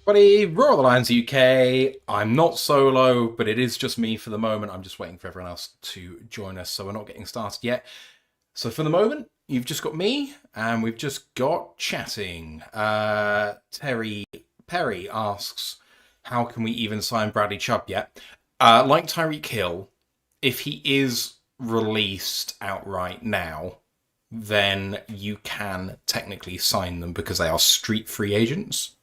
Buddy, Royal Alliance UK. I'm not solo, but it is just me for the moment. I'm just waiting for everyone else to join us, so we're not getting started yet. So for the moment, you've just got me, and we've just got chatting. Terry Perry asks, how can we even sign Bradley Chubb yet? Like Tyreek Hill, if he is released outright now, then you can technically sign them because they are street free agents.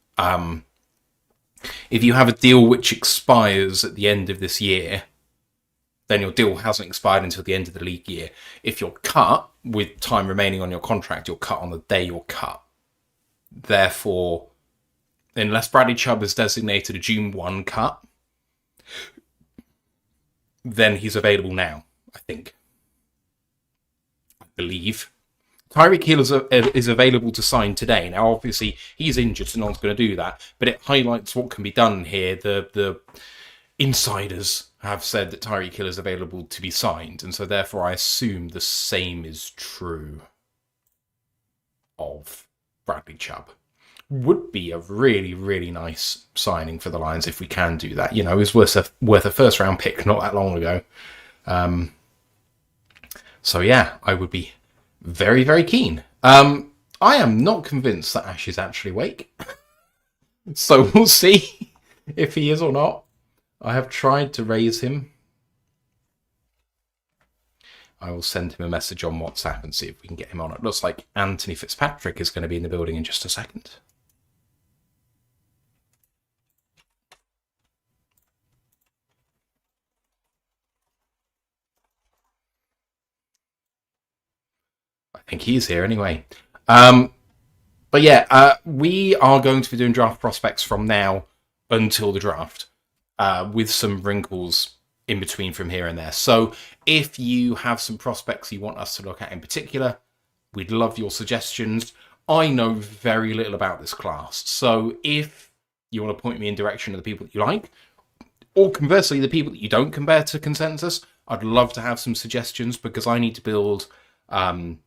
If you have a deal which expires at the end of this year, then your deal hasn't expired until the end of the league year. If you're cut with time remaining on your contract, you're cut on the day you're cut. Therefore, unless Bradley Chubb is designated a June 1 cut, then he's available now, I think. I believe. Tyreek Hill is available to sign today. Now, obviously, he's injured, so no one's going to do that. But it highlights what can be done here. The insiders have said that Tyreek Hill is available to be signed, and so therefore I assume the same is true of Bradley Chubb. Would be a really, really nice signing for the Lions if we can do that. You know, it was worth a first-round pick not that long ago. So yeah, I would be very, very keen. I am not convinced that Ash is actually awake. So we'll see if he is or not. I have tried to raise him. I will send him a message on WhatsApp and see if we can get him on. It looks like Anthony Fitzpatrick is going to be in the building in just a second. I think he's here anyway. But yeah, we are going to be doing draft prospects from now until the draft, with some wrinkles in between from here and there. So if you have some prospects you want us to look at in particular, we'd love your suggestions. I know very little about this class, so if you want to point me in direction of the people that you like, or conversely, the people that you don't compare to consensus, I'd love to have some suggestions because I need to build a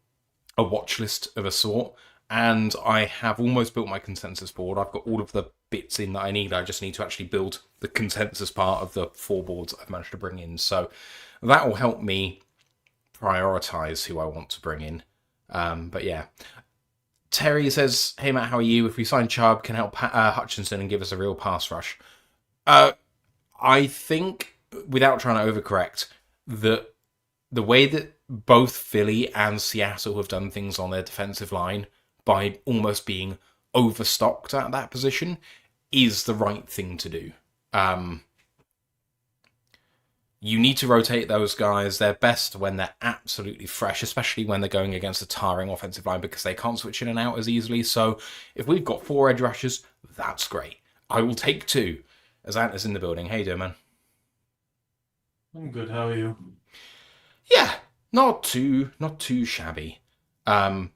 watch list of a sort, and I have almost built my consensus board. I've got all of the bits in that I need. I just need to actually build the consensus part of the 4 boards I've managed to bring in. So that will help me prioritize who I want to bring in. But yeah. Terry says, hey Matt, how are you? If we sign Chubb, can help Hutchinson and give us a real pass rush. I think, without trying to overcorrect, that the way that both Philly and Seattle have done things on their defensive line by almost being overstocked at that position is the right thing to do. You need to rotate those guys. They're best when they're absolutely fresh, especially when they're going against a tiring offensive line because they can't switch in and out as easily. So if we've got 4 edge rushers, that's great. I will take 2. As Antler's in the building. Hey, doing, man? I'm good. How are you? Yeah, not too shabby. I'm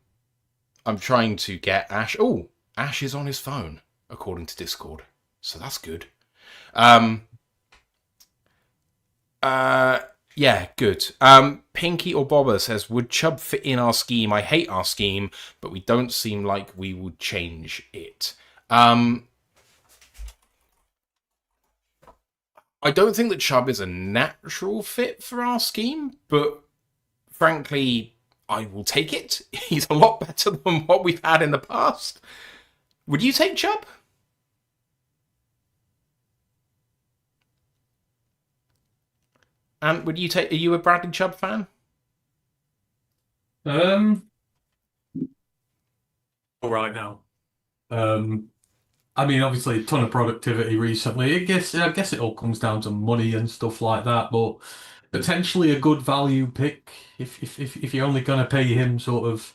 trying to get Ash. Oh, Ash is on his phone, according to Discord. So that's good. Yeah, good. Pinky or Bobber says, would Chubb fit in our scheme? I hate our scheme, but we don't seem like we would change it. I don't think that Chubb is a natural fit for our scheme, but frankly, I will take it. He's a lot better than what we've had in the past. Would you take Chubb? And would you take? Are you a Bradley Chubb fan? All right now. I mean, obviously, a ton of productivity recently. I guess it all comes down to money and stuff like that, but potentially a good value pick if you're only going to pay him sort of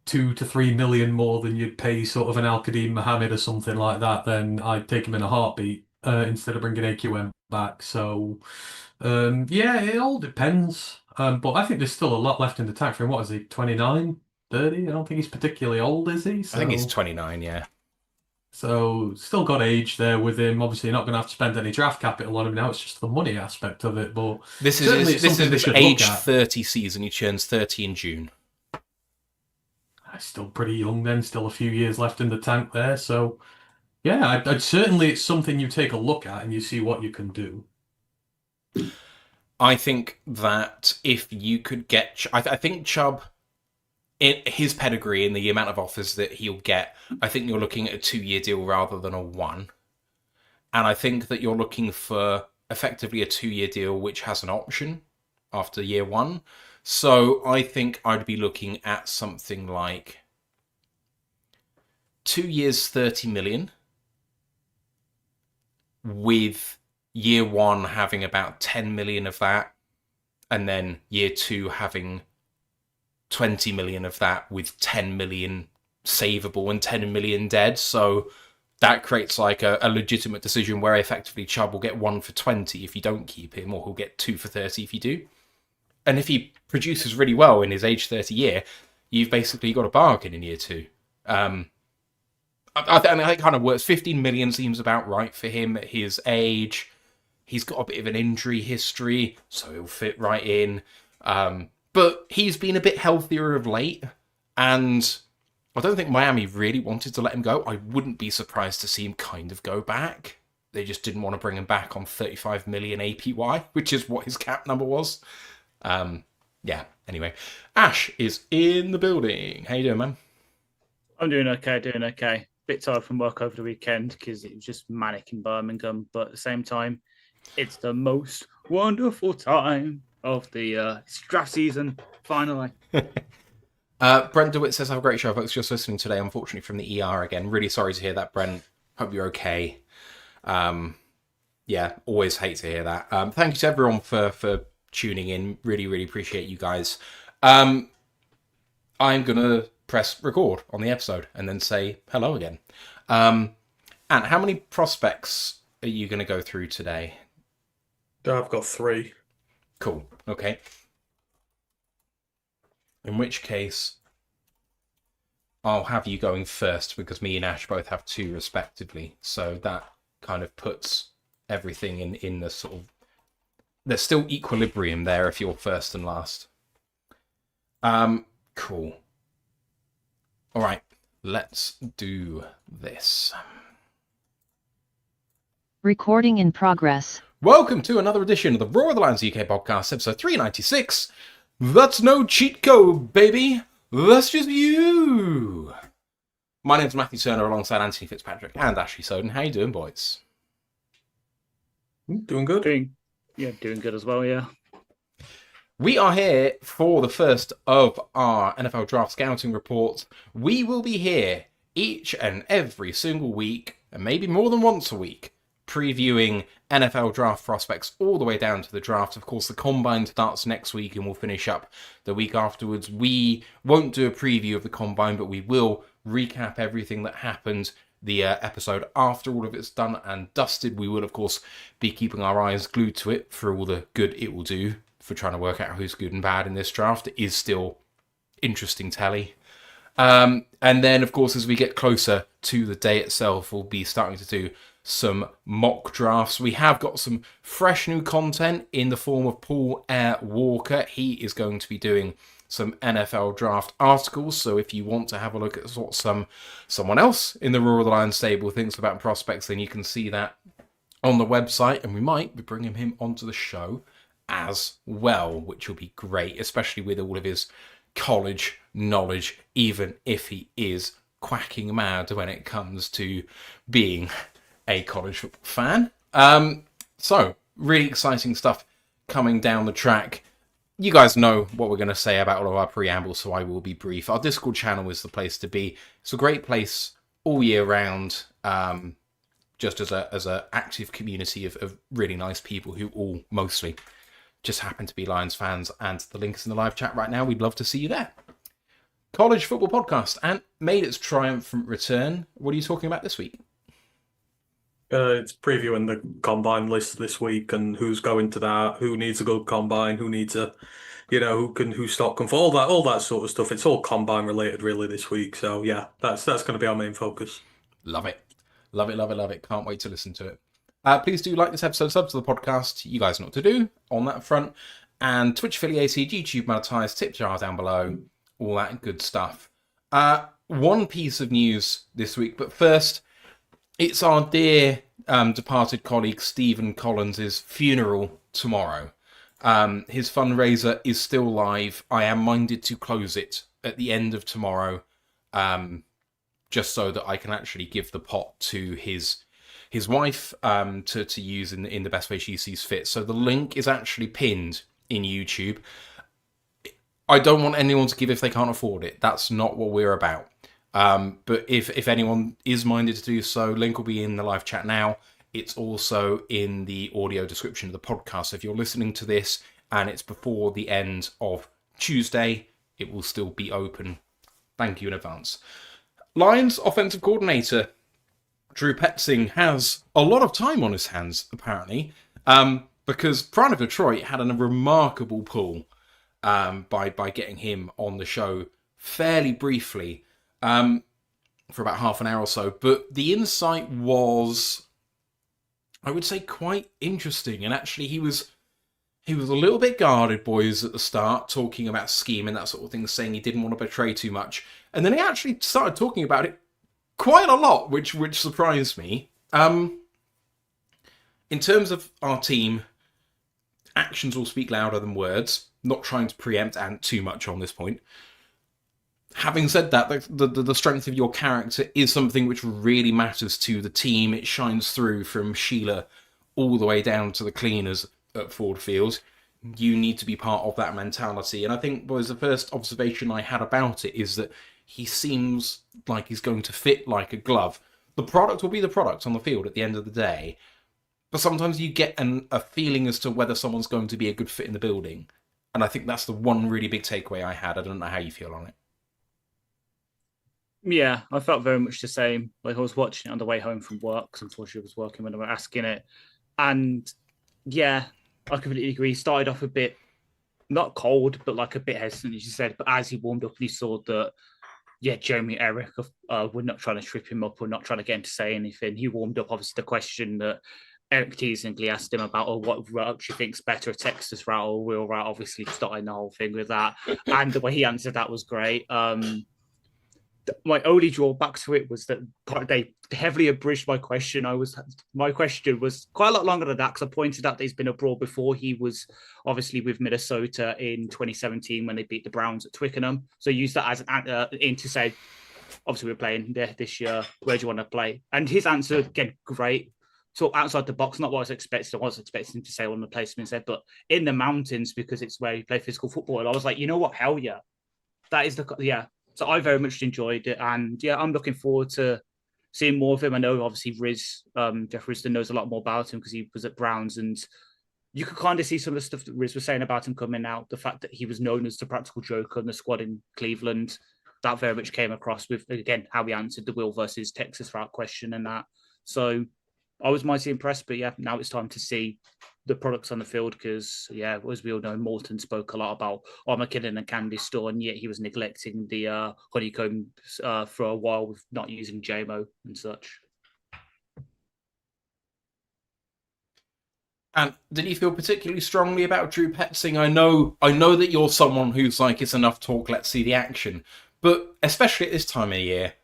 2 to 3 million more than you'd pay sort of an Al Qadim Mohammed or something like that, then I'd take him in a heartbeat instead of bringing AQM back. So, yeah, it all depends. But I think there's still a lot left in the tank for him. What is he, 29, 30? I don't think he's particularly old, is he? I think he's 29, yeah. So still got age there with him. Obviously, you're not going to have to spend any draft capital on him now. It's just the money aspect of it. But this is his age 30 season. He turns 30 in June. Still pretty young then. Still a few years left in the tank there. So Yeah, I'd certainly, it's something you take a look at and you see what you can do. I think that if you could get, I think Chubb, in his pedigree and the amount of offers that he'll get, I think you're looking at a 2-year deal rather than a one. And I think that you're looking for effectively a 2-year deal which has an option after year one. So I think I'd be looking at something like 2 years, 30 million, with year one having about 10 million of that, and then year two having 20 million of that, with 10 million savable and 10 million dead. So that creates like a legitimate decision where effectively Chubb will get 1 for 20 if you don't keep him, or he'll get 2 for 30 if you do. And if he produces really well in his age 30 year, you've basically got a bargain in year two. I think it kind of works. 15 million seems about right for him at his age. He's got a bit of an injury history, so he'll fit right in. But he's been a bit healthier of late, and I don't think Miami really wanted to let him go. I wouldn't be surprised to see him kind of go back. They just didn't want to bring him back on 35 million APY, which is what his cap number was. Yeah, anyway. Ash is in the building. How you doing, man? I'm doing okay. Bit tired from work over the weekend because it was just manic in Birmingham, but at the same time, it's the most wonderful time of the draft season, finally. Brent DeWitt says, have a great show, folks. Just listening today, unfortunately, from the ER again. Really sorry to hear that, Brent. Hope you're okay. Yeah, always hate to hear that. Thank you to everyone for tuning in. Really, really appreciate you guys. I'm going to press record on the episode and then say hello again. And how many prospects are you going to go through today? I've got 3. Cool. Okay. In which case, I'll have you going first because me and Ash both have 2 respectively. So that kind of puts everything in the sort of... There's still equilibrium there if you're first and last. Cool. All right, let's do this. Recording in progress. Welcome to another edition of the Roar of the Lions UK podcast, episode 396. That's no cheat code, baby. That's just you. My name's Matthew Turner alongside Anthony Fitzpatrick and Ashley Soden. How you doing, boys? Doing good. Doing good as well, yeah. We are here for the first of our NFL Draft Scouting reports. We will be here each and every single week, and maybe more than once a week, previewing NFL Draft prospects all the way down to the draft. Of course, the Combine starts next week, and we'll finish up the week afterwards. We won't do a preview of the Combine, but we will recap everything that happened the episode after all of it's done and dusted. We will, of course, be keeping our eyes glued to it for all the good it will do for trying to work out who's good and bad in this draft. It is still interesting telly. And then, of course, as we get closer to the day itself, we'll be starting to do some mock drafts. We have got some fresh new content in the form of Poole Walker. He is going to be doing some NFL draft articles. So if you want to have a look at what someone else in the Roar of the Lions stable thinks about prospects, then you can see that on the website. And we might be bringing him onto the show as well, which will be great, especially with all of his college knowledge, even if he is quacking mad when it comes to being a college football fan. So, really exciting stuff coming down the track. You guys know what we're going to say about all of our preambles, so I will be brief. Our Discord channel is the place to be. It's a great place all year round, just as a active community of really nice people who all mostly just happen to be Lions fans, and the link is in the live chat right now. We'd love to see you there. College Football Podcast, and made its triumphant return. What are you talking about this week? It's previewing the Combine list this week and who's going to that, who needs a good Combine, who needs a, who stock can fall, all that sort of stuff. It's all Combine related really this week. So yeah, that's going to be our main focus. Love it. Love it. Can't wait to listen to it. Please do like this episode, sub to the podcast. You guys know what to do on that front. And Twitch affiliated, YouTube monetized, tip jar down below, all that good stuff. One piece of news this week, but first, It's our dear departed colleague Stephen Collins' funeral tomorrow. His fundraiser is still live. I am minded to close it at the end of tomorrow, just so that I can actually give the pot to his wife to use in the best way she sees fit. So the link is actually pinned in YouTube. I don't want anyone to give if they can't afford it. That's not what we're about. But if anyone is minded to do so, link will be in the live chat now. It's also in the audio description of the podcast. So if you're listening to this and it's before the end of Tuesday, it will still be open. Thank you in advance. Lions offensive coordinator Drew Petzing has a lot of time on his hands, apparently, because Pride of Detroit had a remarkable pull by getting him on the show fairly briefly for about half an hour or so. But the insight was, I would say, quite interesting. And actually, he was a little bit guarded, boys, at the start, talking about scheme and that sort of thing, saying he didn't want to betray too much. And then he actually started talking about it quite a lot, which surprised me. In terms of our team, actions will speak louder than words. Not trying to preempt Ant too much on this point. Having said that, the strength of your character is something which really matters to the team. It shines through from Sheila all the way down to the cleaners at Ford Field. You need to be part of that mentality. And I think, boys, the first observation I had about it is that he seems like he's going to fit like a glove. The product will be the product on the field at the end of the day. But sometimes you get a feeling as to whether someone's going to be a good fit in the building. And I think that's the one really big takeaway I had. I don't know how you feel on it. Yeah, I felt very much the same. Like, I was watching it on the way home from work, because unfortunately I was working when I was asking it. And yeah, I completely agree. He started off a bit, not cold, but like a bit hesitant, as you said. But as he warmed up and he saw that, yeah, Jeremy Eric were not trying to trip him up or not trying to get him to say anything. He warmed up, obviously, the question that Eric teasingly asked him about, what route she thinks better, a Texas route or a wheel route, obviously starting the whole thing with that. And the way he answered that was great. My only drawback to it was that they heavily abridged my question. My question was quite a lot longer than that, because I pointed out that he's been abroad before. He was obviously with Minnesota in 2017 when they beat the Browns at Twickenham. So I used that as an in to say, obviously we're playing there this year. Where do you want to play? And his answer, again, great. So outside the box, not what I was expecting. I was expecting him to say one of the placements there, but in the mountains, because it's where you play physical football. And I was like, you know what? Hell yeah. That is So I very much enjoyed it. And yeah, I'm looking forward to seeing more of him. I know obviously Jeff Risdon knows a lot more about him because he was at Browns, and you could kind of see some of the stuff that Riz was saying about him coming out. The fact that he was known as the practical joker in the squad in Cleveland, that very much came across with, again, how he answered the Will versus Texas route question and that. So I was mightily impressed, but yeah, now it's time to see the products on the field because, yeah, as we all know, Morton spoke a lot about McKinnon and Candy Store, and yet he was neglecting the honeycomb for a while with not using JMO and such. And did you feel particularly strongly about Drew Petzing? I know that you're someone who's like, it's enough talk, let's see the action. But especially at this time of year,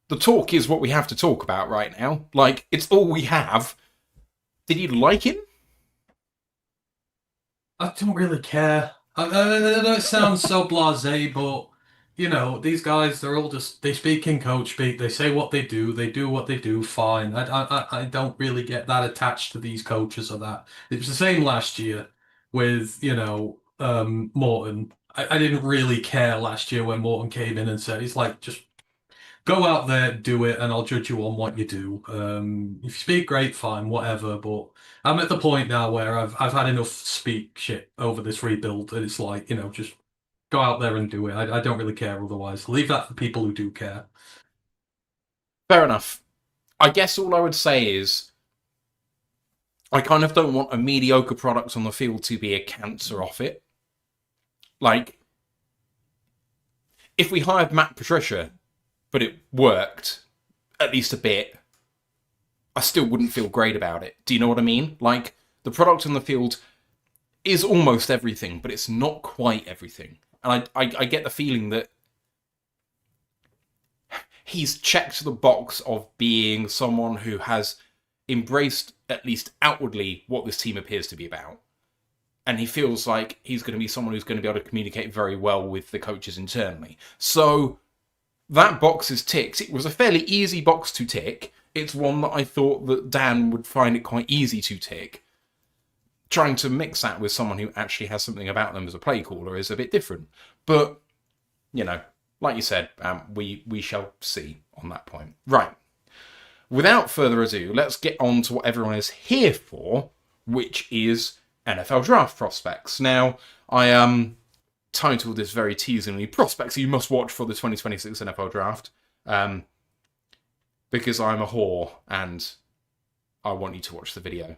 the talk is what we have to talk about right now. Like, it's all we have. Did you like him? I don't really care. I know it sounds so blasé, but you know, these guys, they're all just, they speak in coach speak, they say what they do what they do, fine. I don't really get that attached to these coaches or that. It was the same last year with, you know, Morton. I didn't really care last year when Morton came in and said, he's like, just go out there, do it, and I'll judge you on what you do. If you speak great, fine, whatever. But I'm at the point now where I've had enough speak shit over this rebuild, and it's like, you know, just go out there and do it. I don't really care otherwise. Leave that for people who do care. Fair enough. I guess all I would say is I kind of don't want a mediocre product on the field to be a cancer off it. Like, if we hired Matt Patricia, but it worked, at least a bit, I still wouldn't feel great about it. Do you know what I mean? Like, the product on the field is almost everything, but it's not quite everything. And I get the feeling that he's checked the box of being someone who has embraced, at least outwardly, what this team appears to be about. And he feels like he's going to be someone who's going to be able to communicate very well with the coaches internally. So that box is ticked. It was a fairly easy box to tick. It's one that I thought that Dan would find it quite easy to tick. Trying to mix that with someone who actually has something about them as a play caller is a bit different. But, you know, like you said, we shall see on that point. Right. Without further ado, let's get on to what everyone is here for, which is NFL draft prospects. Now, I titled this very teasingly, Prospects You Must Watch for the 2026 NFL Draft, because I'm a whore and I want you to watch the video.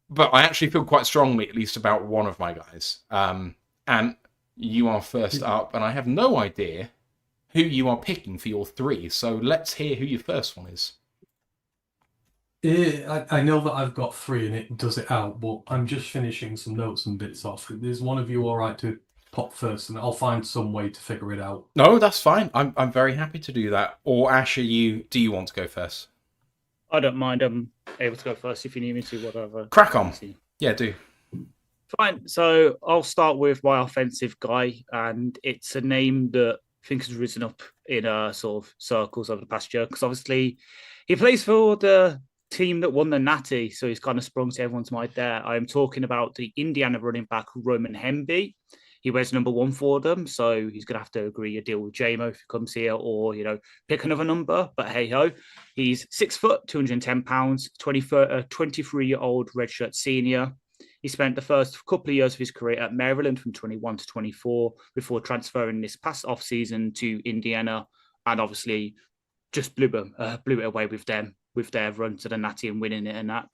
But I actually feel quite strongly, at least, about one of my guys. And you are first up, and I have no idea who you are picking for your three. So let's hear who your first one is. I know that I've got three and it does it out, but I'm just finishing some notes and bits off. Is one of you all right to pop first, and I'll find some way to figure it out? No, that's fine. I'm very happy to do that. Or Ash, do you want to go first? I don't mind. I'm able to go first if you need me to, whatever. Crack on. Yeah, do. Fine. So I'll start with my offensive guy, and it's a name that I think has risen up in sort of circles over the past year, because obviously he plays for the team that won the Natty, so he's kind of sprung to everyone's mind there. I'm talking about the Indiana running back Roman Hemby. He wears number 1 for them, so he's going to have to agree a deal with JMO if he comes here, or, you know, pick another number. But hey-ho, he's 6 foot, 210 pounds, 23-year-old redshirt senior. He spent the first couple of years of his career at Maryland from 21 to 24 before transferring this past offseason to Indiana, and obviously just blew it away with them, with their run to the Natty and winning it and that.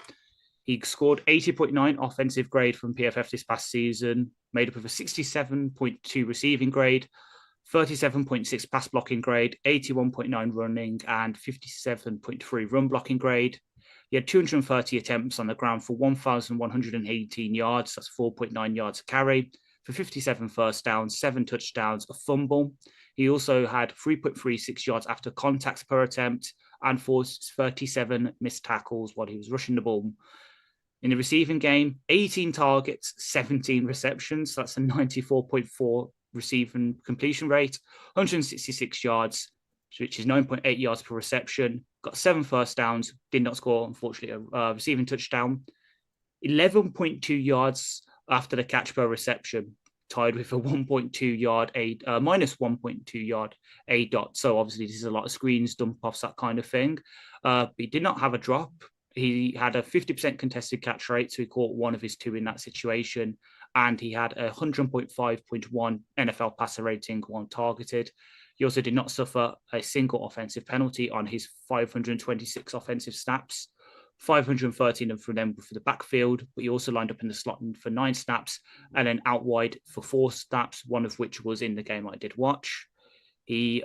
He scored 80.9 offensive grade from PFF this past season, made up of a 67.2 receiving grade, 37.6 pass blocking grade, 81.9 running, and 57.3 run blocking grade. He had 230 attempts on the ground for 1,118 yards. That's 4.9 yards a carry, for 57 first downs, 7 touchdowns, a fumble. He also had 3.36 yards after contacts per attempt and forced 37 missed tackles while he was rushing the ball. In the receiving game, 18 targets, 17 receptions. So that's a 94.4 receiving completion rate, 166 yards, which is 9.8 yards per reception. Got 7 first downs, did not score, unfortunately, a receiving touchdown. 11.2 yards after the catch per reception, tied with a 1.2 yard minus 1.2 yard A dot. So obviously this is a lot of screens, dump offs, that kind of thing. But he did not have a drop. He had a 50% contested catch rate, so he caught 1 of his 2 in that situation. And he had a 100.5.1 NFL passer rating when targeted. He also did not suffer a single offensive penalty on his 526 offensive snaps. 513 from them for the backfield, but he also lined up in the slot for 9 snaps and then out wide for 4 snaps, one of which was in the game I did watch. He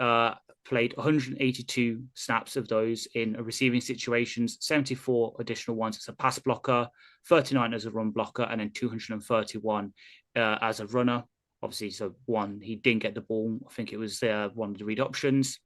played 182 snaps of those in receiving situations, 74 additional ones as a pass blocker, 39 as a run blocker, and then 231 as a runner. Obviously, so 1, he didn't get the ball. I think it was one of the read options.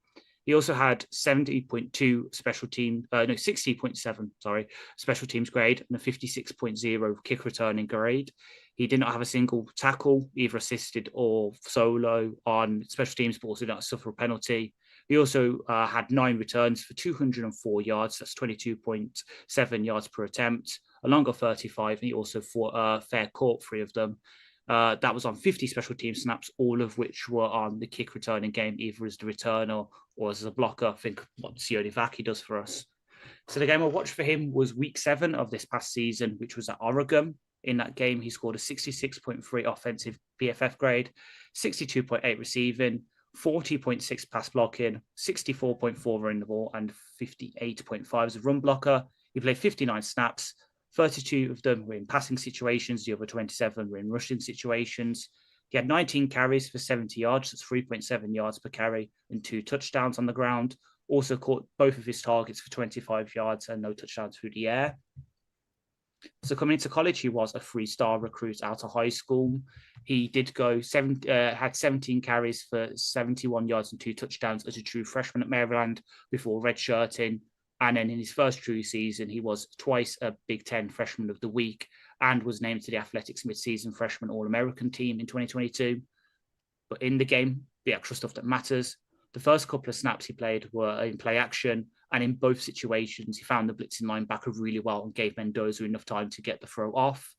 He also had 60.7, special teams grade and a 56.0 kick returning grade. He did not have a single tackle, either assisted or solo on special teams, but also did not suffer a penalty. He also had 9 returns for 204 yards. That's 22.7 yards per attempt, a longer 35. And he also fair caught 3 of them. That was on 50 special team snaps, all of which were on the kick returning game, either as the returner or as a blocker. I think what Sione Vaki does for us. So the game I watched for him was week 7 of this past season, which was at Oregon. In that game, he scored a 66.3 offensive PFF grade, 62.8 receiving, 40.6 pass blocking, 64.4 running the ball, and 58.5 as a run blocker. He played 59 snaps. 32 of them were in passing situations. The other 27 were in rushing situations. He had 19 carries for 70 yards. That's 3.7 yards per carry and 2 touchdowns on the ground. Also caught both of his targets for 25 yards and no touchdowns through the air. So coming into college, he was a 3-star recruit out of high school. He did go had 17 carries for 71 yards and 2 touchdowns as a true freshman at Maryland before redshirting. And then in his first true season, he was twice a Big Ten Freshman of the Week and was named to the Athletics Midseason Freshman All-American team in 2022. But in the game, the extra stuff that matters, the first couple of snaps he played were in play action, and in both situations, he found the blitzing linebacker really well and gave Mendoza enough time to get the throw off.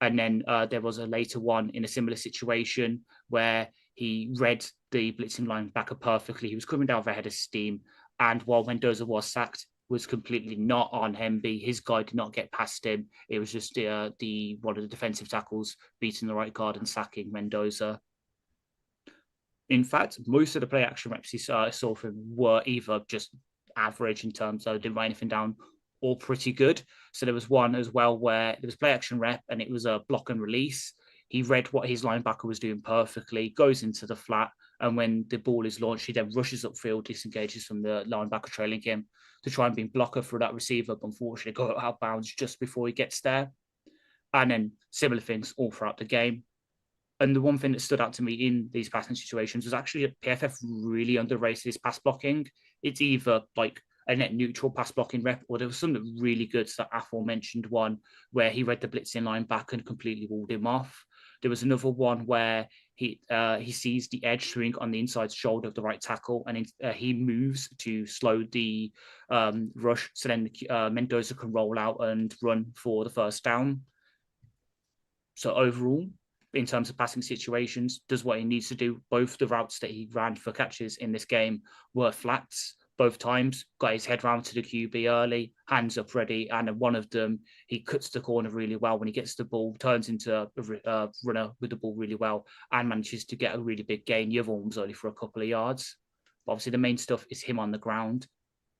And then there was a later one in a similar situation where he read the blitzing linebacker perfectly. He was coming down with a head of steam, and while Mendoza was sacked, was completely not on Hemby. His guy did not get past him. It was just one of the defensive tackles beating the right guard and sacking Mendoza. In fact, most of the play action reps he saw from were either just average in terms of didn't write anything down or pretty good. So there was one as well where there was play action rep and it was a block and release. He read what his linebacker was doing perfectly, goes into the flat, and when the ball is launched, he then rushes upfield, disengages from the linebacker trailing him to try and be blocker for that receiver, but unfortunately got out of bounds just before he gets there. And then similar things all throughout the game. And the one thing that stood out to me in these passing situations was actually PFF really underrated his pass blocking. It's either like a net neutral pass blocking rep, or there was some that really good. So that aforementioned one where he read the blitzing linebacker and completely walled him off. There was another one where he sees the edge swing on the inside shoulder of the right tackle, and he moves to slow the rush, so then Mendoza can roll out and run for the first down. So overall, in terms of passing situations, does what he needs to do. Both the routes that he ran for catches in this game were flats both times, got his head round to the QB early, hands up ready, and in one of them, he cuts the corner really well. When he gets the ball, turns into a runner with the ball really well and manages to get a really big gain. The other one was only for a couple of yards. But obviously, the main stuff is him on the ground.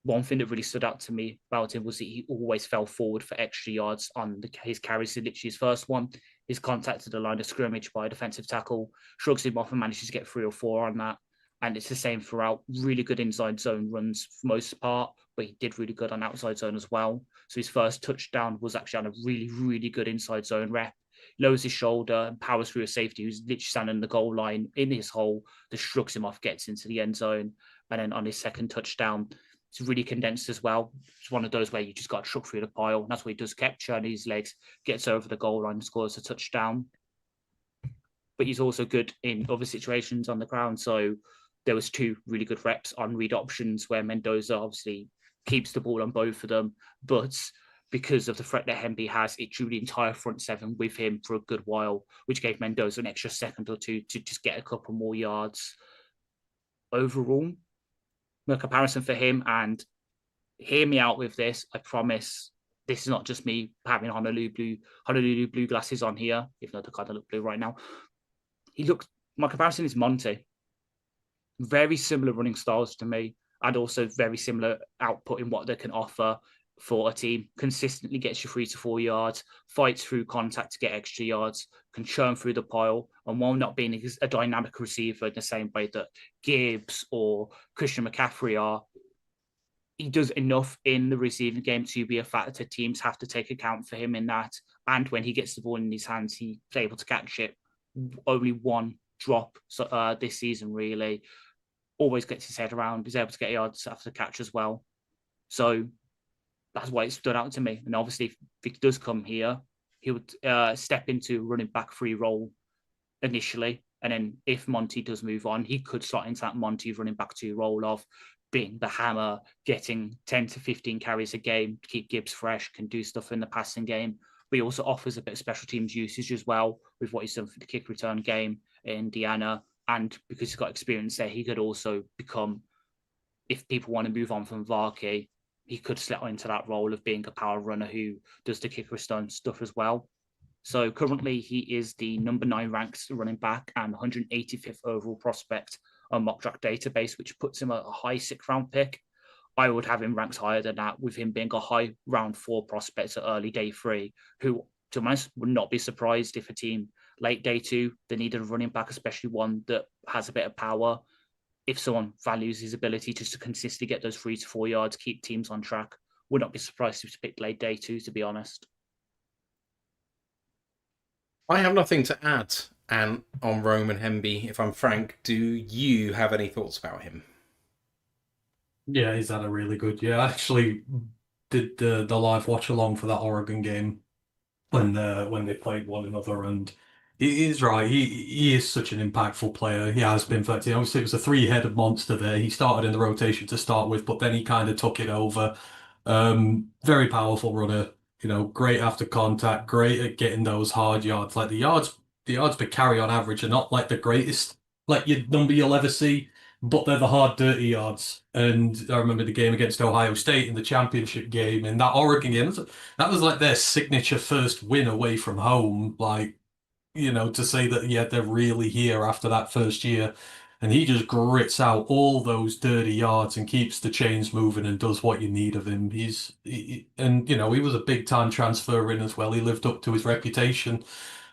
One thing that really stood out to me about him was that he always fell forward for extra yards on his carries. So literally his first one, his contact to the line of scrimmage by a defensive tackle, shrugs him off and manages to get 3 or 4 on that. And it's the same throughout. Really good inside zone runs for most part, but he did really good on outside zone as well. So his first touchdown was actually on a really, really good inside zone rep. Lowers his shoulder and powers through a safety who's literally standing on the goal line in his hole, just shrugs him off, gets into the end zone. And then on his second touchdown, it's really condensed as well. It's one of those where you just got to shrug through the pile. And that's what he does, kept churning his legs, gets over the goal line and scores a touchdown. But he's also good in other situations on the ground. So there was 2 really good reps on read options where Mendoza obviously keeps the ball on both of them. But because of the threat that Hemby has, it drew the entire front 7 with him for a good while, which gave Mendoza an extra second or 2 to just get a couple more yards. Overall, no comparison for him, and hear me out with this. I promise this is not just me having Honolulu blue glasses on here, even though they kind of look blue right now. My comparison is Monty. Very similar running styles to me, and also very similar output in what they can offer for a team. Consistently gets you 3 to 4 yards, fights through contact to get extra yards, can churn through the pile, and while not being a dynamic receiver in the same way that Gibbs or Christian McCaffrey are, he does enough in the receiving game to be a factor. Teams have to take account for him in that. And when he gets the ball in his hands, he's able to catch it. Only one drop this season, really. Always gets his head around. He's able to get yards after the catch as well. So that's why it stood out to me. And obviously, if it does come here, he would step into running back 3 role initially. And then if Monty does move on, he could slot into that Monty running back 2 role of being the hammer, getting 10 to 15 carries a game to keep Gibbs fresh, can do stuff in the passing game. But he also offers a bit of special teams usage as well with what he's done for the kick return game in Indiana. And because he's got experience there, he could also become, if people want to move on from Varkey, he could slot into that role of being a power runner who does the kick return stuff as well. So currently he is the number 9 ranked running back and 185th overall prospect on Mock Draft database, which puts him at a high 6th round pick. I would have him ranked higher than that, with him being a high round 4 prospect at early day 3, who, to be honest, would not be surprised if a team late day 2, they needed a running back, especially one that has a bit of power. If someone values his ability just to consistently get those 3 to 4 yards, keep teams on track, would not be surprised if it's picked late day 2, to be honest. I have nothing to add on Roman Hemby, if I'm frank. Do you have any thoughts about him? Yeah, he's had a really good year. I actually did the live watch along for that Oregon game when they played one another, and he's right. He is such an impactful player. He has been for that team. Obviously, it was a three-headed monster there. He started in the rotation to start with, but then he kind of took it over. Very powerful runner. Great after contact, great at getting those hard yards. Like the yards per carry on average are not like the greatest, like your number you'll ever see, but they're the hard, dirty yards. And I remember the game against Ohio State in the championship game, and that Oregon game. That was like their signature first win away from home. Like, to say that, yeah, they're really here after that first year. And he just grits out all those dirty yards and keeps the chains moving and does what you need of him. He was a big time transfer in as well. He lived up to his reputation.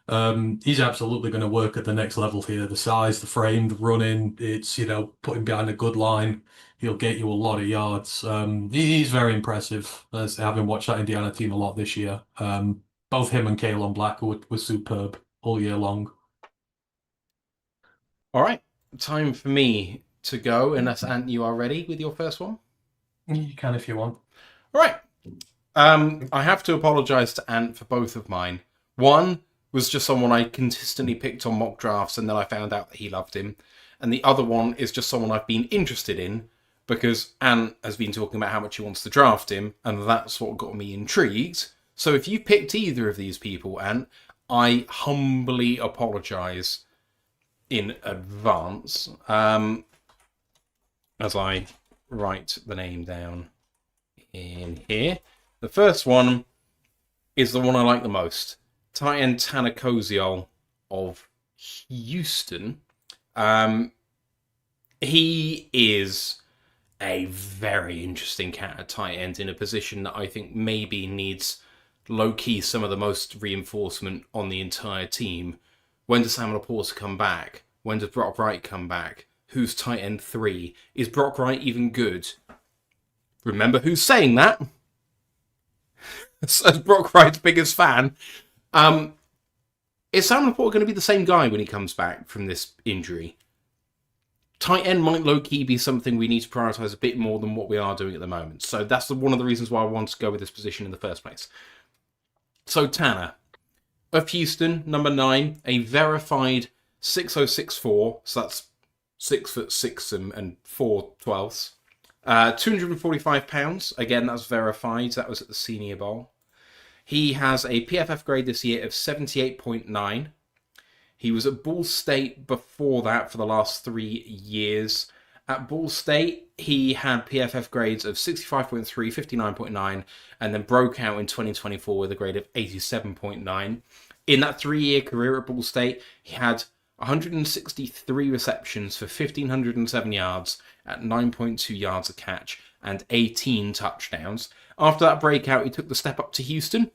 He's absolutely going to work at the next level here. The size, the frame, the running, it's, put him behind a good line. He'll get you a lot of yards. He's very impressive, as having watched that Indiana team a lot this year. Both him and Kalen Black were superb all year long. All right, time for me to go, unless, Ant, you are ready with your first one? You can if you want. All right. I have to apologise to Ant for both of mine. One was just someone I consistently picked on mock drafts, and then I found out that he loved him. And the other one is just someone I've been interested in, because Ant has been talking about how much he wants to draft him, and that's what got me intrigued. So if you picked either of these people, Ant, I humbly apologise in advance, as I write the name down in here. The first one is the one I like the most. Tight end Tanner Koziol of Houston. He is a very interesting cat at tight end in a position that I think maybe needs low-key some of the most reinforcement on the entire team. When does Samuel Laporta come back? When does Brock Wright come back? Who's tight end 3? Is Brock Wright even good? Remember who's saying that? As Brock Wright's biggest fan. Is Samuel Laporta going to be the same guy when he comes back from this injury? Tight end might low-key be something we need to prioritise a bit more than what we are doing at the moment. So that's one of the reasons why I wanted to go with this position in the first place. So Tanner of Houston, number 9, a verified 6'0", 6'4", so that's 6'6" and 4/12. 245 pounds. Again, that's verified. That was at the Senior Bowl. He has a PFF grade this year of 78.9. He was at Ball State before that for the last 3 years. At Ball State, he had PFF grades of 65.3, 59.9, and then broke out in 2024 with a grade of 87.9. In that 3-year career at Ball State, he had 163 receptions for 1,507 yards at 9.2 yards a catch and 18 touchdowns. After that breakout, he took the step up to Houston,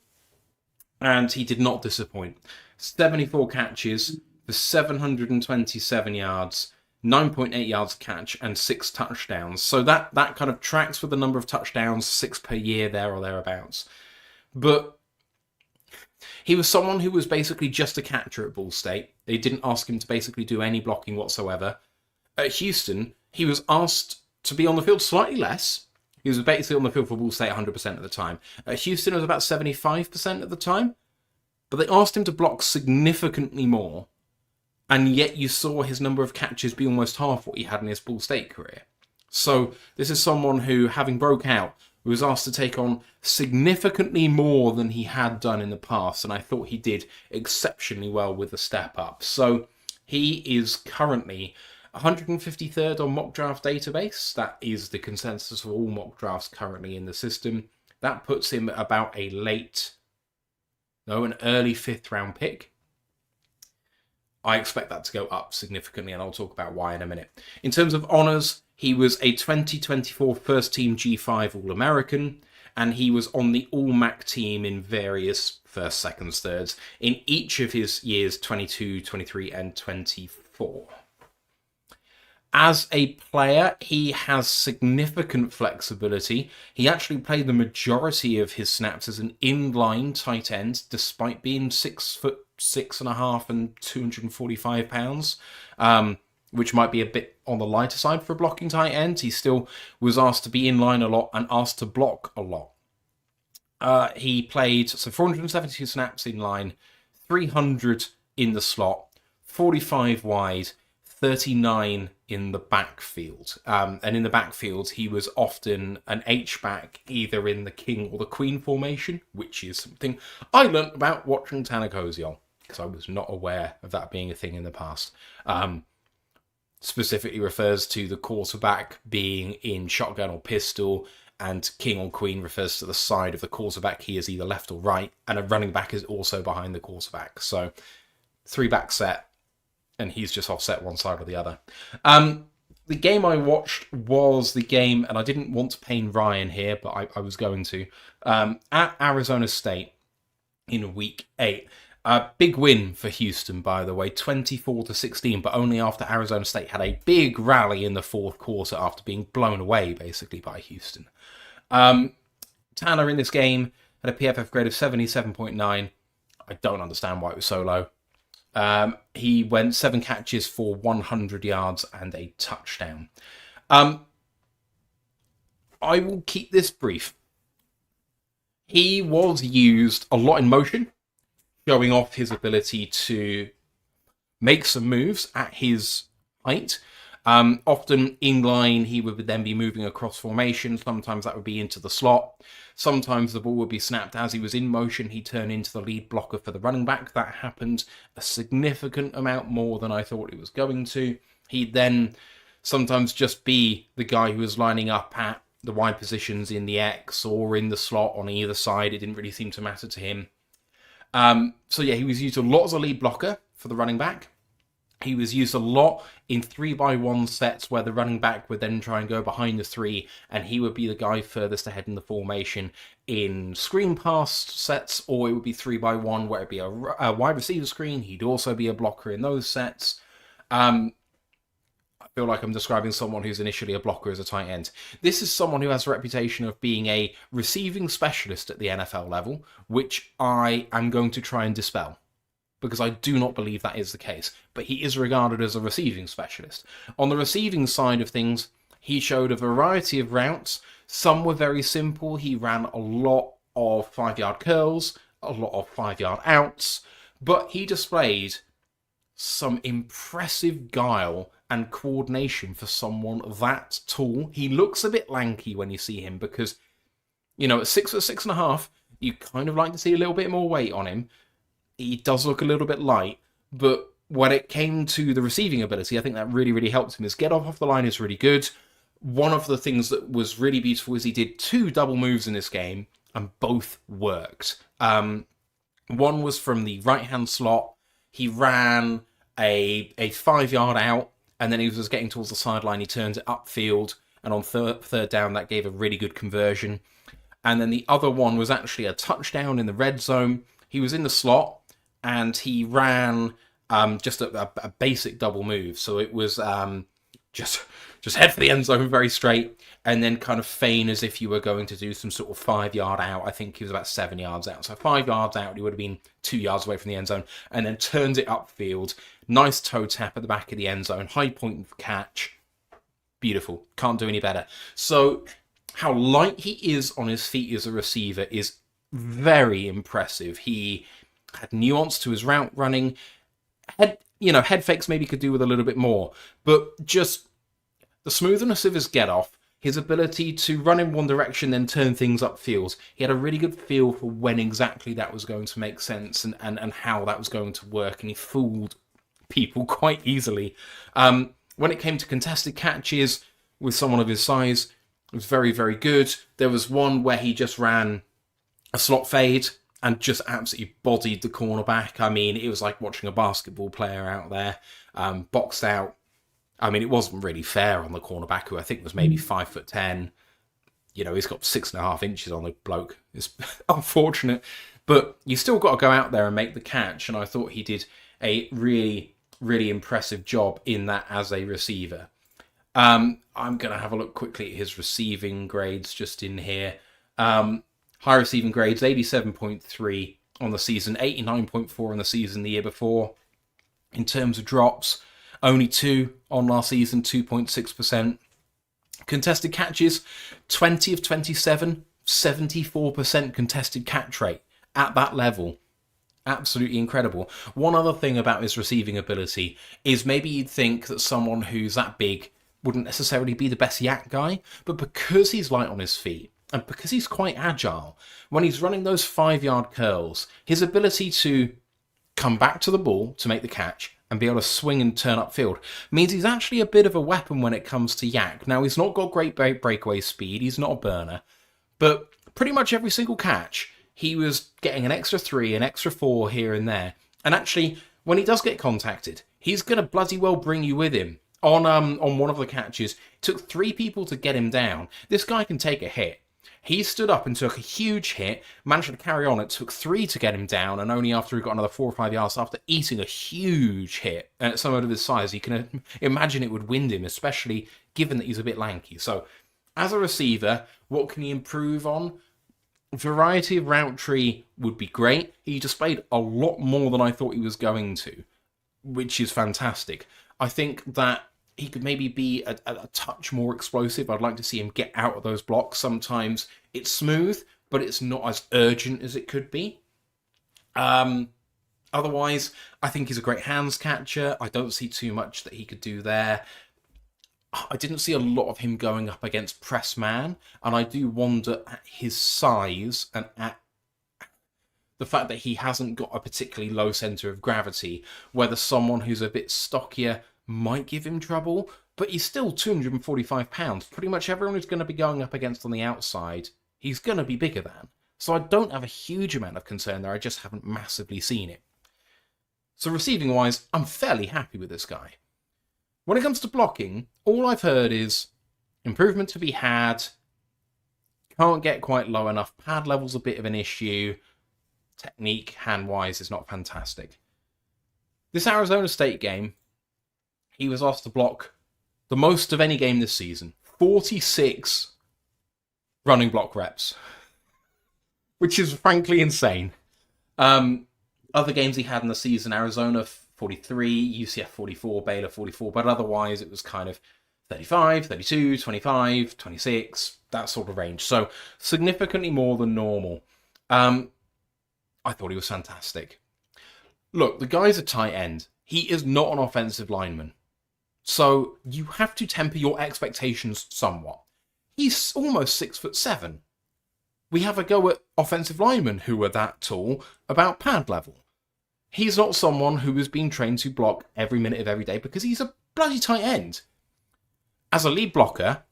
and he did not disappoint. 74 catches for 727 yards, 9.8 yards a catch, and 6 touchdowns. So that kind of tracks with the number of touchdowns, 6 per year there or thereabouts. But he was someone who was basically just a catcher at Ball State. They didn't ask him to basically do any blocking whatsoever. At Houston, he was asked to be on the field slightly less. He was basically on the field for Ball State 100% of the time. At Houston, it was about 75% of the time. But they asked him to block significantly more. And yet you saw his number of catches be almost half what he had in his Ball State career. So this is someone who, having broke out, was asked to take on significantly more than he had done in the past. And I thought he did exceptionally well with the step up. So he is currently 153rd on mock draft database. That is the consensus of all mock drafts currently in the system. That puts him about an early 5th round pick. I expect that to go up significantly, and I'll talk about why in a minute. In terms of honours, he was a 2024 First Team G5 All-American, and he was on the All-MAC team in various first, seconds, thirds in each of his years 22, 23, and 24. As a player, he has significant flexibility. He actually played the majority of his snaps as an inline tight end, despite being 6'8", 6.5 and £245, which might be a bit on the lighter side for a blocking tight end. He still was asked to be in line a lot and asked to block a lot. He played 472 snaps in line, 300 in the slot, 45 wide, 39 in the backfield. And in the backfield, he was often an H-back, either in the king or the queen formation, which is something I learnt about watching Tanner Koziol, because I was not aware of that being a thing in the past. Specifically refers to the quarterback being in shotgun or pistol, and king or queen refers to the side of the quarterback. He is either left or right, and a running back is also behind the quarterback. So 3-back set, and he's just offset one side or the other. The game I watched was the game, and I didn't want to pain Ryan here, but I was going to, at Arizona State in week 8. A big win for Houston, by the way, 24-16, but only after Arizona State had a big rally in the fourth quarter after being blown away, basically, by Houston. Tanner in this game had a PFF grade of 77.9. I don't understand why it was so low. He went 7 catches for 100 yards and a touchdown. I will keep this brief. He was used a lot in motion, showing off his ability to make some moves at his height. Often in line, he would then be moving across formation. Sometimes that would be into the slot. Sometimes the ball would be snapped as he was in motion. He'd turn into the lead blocker for the running back. That happened a significant amount more than I thought it was going to. He'd then sometimes just be the guy who was lining up at the wide positions in the X or in the slot on either side. It didn't really seem to matter to him. So yeah, he was used a lot as a lead blocker for the running back. He was used a lot in 3-by-1 sets where the running back would then try and go behind the 3, and he would be the guy furthest ahead in the formation in screen pass sets, or it would be 3-by-1 where it'd be a wide receiver screen. He'd also be a blocker in those sets. I feel like I'm describing someone who's initially a blocker as a tight end. This is someone who has a reputation of being a receiving specialist at the NFL level, which I am going to try and dispel, because I do not believe that is the case. But he is regarded as a receiving specialist. On the receiving side of things, he showed a variety of routes. Some were very simple. He ran a lot of 5-yard curls, a lot of 5-yard outs, but he displayed some impressive guile and coordination for someone that tall. He looks a bit lanky when you see him because, at 6'6.5", you kind of like to see a little bit more weight on him. He does look a little bit light, but when it came to the receiving ability, I think that really, really helped him. His get off the line is really good. One of the things that was really beautiful is he did 2 double moves in this game, and both worked. One was from the right-hand slot. He ran a 5-yard out, and then he was getting towards the sideline. He turned it upfield, and on third down, that gave a really good conversion. And then the other one was actually a touchdown in the red zone. He was in the slot, and he ran just a basic double move. So it was just head for the end zone very straight, and then kind of feign as if you were going to do some sort of 5-yard out. I think he was about 7 yards out. So 5 yards out, he would have been 2 yards away from the end zone, and then turns it upfield. Nice toe tap at the back of the end zone. High point catch. Beautiful. Can't do any better. So how light he is on his feet as a receiver is very impressive. He had nuance to his route running. Head fakes maybe could do with a little bit more, but just the smoothness of his get off, his ability to run in one direction, then turn things upfield. He had a really good feel for when exactly that was going to make sense and how that was going to work, and he fooled people quite easily. When it came to contested catches with someone of his size, it was very, very good. There was one where he just ran a slot fade and just absolutely bodied the cornerback. I mean, it was like watching a basketball player out there, boxed out. I mean, it wasn't really fair on the cornerback, who I think was maybe 5'10". He's got 6.5 inches on the bloke. It's unfortunate, but you still got to go out there and make the catch. And I thought he did a really, really impressive job in that as a receiver. I'm going to have a look quickly at his receiving grades just in here. High receiving grades, 87.3 on the season, 89.4 on the season the year before. In terms of drops, only 2 on last season, 2.6%. Contested catches, 20 of 27, 74% contested catch rate at that level. Absolutely incredible. One other thing about his receiving ability is maybe you'd think that someone who's that big wouldn't necessarily be the best yak guy, but because he's light on his feet and because he's quite agile, when he's running those 5-yard curls, his ability to come back to the ball to make the catch and be able to swing and turn upfield means he's actually a bit of a weapon when it comes to yak. Now, he's not got great breakaway speed, he's not a burner, but pretty much every single catch, he was getting an extra 3, an extra 4 here and there. And actually, when he does get contacted, he's going to bloody well bring you with him. On one of the catches, it took 3 people to get him down. This guy can take a hit. He stood up and took a huge hit, managed to carry on. It took 3 to get him down, and only after he got another 4 or 5 yards after eating a huge hit at someone of his size, you can imagine it would wind him, especially given that he's a bit lanky. So, as a receiver, what can he improve on? Variety of route tree would be great. He displayed a lot more than I thought he was going to, which is fantastic. I think that he could maybe be a touch more explosive. I'd like to see him get out of those blocks. Sometimes it's smooth, but it's not as urgent as it could be. Otherwise, I think he's a great hands catcher. I don't see too much that he could do there. I didn't see a lot of him going up against press man, and I do wonder at his size and at the fact that he hasn't got a particularly low centre of gravity, whether someone who's a bit stockier might give him trouble, but he's still 245 pounds. Pretty much everyone who's going to be going up against on the outside, he's going to be bigger than. So I don't have a huge amount of concern there, I just haven't massively seen it. So receiving-wise, I'm fairly happy with this guy. When it comes to blocking, all I've heard is improvement to be had, can't get quite low enough, pad level's a bit of an issue, technique, hand-wise, is not fantastic. This Arizona State game, he was asked to block the most of any game this season. 46 running block reps, which is frankly insane. Other games he had in the season, Arizona 43, UCF 44, Baylor 44, but otherwise it was kind of 35, 32, 25, 26, that sort of range. So significantly more than normal. I thought he was fantastic. Look, the guy's a tight end. He is not an offensive lineman. So you have to temper your expectations somewhat. He's almost 6'7". We have a go at offensive linemen who are that tall about pad level. He's not someone who has been trained to block every minute of every day because he's a bloody tight end. As a lead blocker,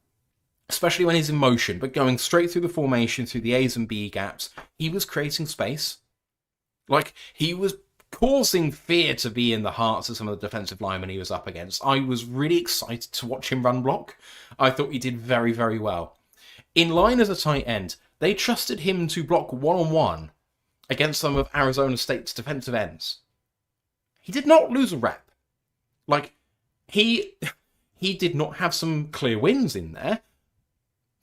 especially when he's in motion, but going straight through the formation, through the A's and B gaps, he was creating space. Like, he was causing fear to be in the hearts of some of the defensive linemen he was up against. I was really excited to watch him run block. I thought he did very, very well. In line as a tight end, they trusted him to block one-on-one against some of Arizona State's defensive ends. He did not lose a rep. Like, he did not have some clear wins in there,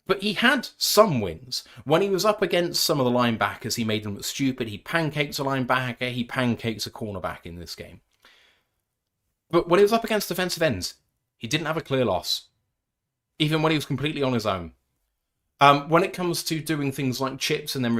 but he had some wins. When he was up against some of the linebackers, he made them look stupid. He pancakes a linebacker, he pancakes a cornerback in this game. But when he was up against defensive ends, he didn't have a clear loss, even when he was completely on his own. When it comes to doing things like chips and then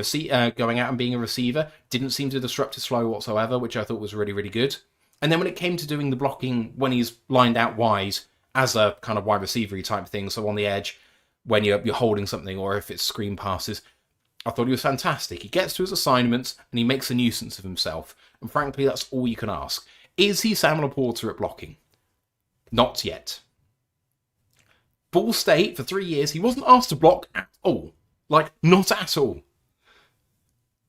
going out and being a receiver, didn't seem to disrupt his flow whatsoever, which I thought was really, really good. And then when it came to doing the blocking when he's lined out wide as a kind of wide receiver-y type thing, so on the edge, when you're holding something or if it's screen passes, I thought he was fantastic. He gets to his assignments and he makes a nuisance of himself. And frankly, that's all you can ask. Is he Sam Laporta at blocking? Not yet. Ball State, for 3 years, he wasn't asked to block at all. Like, not at all.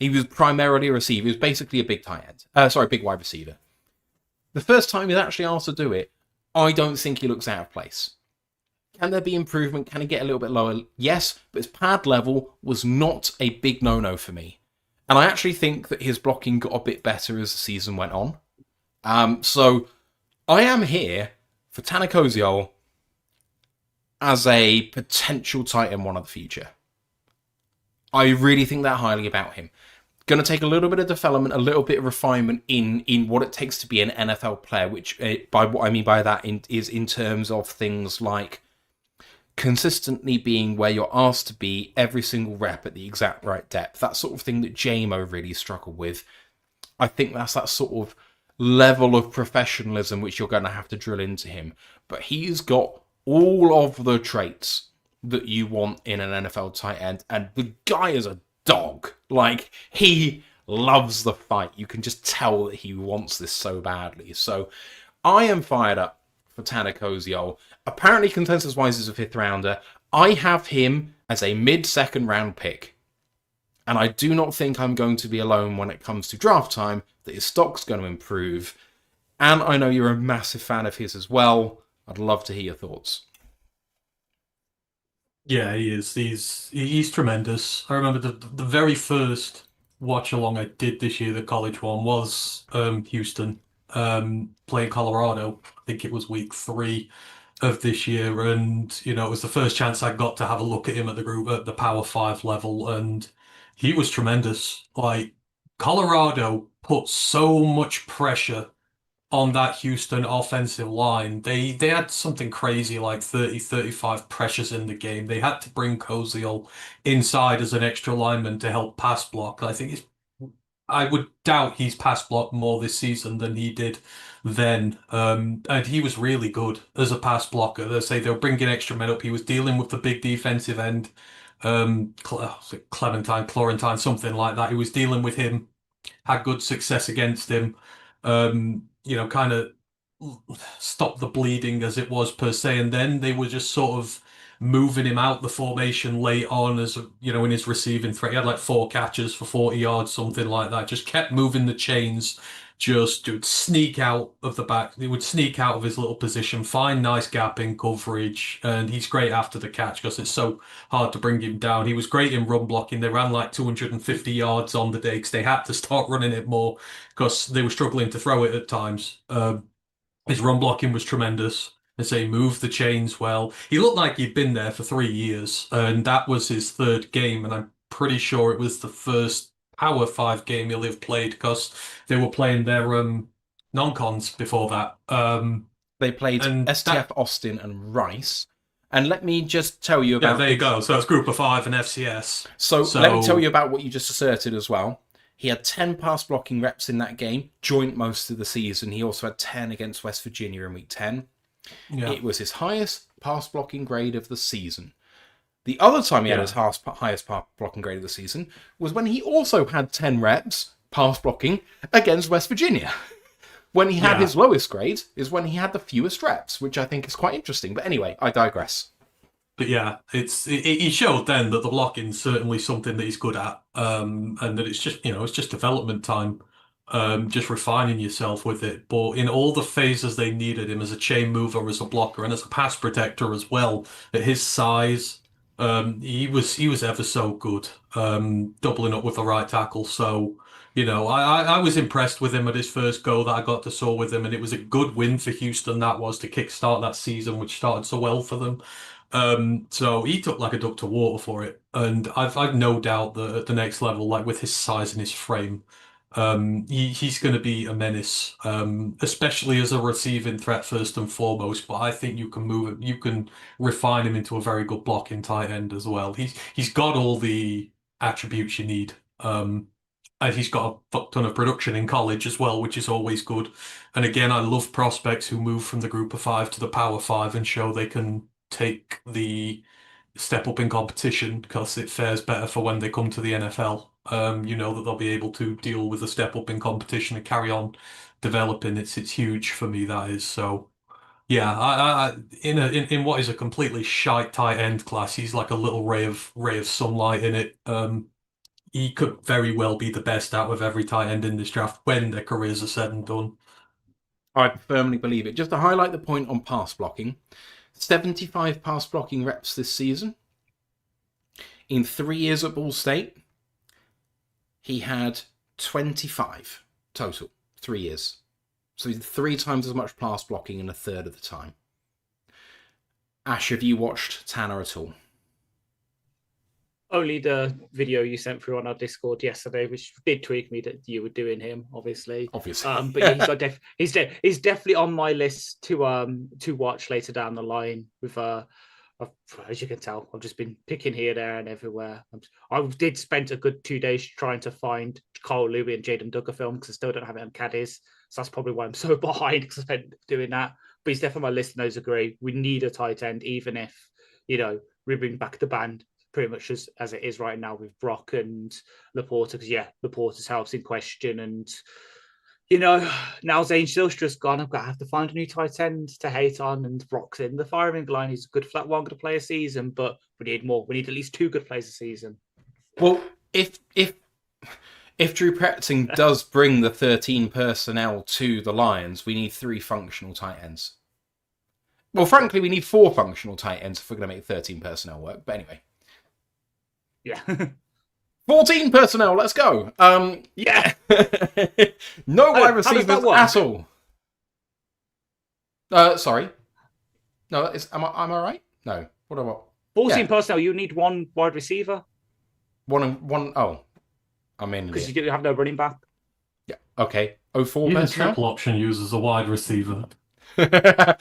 He was primarily a receiver. He was basically a big big wide receiver. The first time he was actually asked to do it, I don't think he looks out of place. Can there be improvement? Can he get a little bit lower? Yes, but his pad level was not a big no-no for me. And I actually think that his blocking got a bit better as the season went on. So I am here for Tanakoziol as a potential tight end one of the future. I really think that highly about him. Going to take a little bit of development, a little bit of refinement in what it takes to be an NFL player, which by what I mean by that is in terms of things like consistently being where you're asked to be every single rep at the exact right depth. That sort of thing that JMO really struggled with. I think that's that sort of level of professionalism which you're going to have to drill into him. But he's got all of the traits that you want in an NFL tight end, and the guy is a dog. Like, he loves the fight. You can just tell that he wants this so badly. So I am fired up for Tanner Koziol. Apparently, consensus-wise, is a 5th rounder. I have him as a mid-second round pick. And I do not think I'm going to be alone when it comes to draft time, that his stock's going to improve. And I know you're a massive fan of his as well. I'd love to hear your thoughts. Yeah, he is. He's tremendous. I remember the very first watch along I did this year, the college one, was Houston playing Colorado. I think it was week 3 of this year, and it was the first chance I got to have a look at him at the Power 5 level, and he was tremendous. Like, Colorado put so much pressure on that Houston offensive line. They had something crazy like 35 pressures in the game. They had to bring Koziel inside as an extra lineman to help pass block. I would doubt he's pass blocked more this season than he did then. And he was really good as a pass blocker. They say they were bringing extra men up. He was dealing with the big defensive end, Florentine, something like that. He was dealing with him, had good success against him. Kind of stopped the bleeding as it was per se, and then they were just sort of moving him out the formation late on as in his receiving threat. He had like 4 catches for 40 yards, something like that. Just kept moving the chains. Just would sneak out of the back. He would sneak out of his little position, find nice gap in coverage, and he's great after the catch because it's so hard to bring him down. He was great in run blocking. They ran like 250 yards on the day because they had to start running it more because they were struggling to throw it at times. His run blocking was tremendous. And so he moved the chains well. He looked like he'd been there for 3 years, and that was his 3rd game, and I'm pretty sure it was the first Power 5 game he'll have played because they were playing their non-cons before that. They played STF Austin and Rice. And let me just tell you about... Yeah, there you go. So it's Group of 5 and FCS. So let me tell you about what you just asserted as well. He had 10 pass blocking reps in that game, joint most of the season. He also had 10 against West Virginia in week 10. Yeah. It was his highest pass blocking grade of the season. The other time he had his highest pass blocking grade of the season was when he also had 10 reps pass blocking against West Virginia. When he had his lowest grade is when he had the fewest reps, which I think is quite interesting. But anyway, I digress. But yeah, he showed then that the blocking is certainly something that he's good at, and that it's just development time, just refining yourself with it. But in all the phases they needed him as a chain mover, as a blocker, and as a pass protector as well, at his size, he was ever so good, doubling up with the right tackle. So I was impressed with him at his first go that I got to saw with him, and it was a good win for Houston. That was to kickstart that season, which started so well for them. So he took like a duck to water for it, and I've no doubt that at the next level, like with his size and his frame, he's going to be a menace, especially as a receiving threat first and foremost. But I think you can refine him into a very good blocking tight end as well. He's got all the attributes you need. And he's got a fuck ton of production in college as well, which is always good. And again, I love prospects who move from the Group of 5 to the Power 5 and show they can take the step up in competition because it fares better for when they come to the NFL. That they'll be able to deal with a step up in competition and carry on developing. It's huge for me, that is. So yeah, I in what is a completely shite tight end class, he's like a little ray of sunlight in it. He could very well be the best out of every tight end in this draft when their careers are said and done. I firmly believe it. Just to highlight the point on pass blocking, 75 pass blocking reps this season. In 3 years at Ball State, he had 25 total, 3 years. So he did 3 times as much pass blocking in a third of the time. Ash, have you watched Tanner at all? Only the video you sent through on our Discord yesterday, which did tweak me that you were doing him, obviously. Obviously. But yeah, he's definitely on my list to watch later down the line. With as you can tell, I've just been picking here, there, and everywhere. I did spend a good 2 days trying to find Cole Louis and Jaden Duggar film because I still don't have it on Caddies. So that's probably why I'm so behind, because I spent doing that. But he's definitely on my list, and those agree. We need a tight end, even if, we bring back the band pretty much as it is right now with Brock and Laporta, because Laporta's health's in question, and now Zane Silstra's gone. I'm gonna have to find a new tight end to hate on, and Brock's in the firing line. He's a good flat one, going to play a season, but we need more. We need at least 2 good players a season. Well, if Drew Pretting does bring the 13 personnel to the Lions, we need 3 functional tight ends. Well, frankly, we need 4 functional tight ends if we're going to make 13 personnel work. But anyway. Yeah. 14 personnel, let's go. Yeah. No wide receivers at all. Sorry. No, am I right? No. What about 14 personnel, you need 1 wide receiver. One. Oh. I'm in. Because you have no running back. Yeah. Okay. 04 Even personnel. triple option uses a wide receiver. I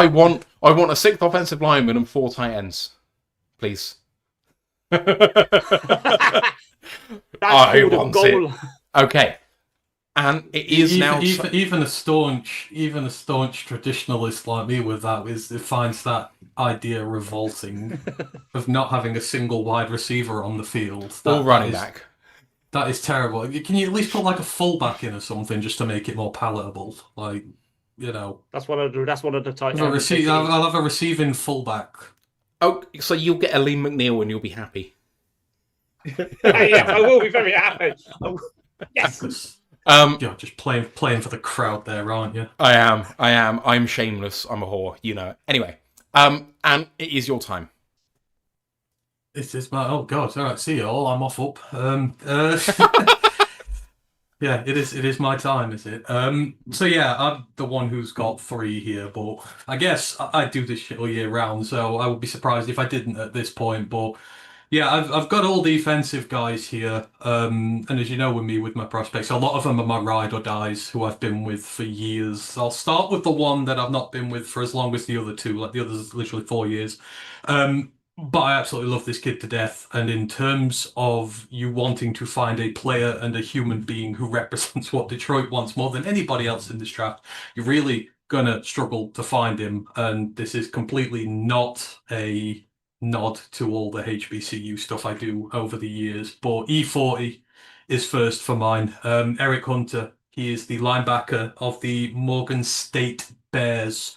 want a 6th offensive lineman and 4 tight ends. Please. I want it. Okay, and it is now. Even a staunch traditionalist like me with that finds that idea revolting of not having a single wide receiver on the field. Or running back. That is terrible. Can you at least put like a fullback in or something just to make it more palatable? Like, That's one of the tight ends. I'll have a receiving fullback. Oh, so you'll get a Lee McNeil and you'll be happy. Yes, I will be very happy. Yes. You're just playing for the crowd there, aren't you? I am. I'm shameless. I'm a whore. Anyway, and it is your time. It is my. Oh God! All right, see you all. I'm off up. Yeah, it is my time, is it? So yeah, I'm the one who's got 3 here, but I guess I do this shit all year round, so I would be surprised if I didn't at this point. But yeah, I've got all defensive guys here, and as you know, with me with my prospects, a lot of them are my ride or dies who I've been with for years. I'll start with the one that I've not been with for as long as the other 2, like the others literally 4 years. But I absolutely love this kid to death. And in terms of you wanting to find a player and a human being who represents what Detroit wants more than anybody else in this draft, you're really going to struggle to find him. And this is completely not a nod to all the HBCU stuff I do over the years. But E40 is first for mine. Eric Hunter, he is the linebacker of the Morgan State Bears,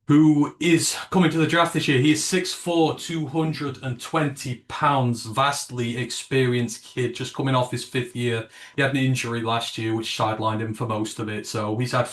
who is coming to the draft this year. He is 6'4", 220 pounds, vastly experienced kid, just coming off his 5th year. He had an injury last year, which sidelined him for most of it. So he's had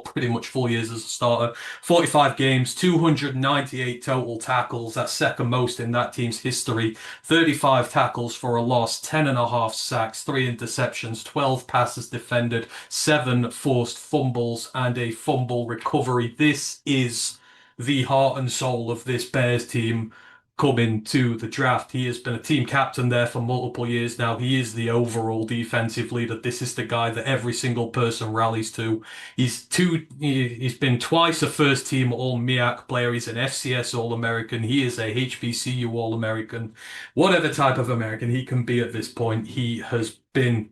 pretty much 4 years as a starter. 45 games, 298 total tackles. That's second most in that team's history. 35 tackles for a loss, 10.5 sacks, 3 interceptions, 12 passes defended, 7 forced fumbles, and a fumble recovery. This is the heart and soul of this Bears team coming to the draft. He has been a team captain there for multiple years now. He is the overall defensive leader. This is the guy that every single person rallies to. He's been twice a first team All-MEAC player. He's an FCS All-American. He is a HBCU All-American. Whatever type of American he can be at this point, he has been.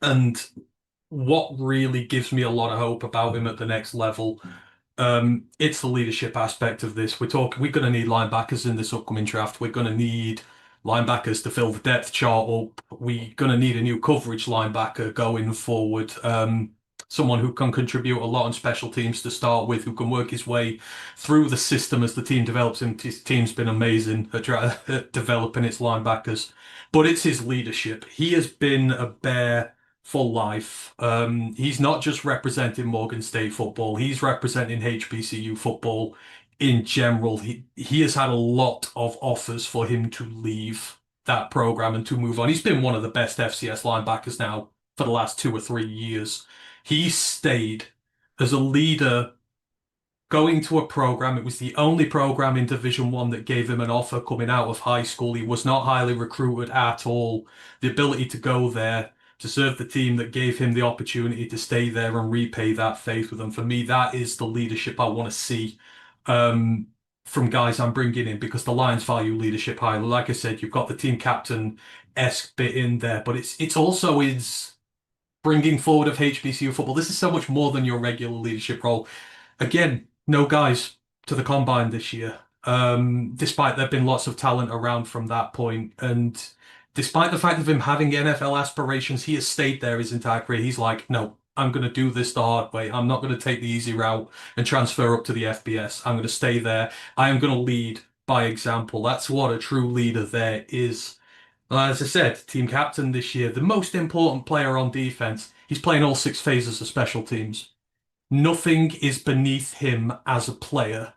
And what really gives me a lot of hope about him at the next level, it's the leadership aspect of this. We're going to need linebackers in this upcoming draft. We're going to need linebackers to fill the depth chart up. We're going to need a new coverage linebacker going forward. Someone who can contribute a lot on special teams to start with, who can work his way through the system as the team develops. And his team's been amazing at developing its linebackers. But it's his leadership. He has been a Bear for life. He's not just representing Morgan State football, he's representing HBCU football in general. He has had a lot of offers for him to leave that program and to move on. He's been one of the best FCS linebackers now for the last 2 or 3 years. He stayed as a leader going to a program. It was the only program in Division One that gave him an offer coming out of high school. He was not highly recruited at all. The ability to go there to serve the team that gave him the opportunity to stay there and repay that faith with them. For me, that is the leadership I want to see from guys I'm bringing in, because the Lions value leadership highly. Like I said, you've got the team captain-esque bit in there, but it's also is bringing forward of HBCU football. This is so much more than your regular leadership role. Again, no guys to the combine this year, despite there been lots of talent around from that point. And despite the fact of him having NFL aspirations, he has stayed there his entire career. He's like, no, I'm going to do this the hard way. I'm not going to take the easy route and transfer up to the FBS. I'm going to stay there. I am going to lead by example. That's what a true leader there is. As I said, team captain this year, the most important player on defense. He's playing all 6 phases of special teams. Nothing is beneath him as a player.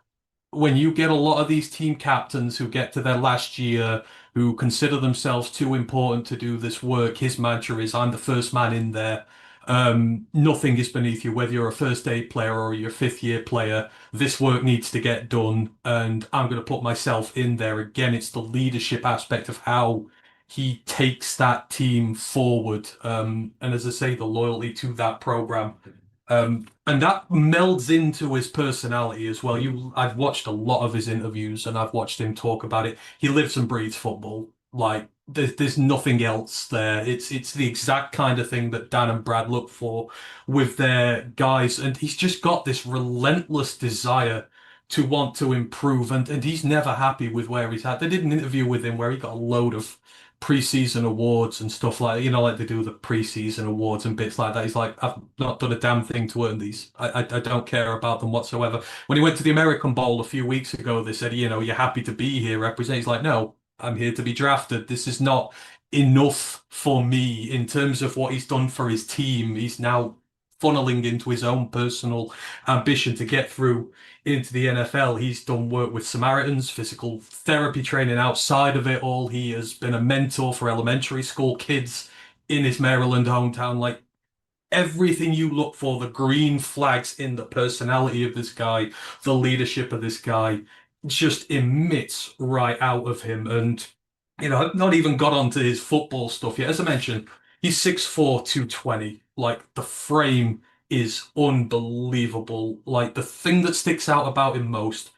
When you get a lot of these team captains who get to their last year, who consider themselves too important to do this work, his mantra is, I'm the first man in there. Nothing is beneath you, whether you're a first aid player or you're a 5th-year player. This work needs to get done, and I'm going to put myself in there. Again, it's the leadership aspect of how he takes that team forward. And as I say, the loyalty to that program. And that melds into his personality as well. I've watched a lot of his interviews and I've watched him talk about it. He lives and breathes football. Like there's nothing else there. It's the exact kind of thing that Dan and Brad look for with their guys. And he's just got this relentless desire to want to improve. And he's never happy with where he's at. They did an interview with him where he got a load of pre-season awards and stuff like, like they do the pre-season awards and bits like that. He's like, I've not done a damn thing to earn these. I don't care about them whatsoever. When he went to the American Bowl a few weeks ago, they said, you're happy to be here representing. He's like, no, I'm here to be drafted. This is not enough for me in terms of what he's done for his team. He's now funneling into his own personal ambition to get through into the NFL. He's done work with Samaritans, physical therapy training outside of it all. He has been a mentor for elementary school kids in his Maryland hometown. Like everything you look for, the green flags in the personality of this guy, the leadership of this guy, just emits right out of him. And, I've not even got onto his football stuff yet. As I mentioned, he's 6'4", 220. Like the frame is unbelievable. Like the thing that sticks out about him most,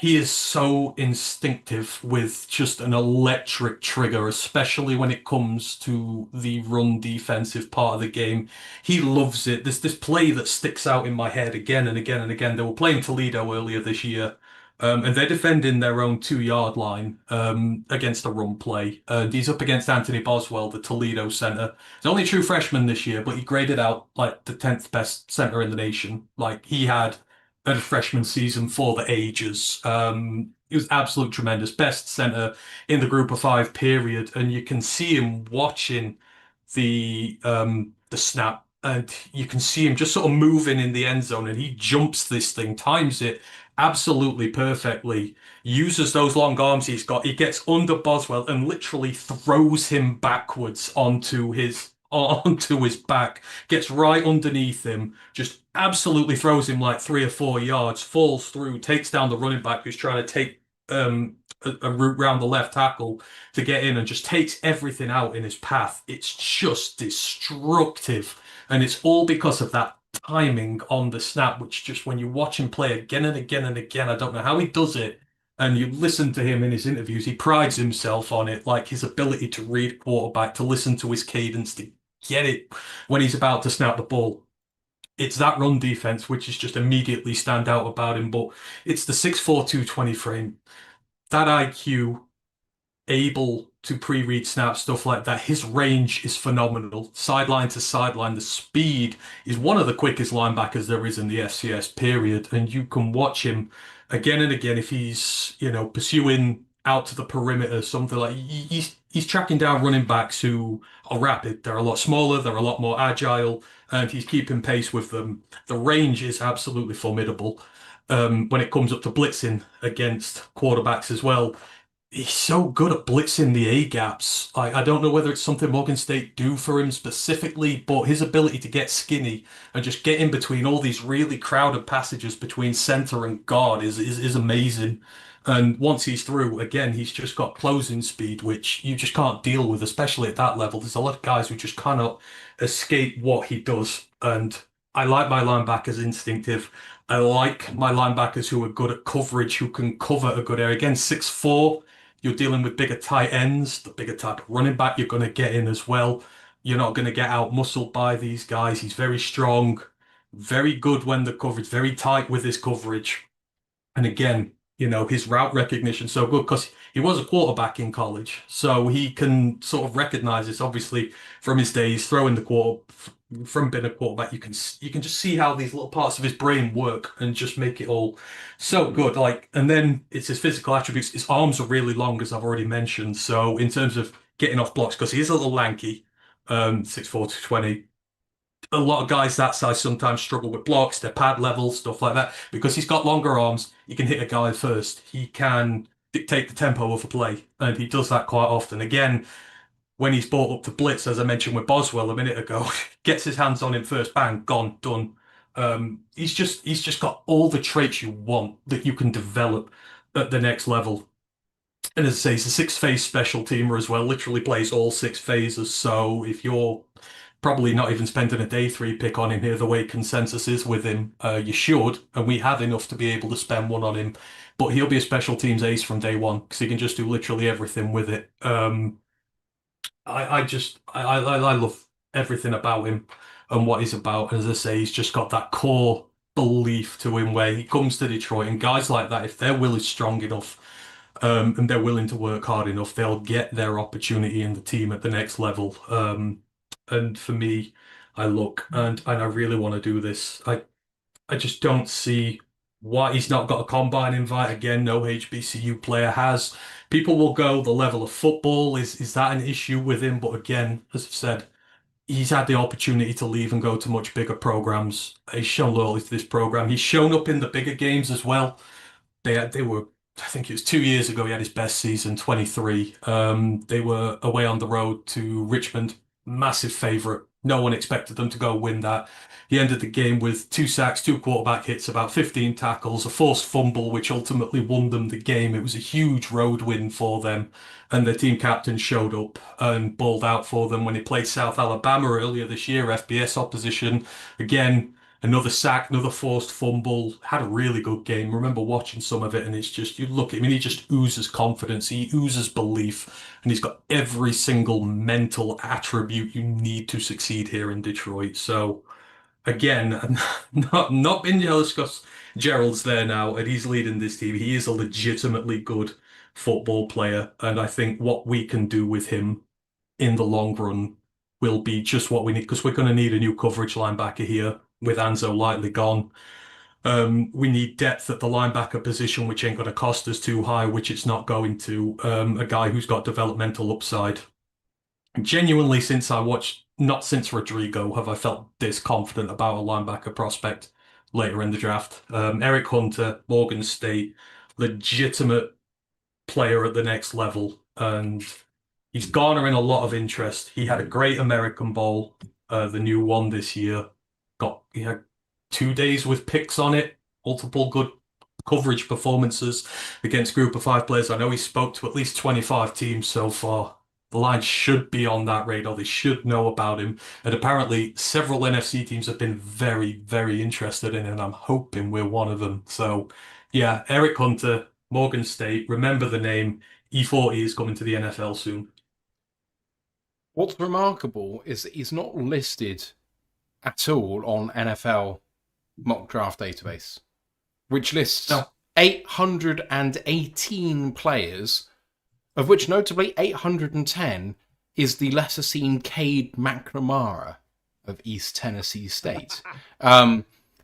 he is so instinctive with just an electric trigger, especially when it comes to the run defensive part of the game. He loves it. This play that sticks out in my head again and again and again. They were playing Toledo earlier this year. And they're defending their own 2-yard line against a run play. He's up against Anthony Boswell, the Toledo center. He's only a true freshman this year, but he graded out like the 10th best center in the nation. Like he had a freshman season for the ages. He was absolute tremendous, best center in the group of 5 period. And you can see him watching the snap. And you can see him just sort of moving in the end zone, and he jumps this thing, times it absolutely perfectly, uses those long arms he's got. He gets under Boswell and literally throws him backwards onto his back, gets right underneath him, just absolutely throws him like 3 or 4 yards, falls through, takes down the running back who's trying to take a route round the left tackle to get in, and just takes everything out in his path. It's just destructive. And it's all because of that timing on the snap, which just when you watch him play again and again and again, I don't know how he does it. And you listen to him in his interviews, he prides himself on it, like his ability to read quarterback, to listen to his cadence, to get it when he's about to snap the ball. It's that run defense, which is just immediately stand out about him. But it's the 6'4", 220 frame, that IQ, able to pre-read snap, stuff like that. His range is phenomenal. Sideline to sideline, the speed is one of the quickest linebackers there is in the FCS period. And you can watch him again and again if he's, pursuing out to the perimeter, something like he's tracking down running backs who are rapid. They're a lot smaller, they're a lot more agile, and he's keeping pace with them. The range is absolutely formidable. When it comes up to blitzing against quarterbacks as well, he's so good at blitzing the A gaps. I don't know whether it's something Morgan State do for him specifically, but his ability to get skinny and just get in between all these really crowded passages between center and guard is amazing. And once he's through, again, he's just got closing speed, which you just can't deal with, especially at that level. There's a lot of guys who just cannot escape what he does. And I like my linebackers instinctive. I like my linebackers who are good at coverage, who can cover a good area. Again, 6'4". You're dealing with bigger tight ends, the bigger type of running back you're going to get in as well. You're not going to get out muscled by these guys. He's very strong, very good when the coverage, very tight with his coverage. And again, his route recognition so good because he was a quarterback in college. So he can sort of recognize this, obviously, from his days throwing the quarter, from being a quarterback. You can just see how these little parts of his brain work and just make it all so good. And then it's his physical attributes. His arms are really long, as I've already mentioned. So in terms of getting off blocks, because he is a little lanky, 6'4", 220, a lot of guys that size sometimes struggle with blocks, their pad levels, stuff like that. Because he's got longer arms, he can hit a guy first. He can dictate the tempo of a play, and he does that quite often. Again, when he's brought up to blitz, as I mentioned with Boswell a minute ago, gets his hands on him first, bang, gone, done. He's just got all the traits you want that you can develop at the next level. And as I say, he's a six-phase special teamer as well, literally plays all six phases. So if you're probably not even spending a day three pick on him here, the way consensus is with him, you should, and we have enough to be able to spend one on him. But he'll be a special teams ace from day one because he can just do literally everything with it. I love everything about him and what he's about. And as I say, he's just got that core belief to him where he comes to Detroit, and guys like that, if their will is strong enough, and they're willing to work hard enough, they'll get their opportunity in the team at the next level. And for me, I look and I really want to do this. I just don't see why he's not got a combine invite again. No HBCU player has. People will go the level of football. Is that an issue with him? But again, as I've said, he's had the opportunity to leave and go to much bigger programs. He's shown loyalty to this program. He's shown up in the bigger games as well. They were, I think it was 2 years ago, he had his best season, 23. They were away on the road to Richmond, massive favourite. No one expected them to go win that. He ended the game with 2 sacks, 2 quarterback hits, about 15 tackles, a forced fumble, which ultimately won them the game. It was a huge road win for them. And their team captain showed up and balled out for them when he played South Alabama earlier this year, FBS opposition. Again, another sack, another forced fumble, had a really good game. Remember watching some of it, and it's just, you look at him and he just oozes confidence, he oozes belief, and he's got every single mental attribute you need to succeed here in Detroit. So, again, not being jealous because Gerald's there now and he's leading this team. He is a legitimately good football player, and I think what we can do with him in the long run will be just what we need, because we're going to need a new coverage linebacker here with Anzo likely gone. We need depth at the linebacker position, which ain't going to cost us too high, which it's not going to. A guy who's got developmental upside. Genuinely, not since Rodrigo, have I felt this confident about a linebacker prospect later in the draft. Eric Hunter, Morgan State, legitimate player at the next level, and he's garnering a lot of interest. He had a great American Bowl, the new one this year. He had 2 days with picks on it, multiple good coverage performances against group of 5 players. I know he spoke to at least 25 teams so far. The line should be on that radar. They should know about him. And apparently several NFC teams have been very, very interested in him, and I'm hoping we're one of them. So yeah, Eric Hunter, Morgan State, remember the name. E40 is coming to the NFL soon. What's remarkable is that he's not listed at all on NFL mock draft database, which lists 818 players, of which notably 810 is the lesser seen Cade McNamara of East Tennessee State.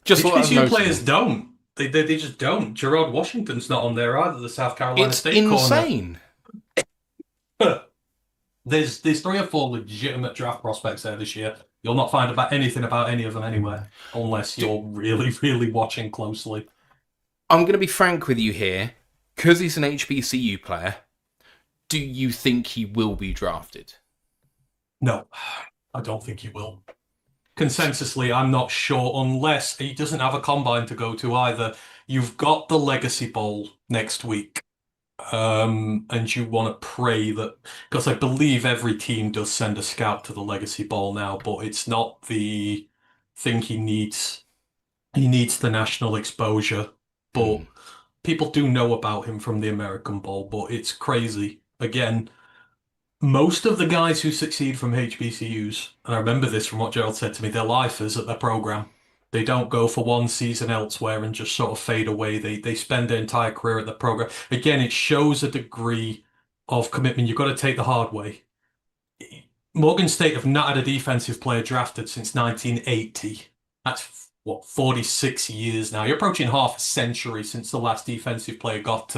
Just HBCU players don't. They just don't. Gerard Washington's not on there either, the South Carolina State corner. It's insane. There's 3 or 4 legitimate draft prospects there this year. You'll not find anything about any of them anywhere, unless you're really, really watching closely. I'm going to be frank with you here. Because he's an HBCU player, do you think he will be drafted? No, I don't think he will. Consensusly, I'm not sure unless he doesn't have a combine to go to either. You've got the Legacy Bowl next week, and you want to pray that, because I believe every team does send a scout to the Legacy Bowl now, but it's not the thing he needs. He needs the national exposure, but people do know about him from the American Bowl, but it's crazy. Again, most of the guys who succeed from HBCUs, and I remember this from what Gerald said to me, they're lifers at their program. They don't go for one season elsewhere and just sort of fade away. They spend their entire career at the program. Again, it shows a degree of commitment. You've got to take the hard way. Morgan State have not had a defensive player drafted since 1980. That's, what, 46 years now. You're approaching half a century since the last defensive player got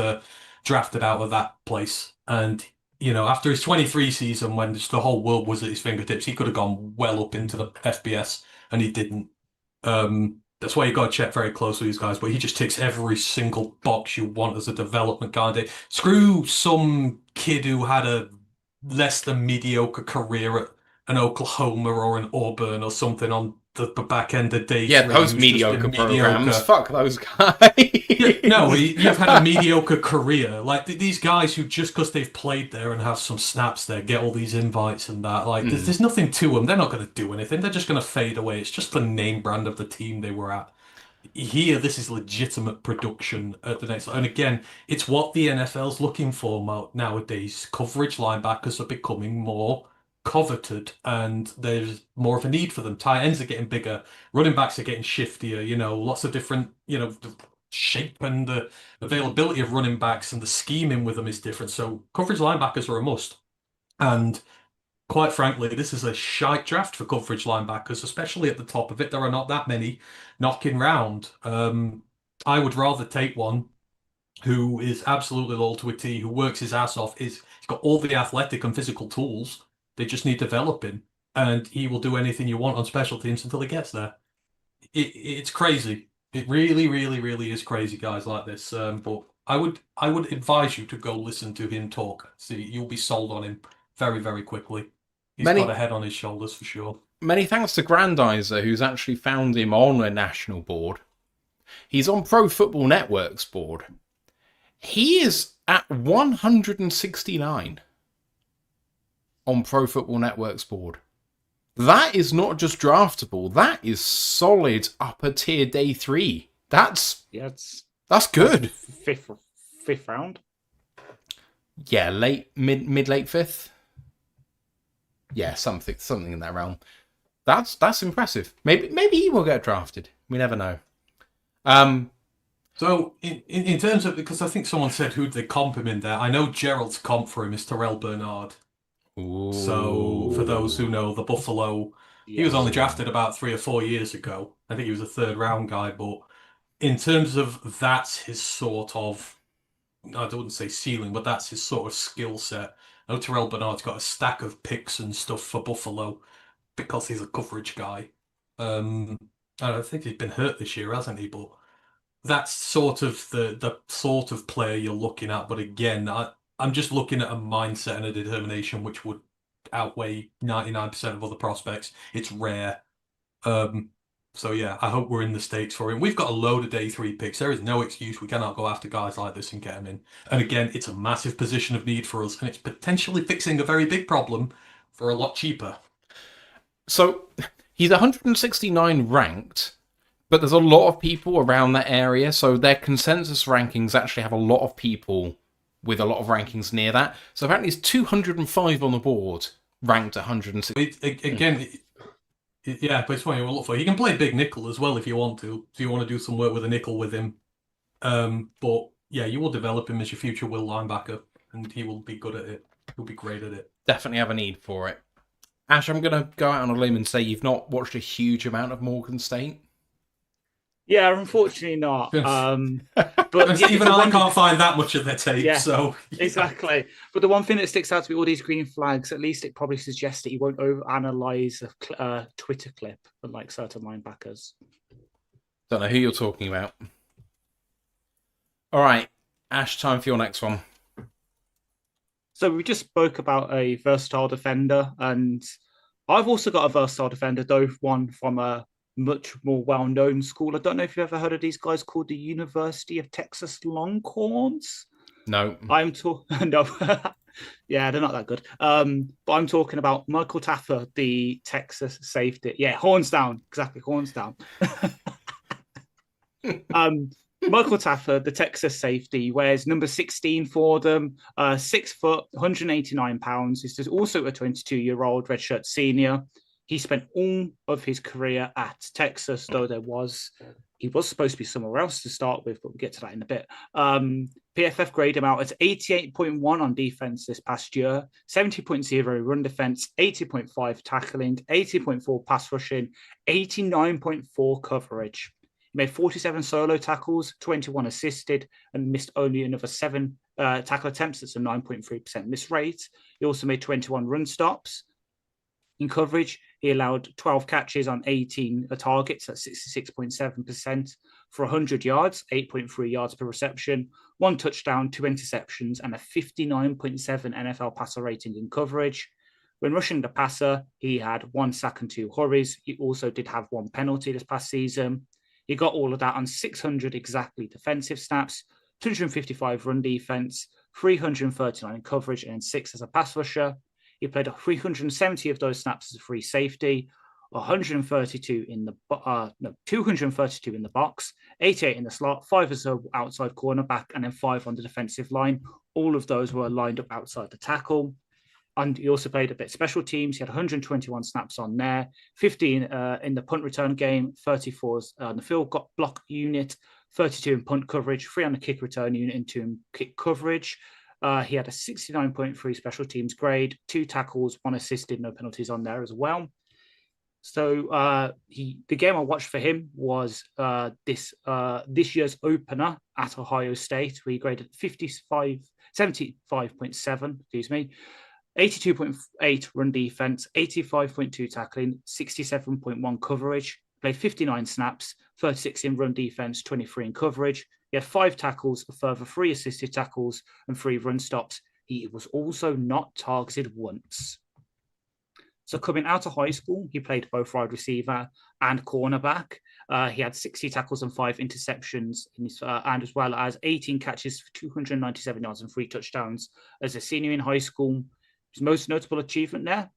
drafted out of that place. And after his 23 season, when just the whole world was at his fingertips, he could have gone well up into the FBS, and he didn't. That's why you got to check very closely with these guys. But he just ticks every single box you want as a development candidate. Screw some kid who had a less than mediocre career at an Oklahoma or an Auburn or something on the back end of day. Yeah, those mediocre programs. Fuck those guys. No, you've had a mediocre career. Like these guys who, just because they've played there and have some snaps there, get all these invites and that. Like there's nothing to them. They're not going to do anything. They're just going to fade away. It's just the name brand of the team they were at. Here, this is legitimate production at the next. And again, it's what the NFL's looking for nowadays. Coverage linebackers are becoming more coveted, and there's more of a need for them. Tight ends are getting bigger, running backs are getting shiftier, lots of different, the shape and the availability of running backs and the scheming with them is different. So coverage linebackers are a must. And quite frankly, this is a shite draft for coverage linebackers, especially at the top of it. There are not that many knocking round. I would rather take one who is absolutely loyal to a T, who works his ass off, he's got all the athletic and physical tools. They just need developing, and he will do anything you want on special teams until he gets there. It's crazy. It really, really, really is crazy, guys like this. But I would advise you to go listen to him talk. See, you'll be sold on him very, very quickly. He's got a head on his shoulders for sure. Many thanks to Grandizer, who's actually found him on a national board. He's on Pro Football Network's board. He is at 169 on Pro Football Network's board. That is not just draftable. That is solid upper tier day 3. That's good. Fifth round. Yeah, mid late 5th. Yeah, something in that realm. That's impressive. Maybe he will get drafted. We never know. So in terms of, because I think someone said who'd they comp him in there. I know Gerald's comp for him is Terrell Bernard. Ooh. So for those who know, the Buffalo, he was only drafted about 3 or 4 years ago. I think he was a 3rd round guy, but in terms of that's his sort of, I wouldn't say ceiling, but that's his sort of skill set. I know Terrell Bernard's got a stack of picks and stuff for Buffalo because he's a coverage guy. I think he's been hurt this year, hasn't he? But that's sort of the sort of player you're looking at. But again, I'm just looking at a mindset and a determination which would outweigh 99% of other prospects. It's rare. So yeah, I hope we're in the States for him. We've got a load of day 3 picks. There is no excuse we cannot go after guys like this and get them in. And again, it's a massive position of need for us, and it's potentially fixing a very big problem for a lot cheaper. So he's 169 ranked, but there's a lot of people around that area, so their consensus rankings actually have a lot of people with a lot of rankings near that. So apparently it's 205 on the board, ranked 160. Again, yeah, but it's what you will look for. You can play big nickel as well if you want to. So you want to do some work with a nickel with him. But yeah, you will develop him as your future will linebacker, and he will be good at it. He'll be great at it. Definitely have a need for it. Ash, I'm going to go out on a limb and say you've not watched a huge amount of Morgan State. Yeah, unfortunately not. But even I can't find that much of their tape. Yeah, so exactly. But the one thing that sticks out to me, all these green flags, at least it probably suggests that you won't overanalyze a Twitter clip of like certain linebackers. Don't know who you're talking about. All right, Ash, time for your next one. So we just spoke about a versatile defender, and I've also got a versatile defender, though one from a much more well-known school. I don't know if you've ever heard of these guys called the University of Texas Longhorns. No. I'm talking no, yeah, they're not that good. But I'm talking about Michael Taffer, the Texas safety. Yeah, horns down, exactly, horns down. Michael Taffer, the Texas safety, wears number 16 for them, 6 foot, 189 pounds. He's also a 22-year-old redshirt senior. He spent all of his career at Texas, though he was supposed to be somewhere else to start with, but we'll get to that in a bit. PFF graded him out at 88.1 on defense this past year, 70.0 run defense, 80.5 tackling, 80.4 pass rushing, 89.4 coverage. He made 47 solo tackles, 21 assisted, and missed only another 7 tackle attempts. That's a 9.3% miss rate. He also made 21 run stops. In coverage, he allowed 12 catches on 18 targets at 66.7% for 100 yards, 8.3 yards per reception, 1 touchdown, 2 interceptions, and a 59.7 NFL passer rating in coverage. When rushing the passer, he had 1 sack and 2 hurries. He also did have 1 penalty this past season. He got all of that on 600 exactly defensive snaps, 255 run defense, 339 in coverage, and 6 as a pass rusher. He played 370 of those snaps as a free safety, 232 in the box, 88 in the slot, 5 as an outside cornerback, and then 5 on the defensive line. All of those were lined up outside the tackle. And he also played a bit of special teams. He had 121 snaps on there, 15 in the punt return game, 34 on the field block unit, 32 in punt coverage, 3 on the kick return unit, and 2 in kick coverage. He had a 69.3 special teams grade, 2 tackles, 1 assisted, no penalties on there as well. So the game I watched for him was this year's opener at Ohio State, where he graded 75.7, 82.8 run defense, 85.2 tackling, 67.1 coverage, played 59 snaps, 36 in run defense, 23 in coverage. He had 5 tackles, a further 3 assisted tackles, and 3 run stops. He was also not targeted once. So coming out of high school, he played both wide receiver and cornerback. He had 60 tackles and 5 interceptions, and as well as 18 catches for 297 yards and 3 touchdowns as a senior in high school. His most notable achievement there,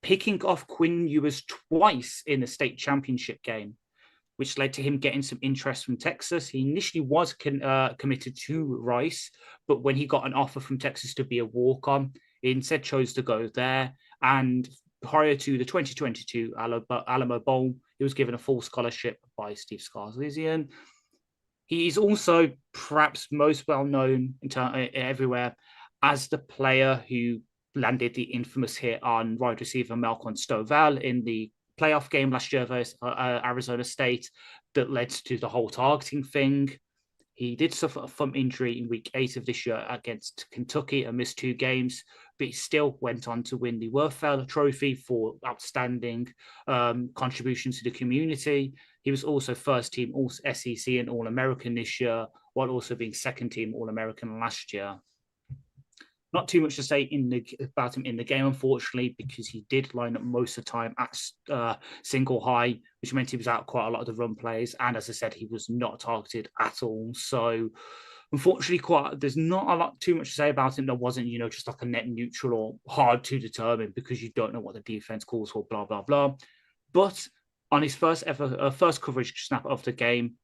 picking off Quinn Ewers twice in the state championship game, which led to him getting some interest from Texas. He initially was committed to Rice, but when he got an offer from Texas to be a walk-on, he instead chose to go there. And prior to the 2022 Alamo Bowl, he was given a full scholarship by Steve Scarlisian. He's also perhaps most well-known everywhere as the player who landed the infamous hit on wide receiver Malcolm Stovall in the playoff game last year versus Arizona State that led to the whole targeting thing. He did suffer a thumb injury in week 8 of this year against Kentucky and missed 2 games, but he still went on to win the Wareham Trophy for outstanding contributions to the community. He was also first team All-SEC and All-American this year, while also being second team All-American last year. Not too much to say about him in the game, unfortunately, because he did line up most of the time at single high, which meant he was out quite a lot of the run plays. And as I said, he was not targeted at all. So unfortunately, there's not a lot too much to say about him. There wasn't, just like a net neutral or hard to determine because you don't know what the defense calls for, blah, blah, blah. But on his first coverage snap of the game,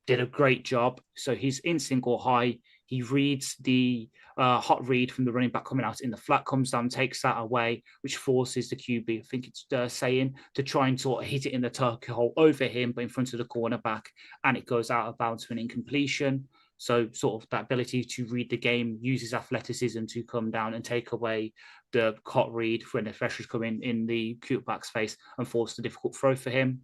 did a great job. So he's in single high. He reads the hot read from the running back coming out in the flat, comes down, takes that away, which forces the QB, I think it's saying, to try and sort of hit it in the turkey hole over him, but in front of the cornerback, and it goes out of bounds for an incompletion. So sort of that ability to read the game, uses athleticism to come down and take away the hot read when the pressures come in the quarterback's face and force the difficult throw for him.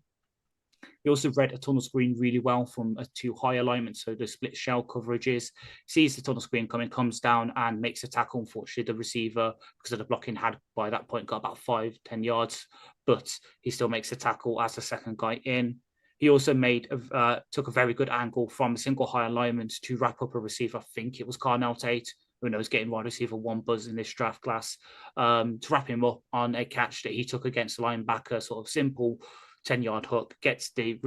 He also read a tunnel screen really well from a 2 high alignment, so the split shell coverages, sees the tunnel screen coming, comes down and makes a tackle. Unfortunately, the receiver, because of the blocking, had by that point got about 5-10 yards, but he still makes a tackle as the second guy in. He also took a very good angle from a single high alignment to wrap up a receiver. I think it was Carnell Tate, who knows, getting wide receiver 1 buzz in this draft class, to wrap him up on a catch that he took against the linebacker, sort of simple 10-yard hook, gets the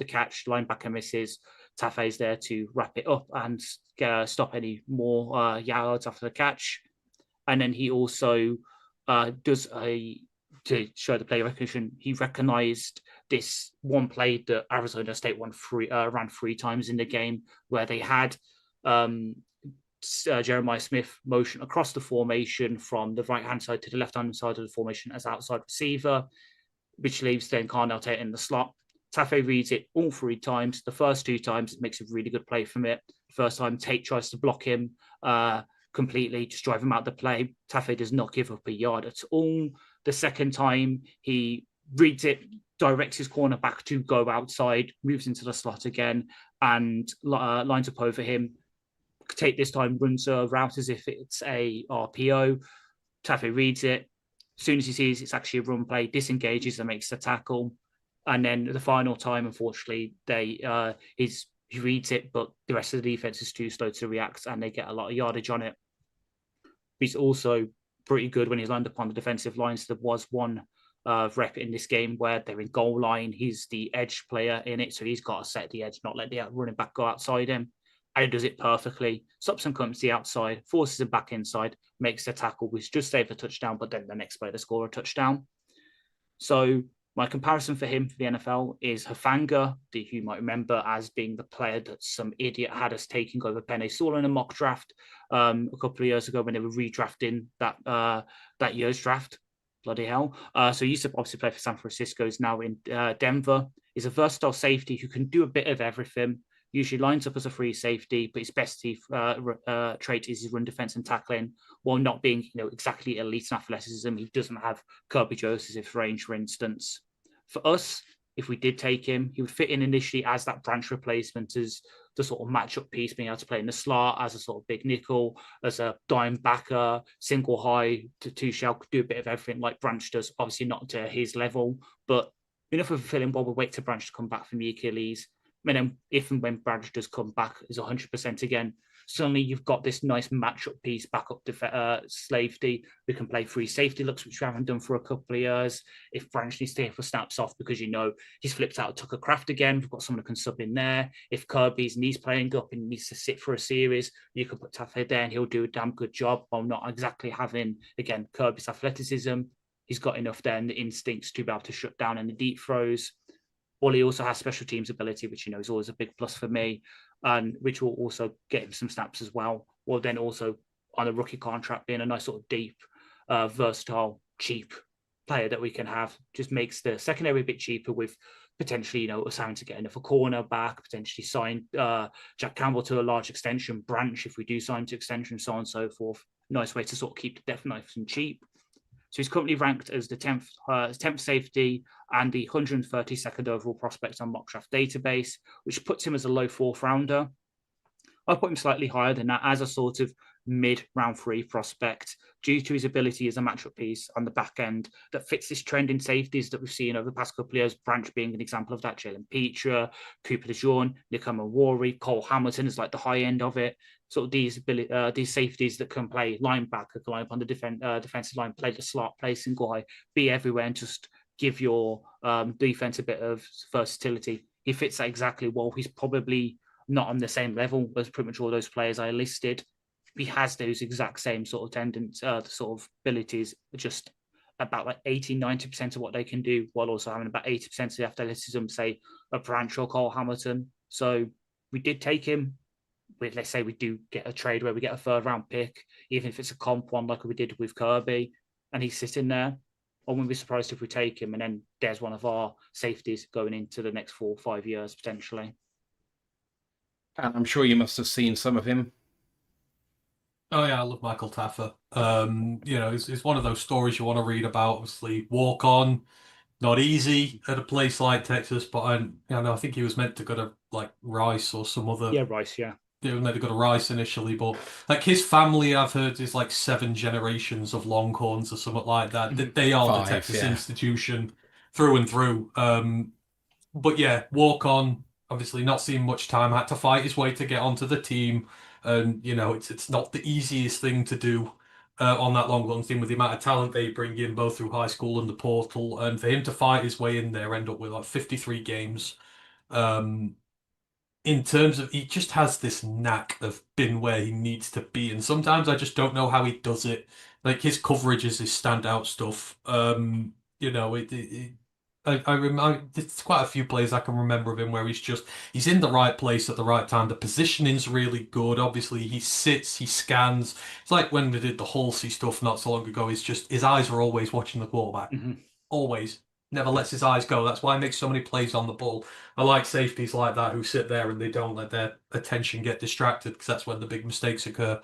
catch, linebacker misses. Taffe's there to wrap it up and stop any more yards after the catch. And then he also does to show the play recognition, he recognized this one play that Arizona State ran 3 times in the game, where they had Jeremiah Smith motion across the formation from the right-hand side to the left-hand side of the formation as outside receiver, which leaves then Carnell Tate in the slot. Taffe reads it all 3 times. The first 2 times, it makes a really good play from it. The first time, Tate tries to block him completely, just drive him out the play. Taffe does not give up a yard at all. The second time, he reads it, directs his cornerback to go outside, moves into the slot again, and lines up over him. Tate this time runs a route as if it's a RPO. Taffe reads it. As soon as he sees it's actually a run play, disengages and makes the tackle. And then the final time, unfortunately, he reads it, but the rest of the defense is too slow to react, and they get a lot of yardage on it. He's also pretty good when he's lined up on the defensive lines. There was one rep in this game where they're in goal line. He's the edge player in it, so he's got to set the edge, not let the running back go outside him. And he does it perfectly. Stops him, comes to the outside, forces him back inside, makes the tackle, which just saved the touchdown, but then the next play, they score a touchdown. So my comparison for him for the NFL is Hufanga, that you might remember as being the player that some idiot had us taking over Penei Sewell in a mock draft a couple of years ago when they were redrafting that year's draft. Bloody hell. So he used to obviously play for San Francisco, is now in Denver. He's a versatile safety who can do a bit of everything. Usually lines up as a free safety, but his best trait is his run defense and tackling, while not being exactly elite in athleticism. He doesn't have Kirby Joseph's range, for instance. For us, if we did take him, he would fit in initially as that branch replacement, as the sort of matchup piece, being able to play in the slot, as a sort of big nickel, as a dime backer, single high to 2 shell, could do a bit of everything like Branch does. Obviously not to his level, but enough of a filling while we wait to Branch to come back from the Achilles. And then if and when Branch does come back is 100% again, suddenly you've got this nice matchup piece back up to safety who can play free safety looks, which we haven't done for a couple of years. If Branch needs to take for snaps off because he's flipped out Tucker Craft again, we've got someone who can sub in there. If Kirby's knees playing up and needs to sit for a series, you can put Taffe there and he'll do a damn good job while not exactly having, again, Kirby's athleticism. He's got enough there and the instincts to be able to shut down in the deep throws. Well, he also has special teams ability, which is always a big plus for me, and which will also get him some snaps as well. Well, then also on a rookie contract, being a nice sort of deep, versatile, cheap player that we can have, just makes the secondary a bit cheaper with potentially, us having to get another corner back, potentially sign Jack Campbell to a large extension, Branch if we do sign to extension, so on and so forth. Nice way to sort of keep the depth nice and cheap. So he's currently ranked as the 10th safety and the 132nd overall prospect on mock draft database, which puts him as a low 4th rounder. I put him slightly higher than that as a sort of mid-round 3 prospect due to his ability as a matchup piece on the back end that fits this trend in safeties that we've seen over the past couple of years, Branch being an example of that, Jalen Petra, Cooper DeJean, Nikoma Wari, Cole Hamilton is like the high end of it. Sort of these safeties that can play linebacker, climb up on the defensive line, play the slot, play single high, be everywhere and just give your defense a bit of versatility. He fits that exactly well. He's probably not on the same level as pretty much all those players I listed. He has those exact same sort of tendencies, sort of abilities, just about like 80-90% of what they can do, while also having about 80% of the athleticism, say, a Branch or Cole Hamilton. So we did take him. Let's say we do get a trade where we get a 3rd round pick, even if it's a comp one like we did with Kirby, and he's sitting there. I wouldn't be surprised if we take him and then there's one of our safeties going into the next 4 or 5 years potentially. And I'm sure you must have seen some of him. Oh yeah, I love Michael Taffer. It's one of those stories you want to read about. Obviously, walk on, not easy at a place like Texas, but I think he was meant to go to like Rice or some other. Yeah, Rice. Yeah. He was meant to go to Rice initially, but like his family, I've heard, is like 7 generations of Longhorns or something like that. They are 5, the Texas yeah. institution through and through. But yeah, walk on. Obviously, not seen much time. Had to fight his way to get onto the team. And, it's not the easiest thing to do on that long run team with the amount of talent they bring in both through high school and the portal. And for him to fight his way in there, end up with like 53 games. In terms of, he just has this knack of being where he needs to be, and sometimes I just don't know how he does it. Like his coverage is his standout stuff. I remember there's quite a few plays I can remember of him where he's in the right place at the right time. The positioning's really good. Obviously, he sits, he scans. It's like when we did the Halsey stuff not so long ago. He's just his eyes are always watching the quarterback, always. Never lets his eyes go. That's why he makes so many plays on the ball. I like safeties like that who sit there and they don't let their attention get distracted, because that's when the big mistakes occur.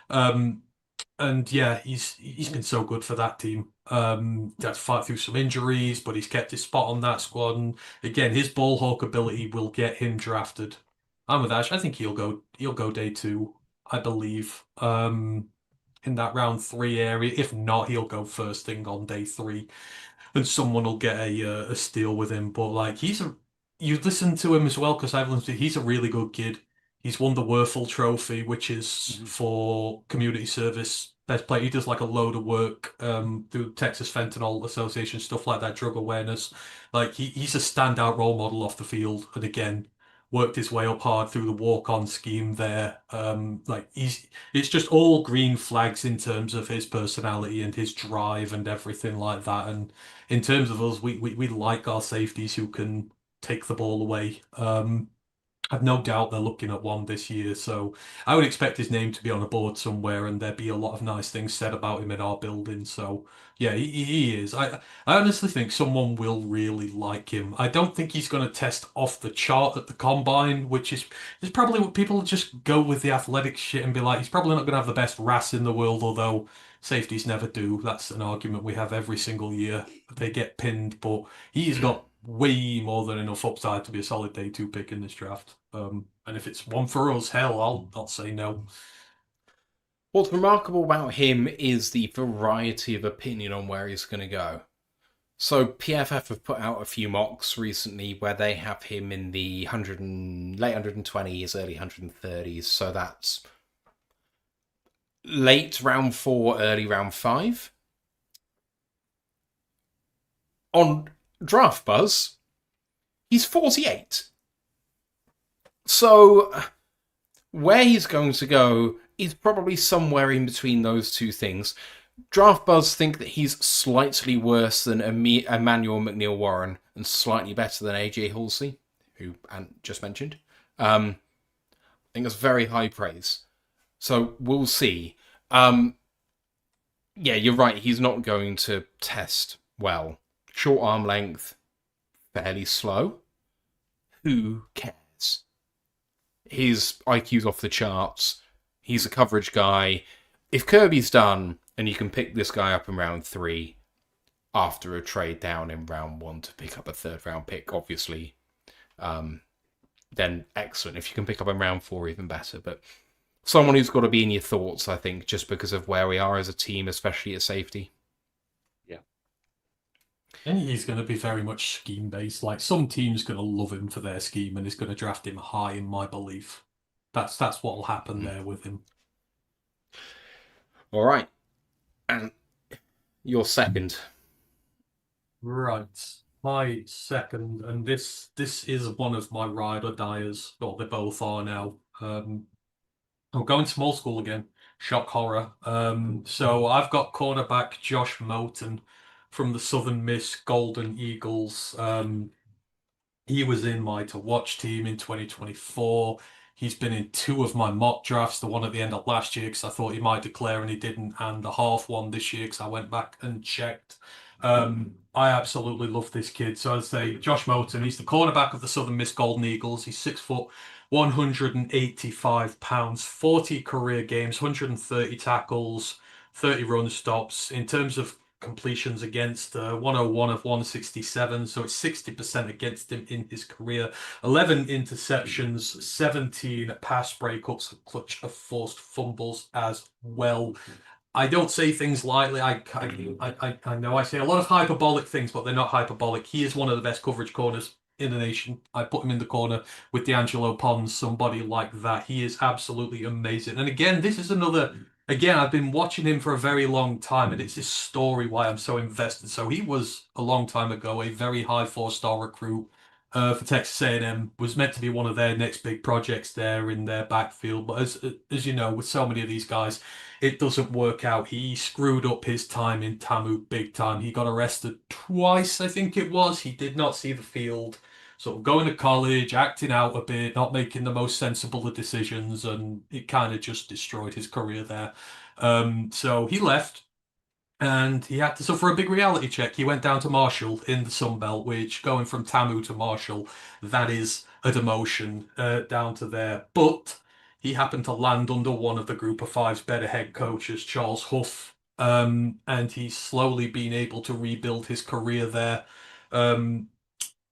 And yeah, he's been so good for that team. He had to fight through some injuries, but he's kept his spot on that squad. And again, his ball hawk ability will get him drafted. I'm with Ash. I think he'll go day 2, I believe. In that round 3 area. If not, he'll go first thing on day 3. And someone will get a steal with him. But like you listen to him as well, because I've listened to he's a really good kid. He's won the Werfel Trophy, which is for community service best player. He does like a load of work through Texas Fentanyl Association, stuff like that, drug awareness. Like he's a standout role model off the field, and again worked his way up hard through the walk-on scheme there. It's just all green flags in terms of his personality and his drive and everything like that. And in terms of us, we like our safeties who can take the ball away. I've no doubt they're looking at one this year, so I would expect his name to be on a board somewhere, and there'd be a lot of nice things said about him in our building. So yeah, he is. I honestly think someone will really like him. I don't think he's going to test off the chart at the combine, which is probably what people just go with the athletic shit and be like, he's probably not going to have the best RAS in the world, although safeties never do. That's an argument we have every single year. They get pinned, but he's got way more than enough upside to be a solid day 2 pick in this draft. And if it's one for us, hell, I'll not say no. What's remarkable about him is the variety of opinion on where he's going to go. So PFF have put out a few mocks recently where they have him in the late 120s, early 130s. So that's late round 4, early round 5. On Draft Buzz, he's 48. So where he's going to go is probably somewhere in between those two things. Draft Buzz think that he's slightly worse than Emmanuel McNeil-Warren and slightly better than AJ Halsey, who Ant just mentioned. I think that's very high praise. So we'll see. Yeah, you're right. He's not going to test well. Short arm length, fairly slow. Who cares? His IQ's off the charts. He's a coverage guy. If Kirby's done, and you can pick this guy up in round 3 after a trade down in round 1 to pick up a 3rd round pick, obviously, then excellent. If you can pick up in round 4, even better. But someone who's got to be in your thoughts, I think, just because of where we are as a team, especially at safety. I think he's going to be very much scheme based. Like some team's going to love him for their scheme and is going to draft him high, in my belief. That's what will happen there with him. All right, and your second. Right, my second, and this is one of my ride or diers. Well, they both are now. I'm going small school again. Shock horror. So I've got cornerback Josh Moten from the Southern Miss Golden Eagles. He was in my to watch team in 2024. He's been in 2 of my mock drafts, the one at the end of last year because I thought he might declare and he didn't, and the half one this year because I went back and checked. I absolutely love this kid. So I'd say Josh Moten, he's the cornerback of the Southern Miss Golden Eagles. He's 6 foot, 185 pounds, 40 career games, 130 tackles, 30 run stops. In terms of completions against, 101 of 167, so it's 60% against him in his career. 11 interceptions, 17 pass breakups, a clutch of forced fumbles as well. I don't say things lightly. I know I say a lot of hyperbolic things, but they're not hyperbolic. He is one of the best coverage corners in the nation. I put him in the corner with D'Angelo Pons, somebody like that. He is absolutely amazing. And again, this is another. Again, I've been watching him for a very long time, and it's his story why I'm so invested. So he was a long time ago a very high 4-star recruit for Texas A&M. Was meant to be one of their next big projects there in their backfield, but as you know, with so many of these guys, it doesn't work out. He screwed up his time in TAMU big time. He got arrested twice, I think it was. He did not see the field. Sort of going to college, acting out a bit, not making the most sensible of decisions, and it kind of just destroyed his career there. So he left, and he had to suffer a big reality check. He went down to Marshall in the Sun Belt, which going from TAMU to Marshall, that is a demotion down to there. But he happened to land under one of the Group of Five's better head coaches, Charles Huff, and he's slowly been able to rebuild his career there.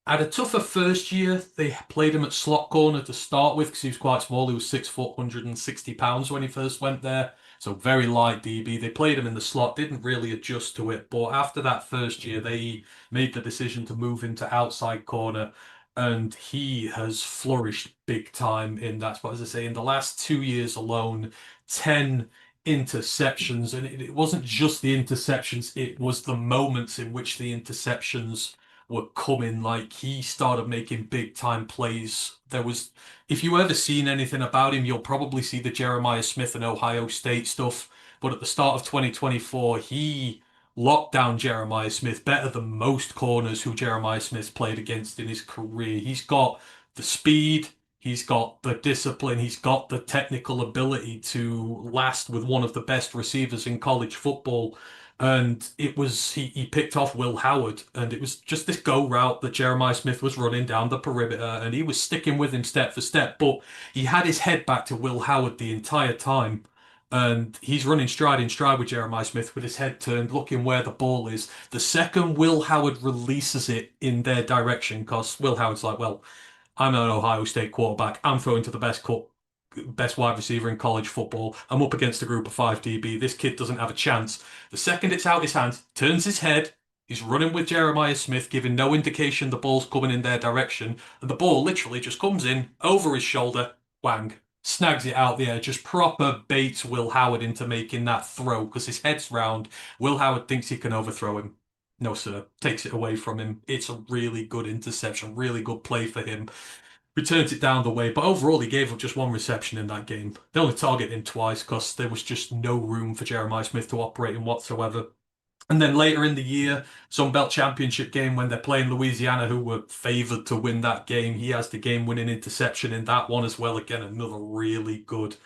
Had a tougher first year. They played him at slot corner to start with because he was quite small. He was 6 foot, 160 pounds when he first went there. So very light DB. They played him in the slot, didn't really adjust to it. But after that first year, they made the decision to move him to outside corner. And he has flourished big time in that spot. As I say, in the last 2 years alone, 10 interceptions. And it wasn't just the interceptions, it was the moments in which the interceptions were coming. Like, he started making big time plays. There was, if you ever seen anything about him, you'll probably see the Jeremiah Smith and Ohio State stuff. But at the start of 2024, he locked down Jeremiah Smith better than most corners who Jeremiah Smith played against in his career. He's got the speed, he's got the discipline, he's got the technical ability to last with one of the best receivers in college football. And it was he picked off Will Howard, and it was just this go route that Jeremiah Smith was running down the perimeter, and he was sticking with him step for step, but he had his head back to Will Howard the entire time. And he's running stride in stride with Jeremiah Smith with his head turned, looking where the ball is. The second Will Howard releases it in their direction, because Will Howard's like, well, I'm an Ohio State quarterback. I'm throwing to the best wide receiver in college football. I'm up against a Group of Five DB. This kid doesn't have a chance. The second it's out his hands, turns his head, he's running with Jeremiah Smith, giving no indication the ball's coming in their direction, and the ball literally just comes in over his shoulder, whang, snags it out the air, just proper baits Will Howard into making that throw because his head's round. Will Howard thinks he can overthrow him. No, sir. Takes it away from him. It's a really good interception, really good play for him. Returns it down the way, but overall he gave up just one reception in that game. They only targeted him twice because there was just no room for Jeremiah Smith to operate in whatsoever. And then later in the year, Sun Belt Championship game when they're playing Louisiana, who were favored to win that game, he has the game-winning interception in that one as well. Again, another really good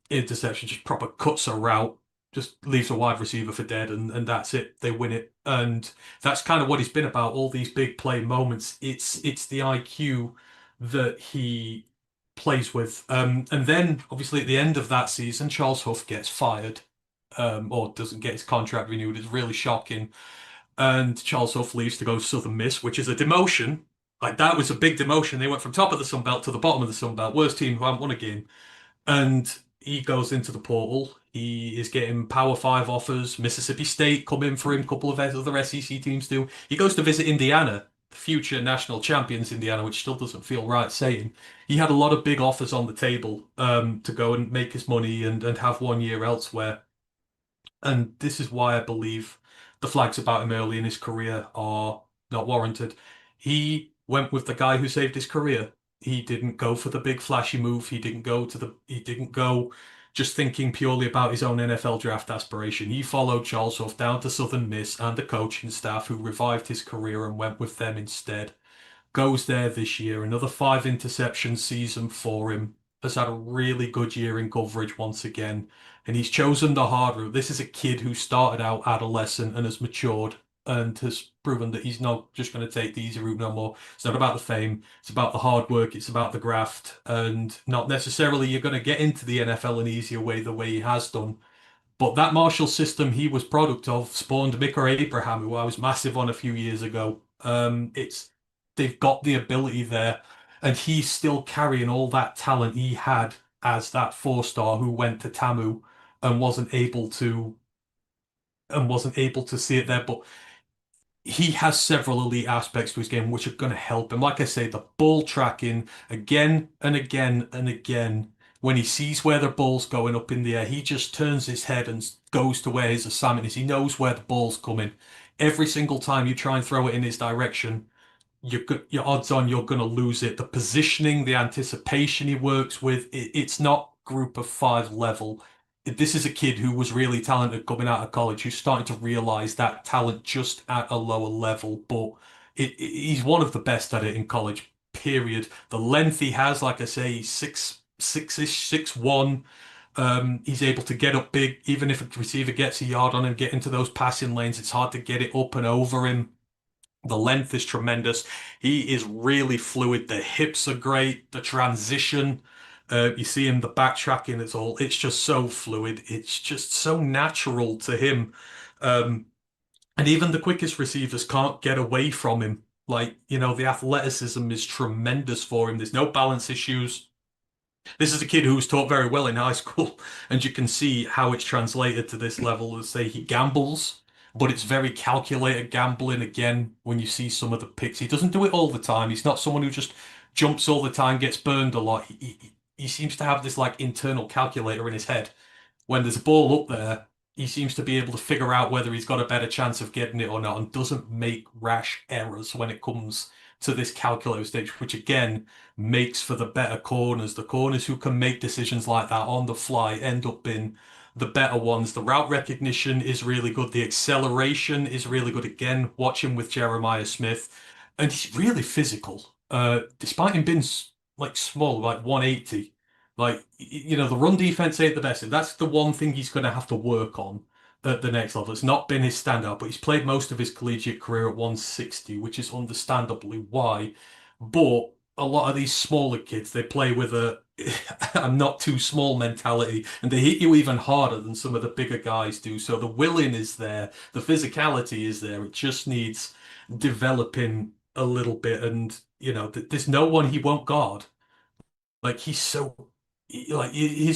interception, just proper cuts a route, just leaves a wide receiver for dead, and that's it. They win it. And that's kind of what he's been about, all these big play moments. It's the IQ that he plays with. And then, obviously, at the end of that season, Charles Huff gets fired, or doesn't get his contract renewed. It's really shocking. And Charles Huff leaves to go to Southern Miss, which is a demotion. Like, that was a big demotion. They went from top of the Sun Belt to the bottom of the Sun Belt. Worst team who haven't won a game. And he goes into the portal. He is getting Power 5 offers. Mississippi State come in for him. A couple of other SEC teams do. He goes to visit Indiana, the future national champions Indiana, which still doesn't feel right saying. He had a lot of big offers on the table to go and make his money and have 1 year elsewhere. And this is why I believe the flags about him early in his career are not warranted. He went with the guy who saved his career. He didn't go for the big flashy move. He didn't go just thinking purely about his own NFL draft aspiration. He followed Charles Huff down to Southern Miss and the coaching staff who revived his career and went with them instead. Goes there this year, another 5 interception season for him. Has had a really good year in coverage once again. And he's chosen the hard route. This is a kid who started out adolescent and has matured and has proven that he's not just going to take the easy route no more. It's not about the fame. It's about the hard work. It's about the graft. And not necessarily you're going to get into the NFL an easier way the way he has done. But that Marshall system he was product of spawned Micah Abraham, who I was massive on a few years ago. They've got the ability there. And he's still carrying all that talent he had as that 4-star who went to TAMU and wasn't able to see it there. But he has several elite aspects to his game which are going to help him. Like I say, the ball tracking again and again and again. When he sees where the ball's going up in the air, he just turns his head and goes to where his assignment is. He knows where the ball's coming. Every single time you try and throw it in his direction, your odds on you're going to lose it. The positioning, the anticipation he works with, it's not group of five level. This is a kid who was really talented coming out of college, who's starting to realize that talent just at a lower level. But he's one of the best at it in college, period. The length he has, like I say, he's 6'ish, 6'1". He's able to get up big, even if a receiver gets a yard on him, get into those passing lanes. It's hard to get it up and over him. The length is tremendous. He is really fluid. The hips are great. The transition, you see him, the backtracking, it's just so fluid. It's just so natural to him. And even the quickest receivers can't get away from him. Like, the athleticism is tremendous for him. There's no balance issues. This is a kid who was taught very well in high school, and you can see how it's translated to this level. Let's say he gambles, but it's very calculated gambling. Again, when you see some of the picks, he doesn't do it all the time. He's not someone who just jumps all the time, gets burned a lot. He seems to have this like internal calculator in his head. When there's a ball up there, he seems to be able to figure out whether he's got a better chance of getting it or not, and doesn't make rash errors when it comes to this calculator stage, which again makes for the better corners. The corners who can make decisions like that on the fly end up being the better ones. The route recognition is really good. The acceleration is really good. Again, watching with Jeremiah Smith, and he's really physical. Despite him being like small, like 180, like the run defense ain't the best. And that's the one thing he's going to have to work on at the next level. It's not been his standout, but he's played most of his collegiate career at 160, which is understandably why. But a lot of these smaller kids, they play with a I'm not too small mentality, and they hit you even harder than some of the bigger guys do. So the willing is there, the physicality is there. It just needs developing a little bit, and there's no one he won't guard. Like he's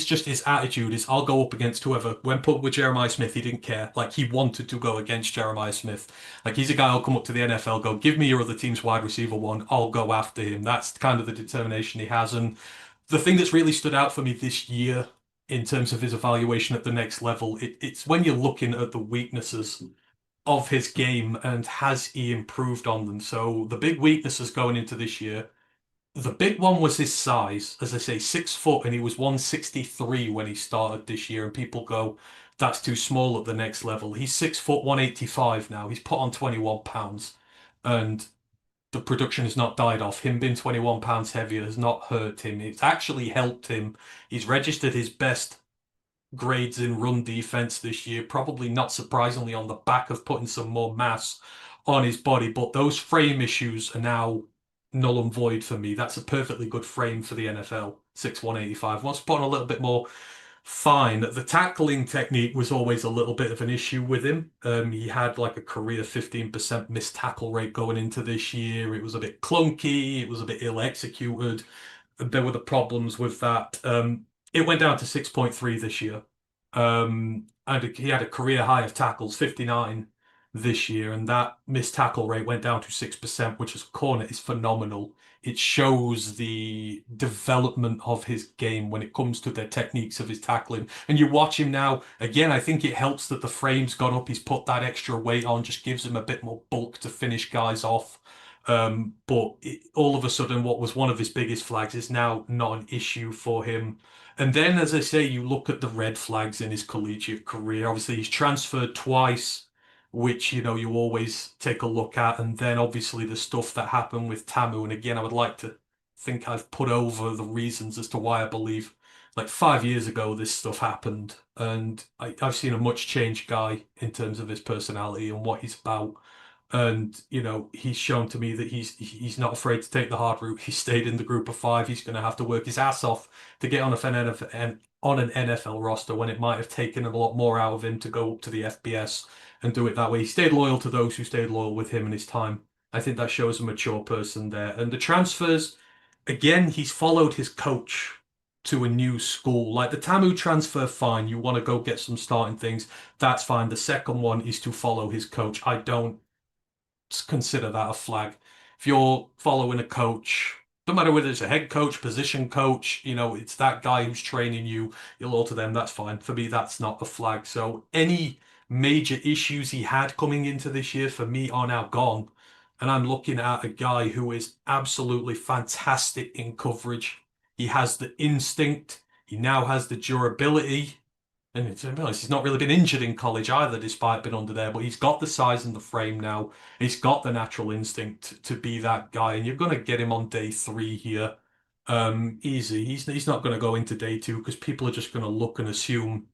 just his attitude is I'll go up against whoever. When put with Jeremiah Smith, he didn't care. Like he wanted to go against Jeremiah Smith. Like he's a guy who'll come up to the NFL, go, give me your other team's wide receiver one, I'll go after him. That's kind of the determination he has. And the thing that's really stood out for me this year in terms of his evaluation at the next level, it's when you're looking at the weaknesses of his game and has he improved on them. So the big weaknesses going into this year, the big one was his size. As I say, 6 foot, and he was 163 when he started this year. And people go, that's too small at the next level. He's 6 foot, 185 now. He's put on 21 pounds. And the production has not died off. Him being 21 pounds heavier has not hurt him. It's actually helped him. He's registered his best grades in run defense this year, probably not surprisingly on the back of putting some more mass on his body. But those frame issues are now null and void for me. That's a perfectly good frame for the NFL. 6'1", Wants to put on a little bit more, fine. The tackling technique was always a little bit of an issue with him. He had like a career 15% missed tackle rate going into this year. It was a bit clunky. It was a bit ill executed. There were the problems with that. It went down to 6.3 this year. And he had a career high of tackles, 59 this year, and that missed tackle rate went down to 6%, which as a corner is phenomenal. It shows the development of his game when it comes to the techniques of his tackling. And you watch him now, again, I think it helps that the frame's gone up. He's put that extra weight on, just gives him a bit more bulk to finish guys off. But all of a sudden, what was one of his biggest flags is now not an issue for him. And then, as I say, you look at the red flags in his collegiate career. Obviously, he's transferred twice, which, you always take a look at. And then obviously the stuff that happened with Tamu. And again, I would like to think I've put over the reasons as to why I believe like 5 years ago this stuff happened. And I've seen a much changed guy in terms of his personality and what he's about. And, he's shown to me that he's not afraid to take the hard route. He stayed in the group of five. He's going to have to work his ass off to get on an NFL roster when it might have taken a lot more out of him to go up to the FBS and do it that way. He stayed loyal to those who stayed loyal with him in his time. I think that shows a mature person there. And the transfers, again, he's followed his coach to a new school. Like the Tamu transfer, fine. You want to go get some starting things, that's fine. The second one is to follow his coach. I don't consider that a flag. If you're following a coach, no matter whether it's a head coach, position coach, it's that guy who's training you, you'll alter them, that's fine. For me, that's not a flag. So any major issues he had coming into this year, for me, are now gone. And I'm looking at a guy who is absolutely fantastic in coverage. He has the instinct. He now has the durability. And to be honest, he's not really been injured in college either, despite being under there. But he's got the size and the frame now. He's got the natural instinct to be that guy. And you're going to get him on day 3 here. Easy. He's not going to go into day 2 because people are just going to look and assume.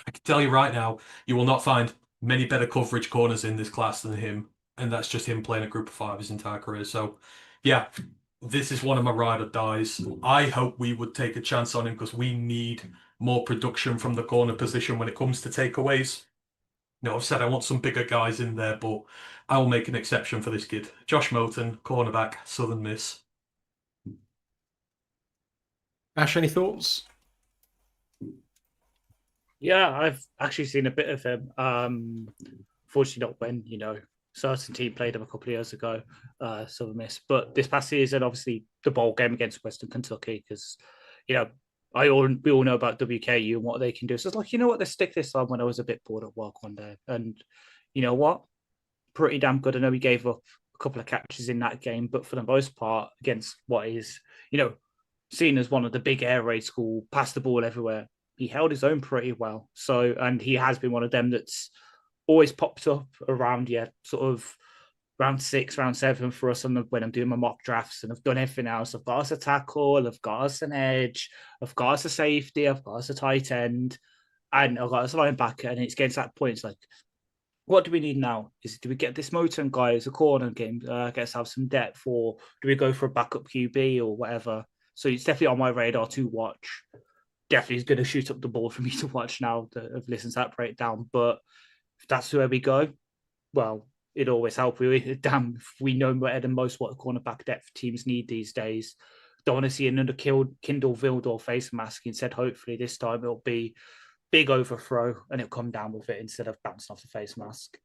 I can tell you right now, you will not find many better coverage corners in this class than him. And that's just him playing a group of 5 his entire career. So, yeah, this is one of my ride or dies. I hope we would take a chance on him because we need more production from the corner position when it comes to takeaways. I've said I want some bigger guys in there, but I'll make an exception for this kid. Josh Moten, cornerback, Southern Miss. Ash, any thoughts? Yeah, I've actually seen a bit of him. Fortunately, not when, certain team played him a couple of years ago, Southern Miss. But this past season, obviously, the bowl game against Western Kentucky, because, we all know about WKU and what they can do. So it's like, they stick this on when I was a bit bored at work one day. And you know what? Pretty damn good. I know he gave up a couple of catches in that game, but for the most part, against what is, seen as one of the big air raid school, pass the ball everywhere, he held his own pretty well. So, and he has been one of them that's always popped up around, sort of round 6, round 7 for us when I'm doing my mock drafts, and I've done everything else. I've got us a tackle, I've got us an edge, I've got us a safety, I've got us a tight end, and I've got us a linebacker, and it's getting to that point. It's like, what do we need now? Do we get this Moten guy as a corner game, get us have some depth, or do we go for a backup QB or whatever? So it's definitely on my radar to watch. Definitely is going to shoot up the ball for me to watch now that I've listened to that breakdown. But if that's where we go, well, it always helps. If we know better than most what cornerback depth teams need these days. Don't want to see another Kindle Vildor face mask. Instead, hopefully this time it'll be big overthrow and it'll come down with it instead of bouncing off the face mask.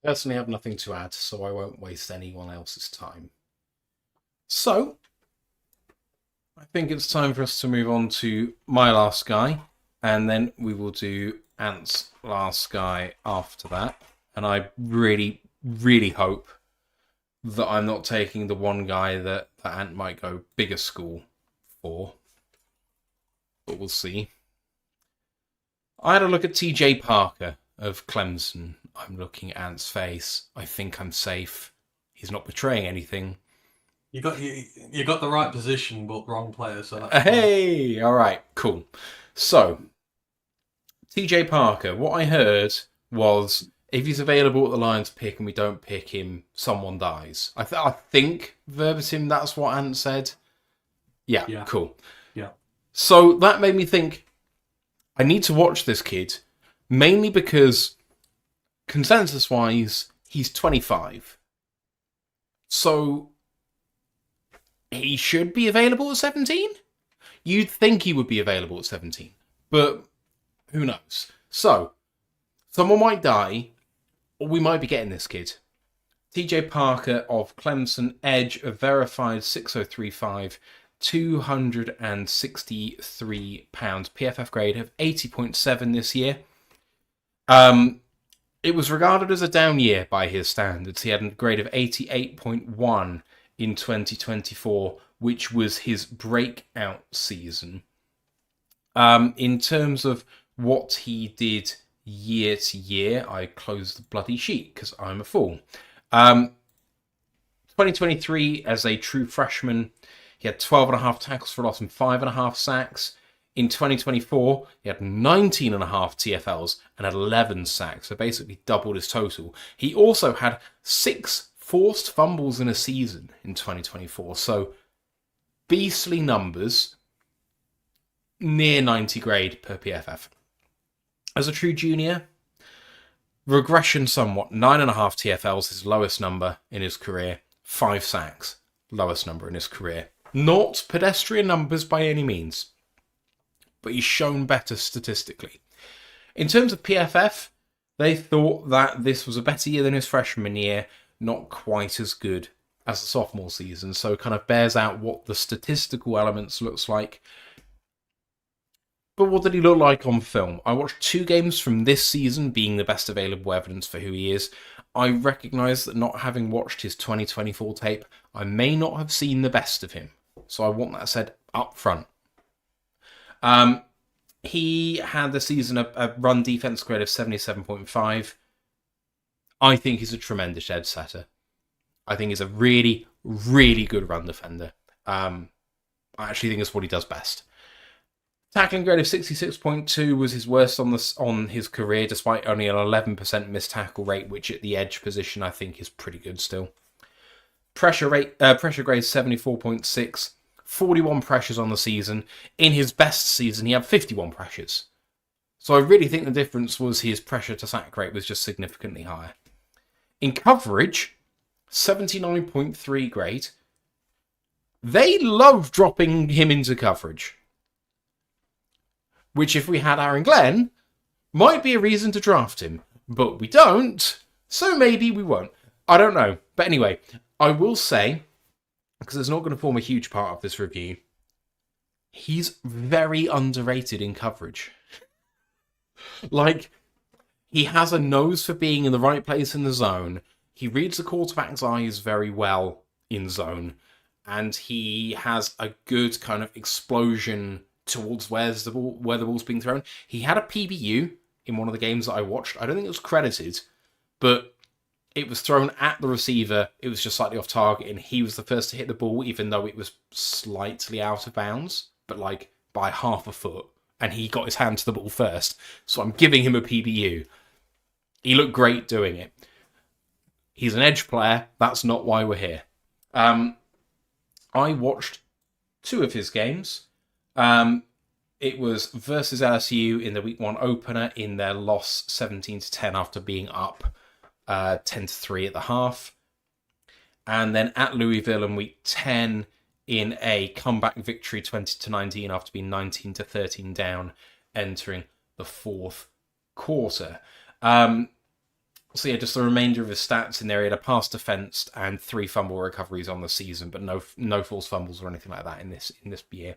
Personally, I have nothing to add, so I won't waste anyone else's time. So, I think it's time for us to move on to my last guy, and then we will do Ant's last guy after that. And I really, really hope that I'm not taking the one guy that Ant might go bigger school for. But we'll see. I had a look at TJ Parker of Clemson. I'm looking at Ant's face. I think I'm safe. He's not betraying anything. You got the right position, but wrong player. So that's hey, fine. All right, cool. So, TJ Parker. What I heard was if he's available at the Lions pick and we don't pick him, someone dies. I think verbatim that's what Ant said. Yeah, cool. Yeah. So that made me think I need to watch this kid, mainly because consensus-wise he's 25. So he should be available at 17? You'd think he would be available at 17, but who knows? So, someone might die, or we might be getting this kid. TJ Parker of Clemson, edge, a verified 6035, 263 pounds, PFF grade of 80.7 this year. It was regarded as a down year by his standards. He had a grade of 88.1 in 2024, which was his breakout season. In terms of what he did year to year, I closed the bloody sheet because I'm a fool. 2023, as a true freshman, he had 12.5 tackles for loss and 5.5 sacks. In 2024, he had 19.5 TFLs and had 11 sacks, so basically doubled his total. He also had 6 forced fumbles in a season in 2024, so beastly numbers, near 90 grade per PFF. As a true junior, regression somewhat. 9.5 TFLs, his lowest number in his career. 5 sacks, lowest number in his career. Not pedestrian numbers by any means, but he's shown better statistically. In terms of PFF, They thought that this was a better year than his freshman year, not quite as good as the sophomore season, so kind of bears out what the statistical elements looks like. But what did he look like on film? I watched 2 games from this season, being the best available evidence for who he is. I recognise that not having watched his 2024 tape, I may not have seen the best of him. So I want that said up front. He had the season a run defense grade of 77.5. I think he's a tremendous edge setter. I think he's a really, really good run defender. I actually think it's what he does best. Tackling grade of 66.2 was his worst on his career, despite only an 11% missed tackle rate, which at the edge position I think is pretty good still. Pressure grade 74.6, 41 pressures on the season. In his best season, he had 51 pressures. So I really think the difference was his pressure to sack rate was just significantly higher. In coverage, 79.3 grade. They love dropping him into coverage. Which, if we had Aaron Glenn, might be a reason to draft him. But we don't, so maybe we won't. I don't know. But anyway, I will say, because it's not going to form a huge part of this review, he's very underrated in coverage. Like, he has a nose for being in the right place in the zone. He reads the quarterback's eyes very well in zone. And he has a good kind of explosion towards where the ball's being thrown. He had a PBU in one of the games that I watched. I don't think it was credited, but it was thrown at the receiver. It was just slightly off target, and he was the first to hit the ball, even though it was slightly out of bounds, but like by half a foot, and he got his hand to the ball first. So I'm giving him a PBU. He looked great doing it. He's an edge player. That's not why we're here. I watched 2 of his games. It was versus LSU in the week 1 opener in their loss 17-10 after being up 10-3 at the half. And then at Louisville in week 10 in a comeback victory 20-19 after being 19-13 down entering the 4th quarter. So yeah, just the remainder of his stats in there. He had a pass defensed and 3 fumble recoveries on the season, but no false fumbles or anything like that in this year.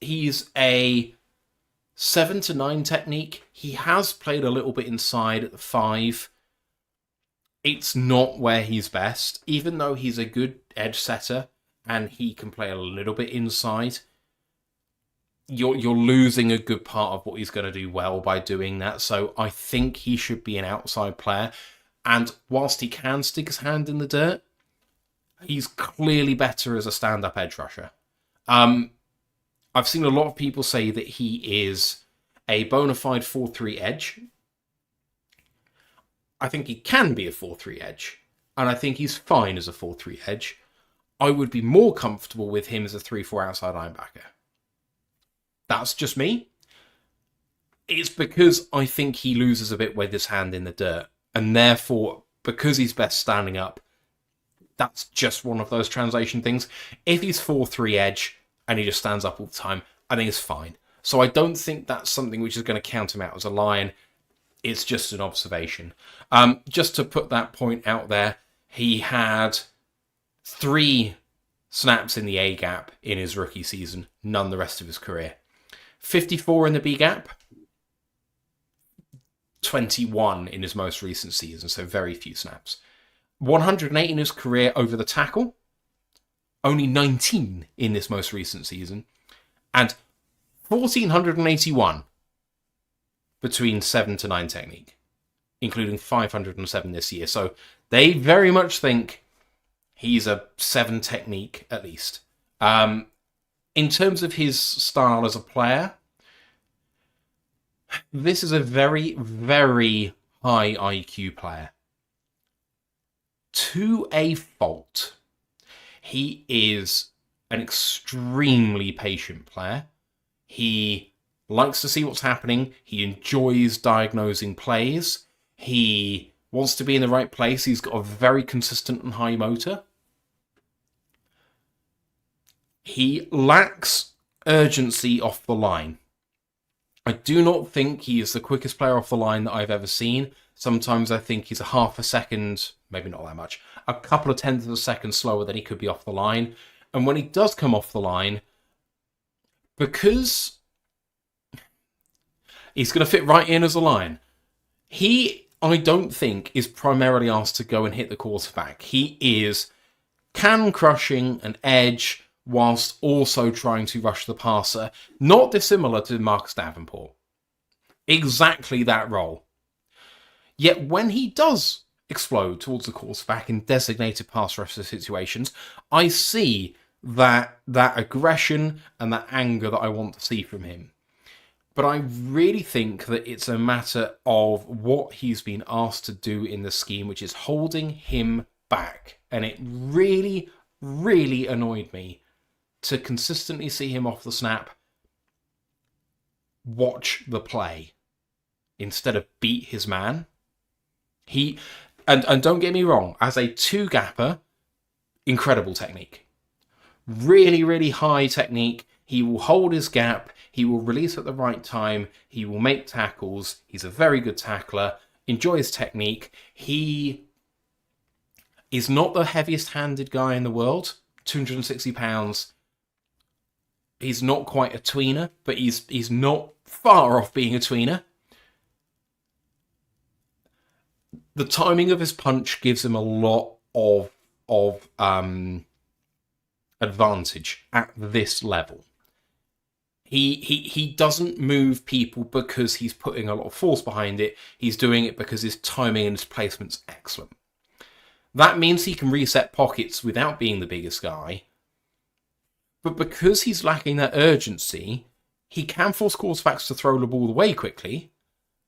He's a 7-9 technique. He has played a little bit inside at the 5. It's not where he's best, even though he's a good edge setter and he can play a little bit inside. You're losing a good part of what he's going to do well by doing that. So I think he should be an outside player. And whilst he can stick his hand in the dirt, he's clearly better as a stand-up edge rusher. I've seen a lot of people say that he is a bona fide 4-3 edge. I think he can be a 4-3 edge. And I think he's fine as a 4-3 edge. I would be more comfortable with him as a 3-4 outside linebacker. That's just me. It's because I think he loses a bit with his hand in the dirt. And therefore, because he's best standing up, that's just one of those translation things. If he's 4-3 edge and he just stands up all the time, I think it's fine. So I don't think that's something which is going to count him out as a Lion. It's just an observation. Just to put that point out there, he had 3 snaps in the A gap in his rookie season, none the rest of his career. 54 in the B gap, 21 in his most recent season, so very few snaps. 108 in his career over the tackle, only 19 in this most recent season, and 1,481 between 7-9 technique, including 507 this year. So they very much think he's a 7 technique at least. In terms of his style as a player, this is a very, very high IQ player. To a fault. He is an extremely patient player. He likes to see what's happening. He enjoys diagnosing plays. He wants to be in the right place. He's got a very consistent and high motor. He lacks urgency off the line. I do not think he is the quickest player off the line that I've ever seen. Sometimes I think he's a half a second, maybe not that much, a couple of tenths of a second slower than he could be off the line. And when he does come off the line, because he's going to fit right in as a line, he, I don't think, is primarily asked to go and hit the quarterback. He is can crushing an edge whilst also trying to rush the passer. Not dissimilar to Marcus Davenport. Exactly that role. Yet when he does explode towards the quarterback in designated pass rusher situations, I see that aggression and that anger that I want to see from him. But I really think that it's a matter of what he's been asked to do in the scheme, which is holding him back. And it really, really annoyed me to consistently see him off the snap watch the play instead of beat his man. He, and don't get me wrong, as a two-gapper, incredible technique. Really, really high technique. He will hold his gap. He will release at the right time. He will make tackles. He's a very good tackler. Enjoy his technique. He is not the heaviest-handed guy in the world. 260 pounds. He's not quite a tweener, but he's not far off being a tweener. The timing of his punch gives him a lot of advantage at this level. He doesn't move people because he's putting a lot of force behind it. He's doing it because his timing and his placement's excellent. That means he can reset pockets without being the biggest guy. But because he's lacking that urgency, he can force quarterbacks to throw the ball away quickly,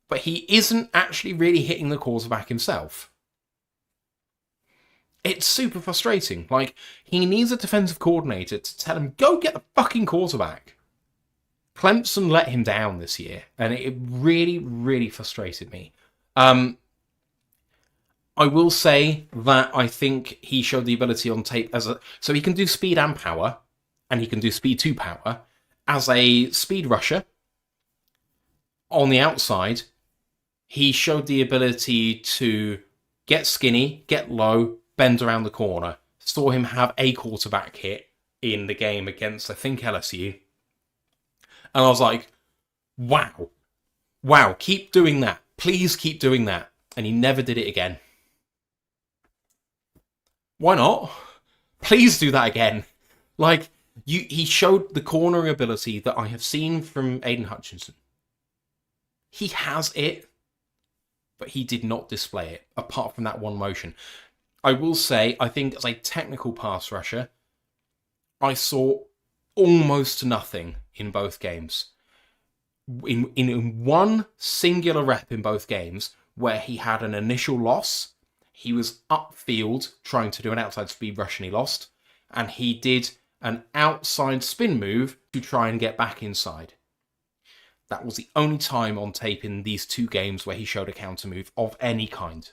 but he isn't actually really hitting the quarterback himself. It's super frustrating. Like, he needs a defensive coordinator to tell him, go get the fucking quarterback. Clemson let him down this year, and it really, really frustrated me. I will say that I think he showed the ability on tape so he can do speed and power, and he can do speed to power. As a speed rusher, on the outside, he showed the ability to get skinny, get low, bend around the corner. Saw him have a quarterback hit in the game against, I think, LSU. And I was like, wow, keep doing that. Please keep doing that. And he never did it again. Why not? Please do that again. Like, he showed the cornering ability that I have seen from Aiden Hutchinson. He has it, but he did not display it, apart from that one motion. I will say, I think as a technical pass rusher, I saw almost nothing in both games. In one singular rep in both games, where he had an initial loss, he was upfield trying to do an outside speed rush and he lost, and he did an outside spin move to try and get back inside. That was the only time on tape in these two games where he showed a counter move of any kind.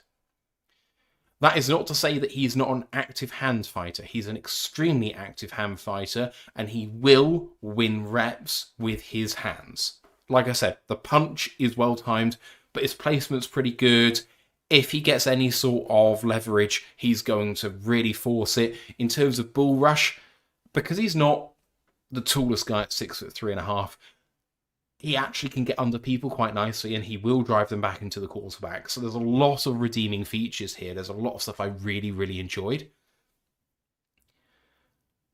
That is not to say that he's not an active hand fighter. He's an extremely active hand fighter, and he will win reps with his hands. Like I said, the punch is well timed, but his placement's pretty good. If he gets any sort of leverage, he's going to really force it. In terms of bull rush, because he's not the tallest guy at 6'3.5", he actually can get under people quite nicely, and he will drive them back into the quarterback. So there's a lot of redeeming features here. There's a lot of stuff I really, really enjoyed.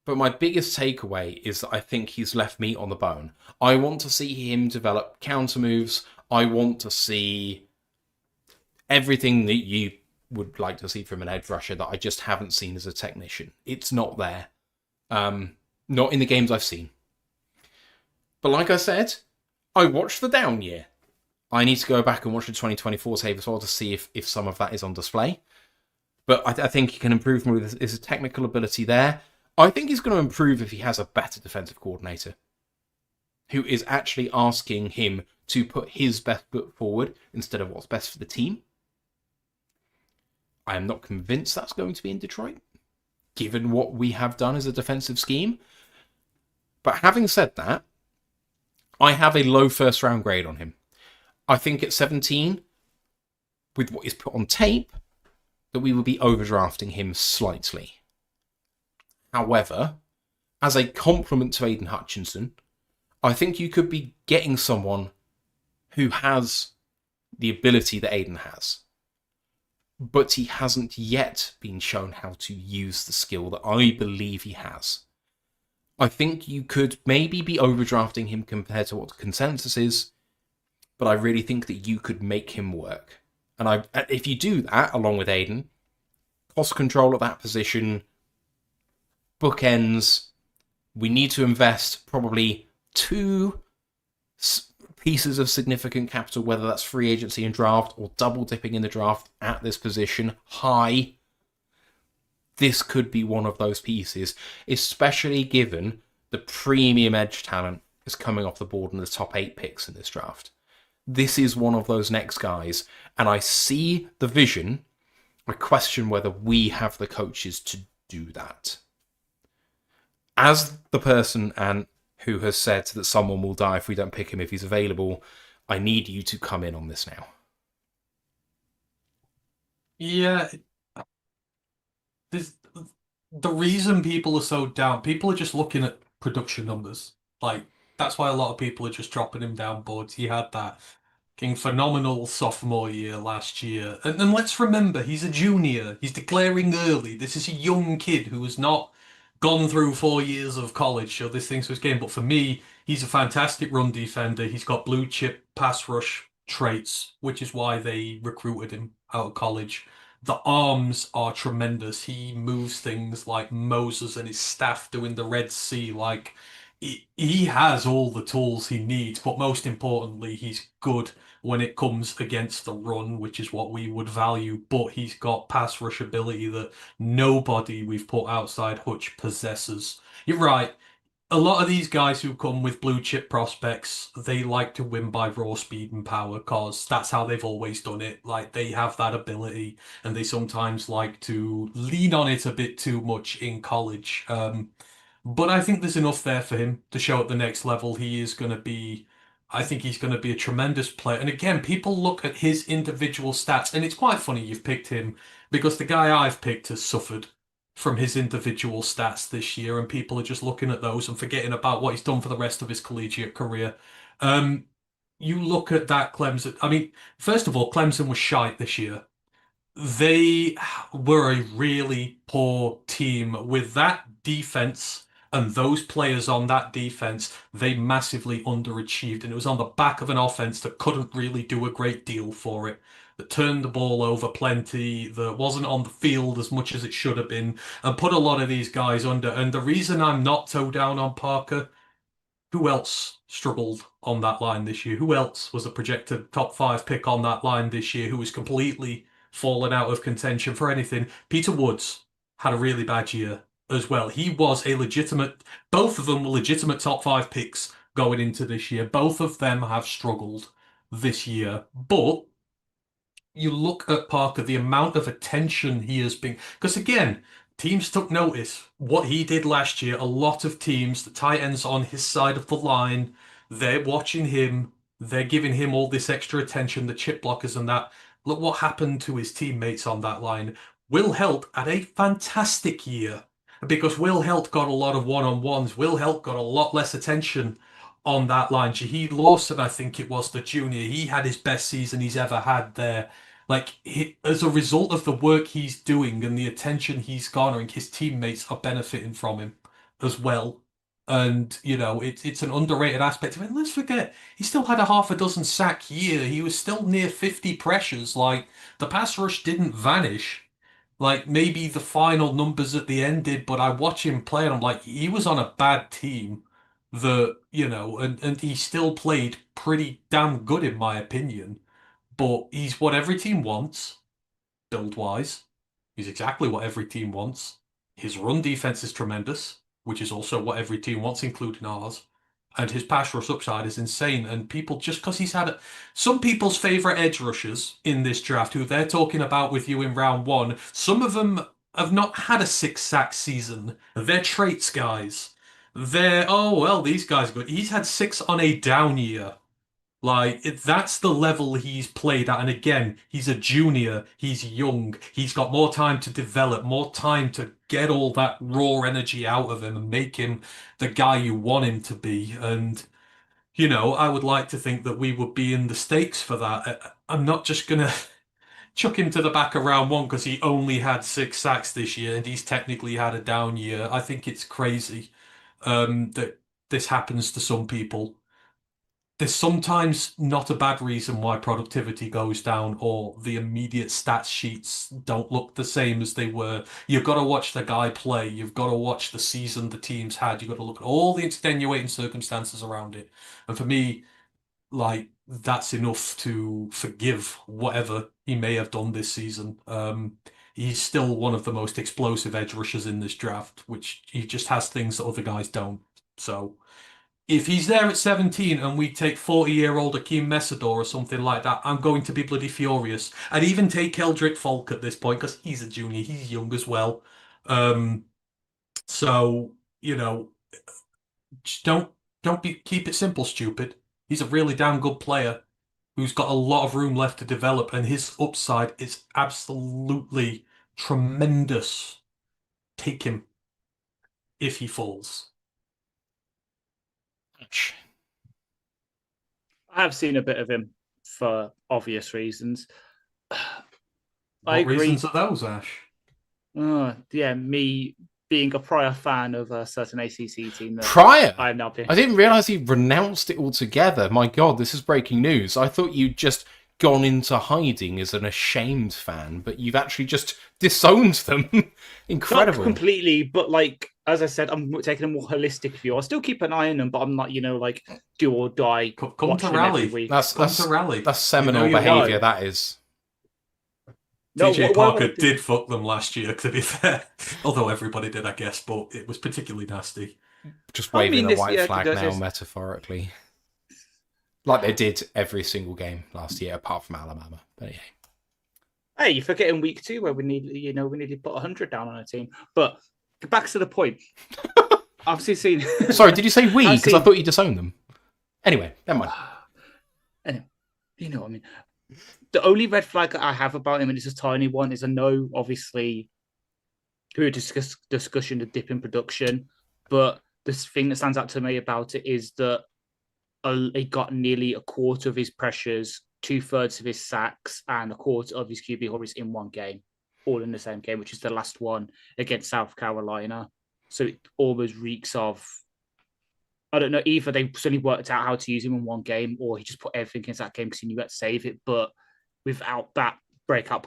But my biggest takeaway is that I think he's left meat on the bone. I want to see him develop counter moves. I want to see everything that you would like to see from an edge rusher that I just haven't seen as a technician. It's not there. Not in the games I've seen. But like I said, I watched the down year. I need to go back and watch the 2024 tape as well to see if some of that is on display. But I think he can improve more with his technical ability there. I think he's going to improve if he has a better defensive coordinator who is actually asking him to put his best foot forward instead of what's best for the team. I am not convinced that's going to be in Detroit, given what we have done as a defensive scheme. But having said that, I have a low first round grade on him. I think at 17, with what is put on tape, that we will be overdrafting him slightly. However, as a compliment to Aidan Hutchinson, I think you could be getting someone who has the ability that Aidan has, but he hasn't yet been shown how to use the skill that I believe he has. I think you could maybe be overdrafting him compared to what the consensus is, but I really think that you could make him work. And if you do that, along with Aidan, cost control at that position, bookends, we need to invest probably 2 pieces of significant capital, whether that's free agency and draft or double dipping in the draft at this position high. This could be one of those pieces, especially given the premium edge talent is coming off the board in the top 8 picks in this draft. This is one of those next guys, and I see the vision. I question whether we have the coaches to do that. As the person and who has said that someone will die if we don't pick him if he's available, I need you to come in on this now. Yeah, the reason people are so down, people are just looking at production numbers. Like, that's why a lot of people are just dropping him down boards. He had that phenomenal sophomore year last year. And let's remember, he's a junior. He's declaring early. This is a young kid who has not gone through 4 years of college, so this thing's his game. But for me, he's a fantastic run defender. He's got blue chip pass rush traits, which is why they recruited him out of college. The arms are tremendous. He moves things like Moses and his staff doing the Red Sea. Like, he has all the tools he needs, but most importantly, he's good when it comes against the run, which is what we would value. But he's got pass rush ability that nobody we've put outside Hutch possesses. You're right. A lot of these guys who come with blue chip prospects, they like to win by raw speed and power because that's how they've always done it. Like, they have that ability and they sometimes like to lean on it a bit too much in college. But I think there's enough there for him to show at the next level. I think he's going to be a tremendous player. And again, people look at his individual stats, and it's quite funny you've picked him because the guy I've picked has suffered from his individual stats this year, and people are just looking at those and forgetting about what he's done for the rest of his collegiate career. You look at that Clemson. I mean, first of all, Clemson was shite this year. They were a really poor team with that defense. And those players on that defense, they massively underachieved. And it was on the back of an offense that couldn't really do a great deal for it, that turned the ball over plenty, that wasn't on the field as much as it should have been, and put a lot of these guys under. And the reason I'm not so down on Parker, who else struggled on that line this year? Who else was a projected top 5 pick on that line this year who was completely fallen out of contention for anything? Peter Woods had a really bad year as well. He was both of them were legitimate top 5 picks going into this year. Both of them have struggled this year. But you look at Parker, the amount of attention he has been, because again, teams took notice what he did last year. A lot of teams, the tight ends on his side of the line, they're watching him, they're giving him all this extra attention, the chip blockers and that. Look what happened to his teammates on that line. Will Helt had a fantastic year, because Will Helt got a lot of one-on-ones. Will Helt got a lot less attention on that line. Shaheed Lawson, I think it was the junior, he had his best season he's ever had there. Like, as a result of the work he's doing and the attention he's garnering, his teammates are benefiting from him as well. And, it's an underrated aspect of it. And let's forget, he still had a half a dozen sack year. He was still near 50 pressures. Like, the pass rush didn't vanish. Like, maybe the final numbers at the end did, but I watch him play and I'm like, he was on a bad team that, and he still played pretty damn good in my opinion. But he's what every team wants, build-wise. He's exactly what every team wants. His run defense is tremendous, which is also what every team wants, including ours. And his pass rush upside is insane. And people, just because he's had some people's favorite edge rushers in this draft, who they're talking about with you in round 1, some of them have not had a 6-sack season. They're traits guys. These guys are good. He's had 6 on a down year. That's the level he's played at. And again, he's a junior. He's young. He's got more time to develop, more time to get all that raw energy out of him and make him the guy you want him to be. And, I would like to think that we would be in the stakes for that. I'm not just going to chuck him to the back of round 1 because he only had 6 sacks this year and he's technically had a down year. I think it's crazy that this happens to some people. There's sometimes not a bad reason why productivity goes down or the immediate stats sheets don't look the same as they were. You've got to watch the guy play. You've got to watch the season the team's had. You've got to look at all the extenuating circumstances around it. And for me, that's enough to forgive whatever he may have done this season. He's still one of the most explosive edge rushers in this draft, which he just has things that other guys don't. So if he's there at 17 and we take 40-year-old Akeem Messador or something like that, I'm going to be bloody furious. I'd even take Eldrick Folk at this point because he's a junior, he's young as well. So, just keep it simple, stupid. He's a really damn good player who's got a lot of room left to develop, and his upside is absolutely tremendous. Take him if he falls. I have seen a bit of him for obvious reasons. What reasons are those, Ash? Me being a prior fan of a certain ACC team. Prior? I'm not. I didn't realise he renounced it altogether. My God, this is breaking news. I thought you'd just gone into hiding as an ashamed fan, but you've actually just disowned them. Incredible. Not completely, but as I said, I'm taking a more holistic view. I'll still keep an eye on them, but I'm not, do or die. Come to rally. That's rally. That's seminal behaviour, that is. TJ Parker did fuck them last year, to be fair. Although everybody did, I guess, but it was particularly nasty. Just waving the white flag now, metaphorically. Like they did every single game last year, apart from Alabama. But yeah. Hey, you're forgetting week 2 where we need to put 100 down on a team. But back to the point. I've seen. Sorry, did you say we? Because I thought you disowned them. Anyway, never mind. Anyway, you know what I mean. The only red flag I have about him, and it's a tiny one, is I know, obviously, we were discussing the dip in production, but the thing that stands out to me about it is that he got nearly a quarter of his pressures, 2/3 of his sacks, and a quarter of his QB hurries in one game, all in the same game, which is the last one against South Carolina. So it almost reeks of, I don't know, either they suddenly worked out how to use him in one game, or he just put everything into that game because he knew he had to save it. But without that breakout,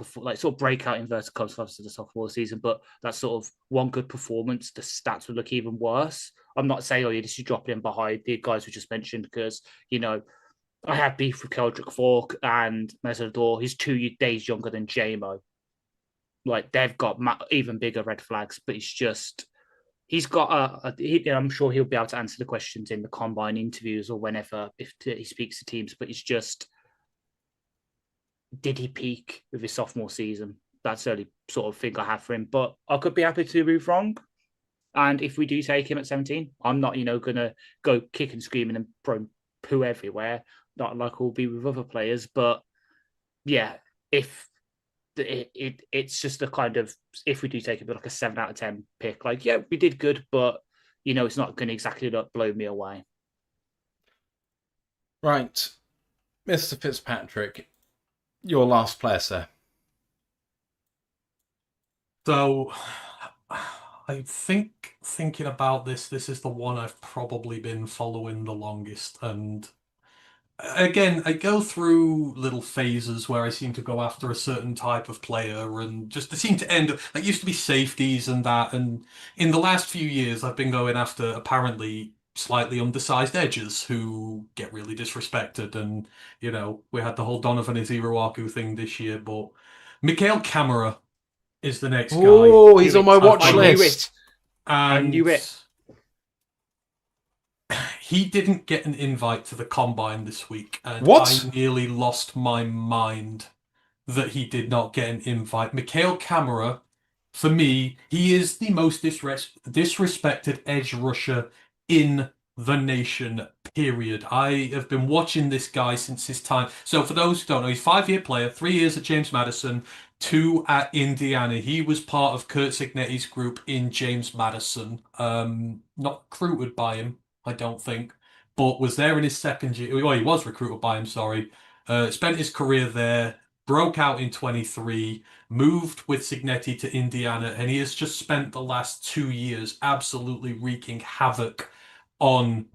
breakout inverted commas for the sophomore season, but that sort of one good performance, the stats would look even worse. I'm not saying, this is dropping in behind the guys we just mentioned, because, I have beef with Keldrick Fork and Messador. He's 2 days younger than JMO. They've got even bigger red flags, but he's got I'm sure he'll be able to answer the questions in the combine interviews or whenever if he speaks to teams, but it's just, did he peak with his sophomore season? That's the only sort of thing I have for him, but I could be happy to move wrong. And if we do take him at 17, I'm not, going to go kick and screaming and throw poo everywhere, not like we'll be with other players. But yeah, if it's just a kind of, if we do take him like a 7 out of 10 pick, we did good, but it's not going to exactly blow me away. Right, Mr. Fitzpatrick, your last player, sir. So, I think thinking about this is the one I've probably been following the longest. And again, I go through little phases where I seem to go after a certain type of player, and just they seem to end. That used to be safeties and that. And in the last few years, I've been going after apparently slightly undersized edges who get really disrespected. And, we had the whole Donovan Iziruaku thing this year, but Mikhail Kamara is the next guy. Oh, he's on my watch list. I knew it. He didn't get an invite to the combine this week, and what? I nearly lost my mind that he did not get an invite. Mikhail Kamara, for me, he is the most disrespected edge rusher in the nation, period. I have been watching this guy since his time. So for those who don't know, he's a 5-year player, 3 years at James Madison, 2 at Indiana. He was part of Kurt Signetti's group in James Madison. Not recruited by him, I don't think, but was there in his second year. Well, he was recruited by him, sorry. Spent his career there, broke out in 23, moved with Signetti to Indiana, and he has just spent the last 2 years absolutely wreaking havoc on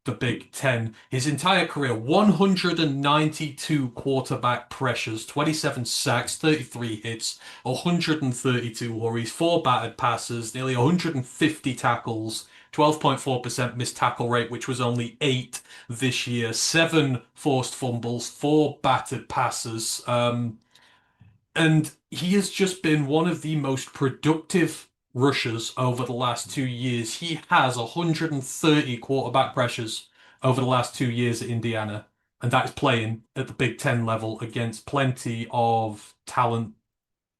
the Big Ten. His entire career, 192 quarterback pressures, 27 sacks, 33 hits, 132 hurries, 4 batted passes, nearly 150 tackles, 12.4% missed tackle rate, which was only 8 this year, 7 forced fumbles, 4 batted passes. And he has just been one of the most productive rushers over the last 2 years. He has 130 quarterback pressures over the last 2 years at Indiana, and that is playing at the Big Ten level against plenty of talent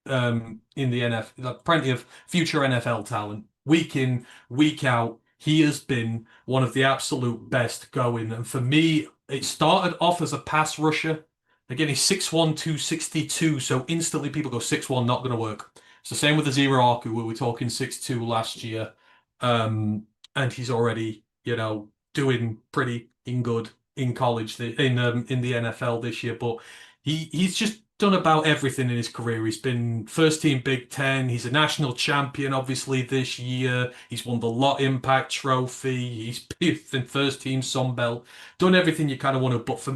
in the NFL, plenty of future NFL talent. Week in, week out, he has been one of the absolute best going. And for me, it started off as a pass rusher. Again, he's 6'1", 262, so instantly people go 6'1", not going to work. It's the same with the Zero Arku, where we're talking 6'2" last year. And he's already, doing pretty good in college, in the NFL this year. But he's just done about everything in his career. He's been first team Big Ten. He's a national champion, obviously, this year. He's won the Lot Impact Trophy. He's been first team Sun Belt. Done everything you kind of want to, but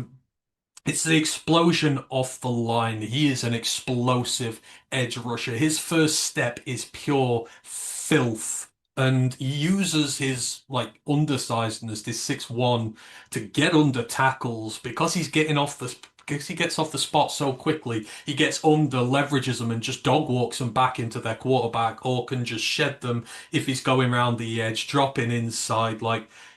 it's the explosion off the line. He is an explosive edge rusher. His first step is pure filth. And he uses his undersizedness, this 6'1", to get under tackles because he gets off the spot so quickly. He gets under, leverages them, and just dog walks them back into their quarterback, or can just shed them if he's going around the edge, dropping inside.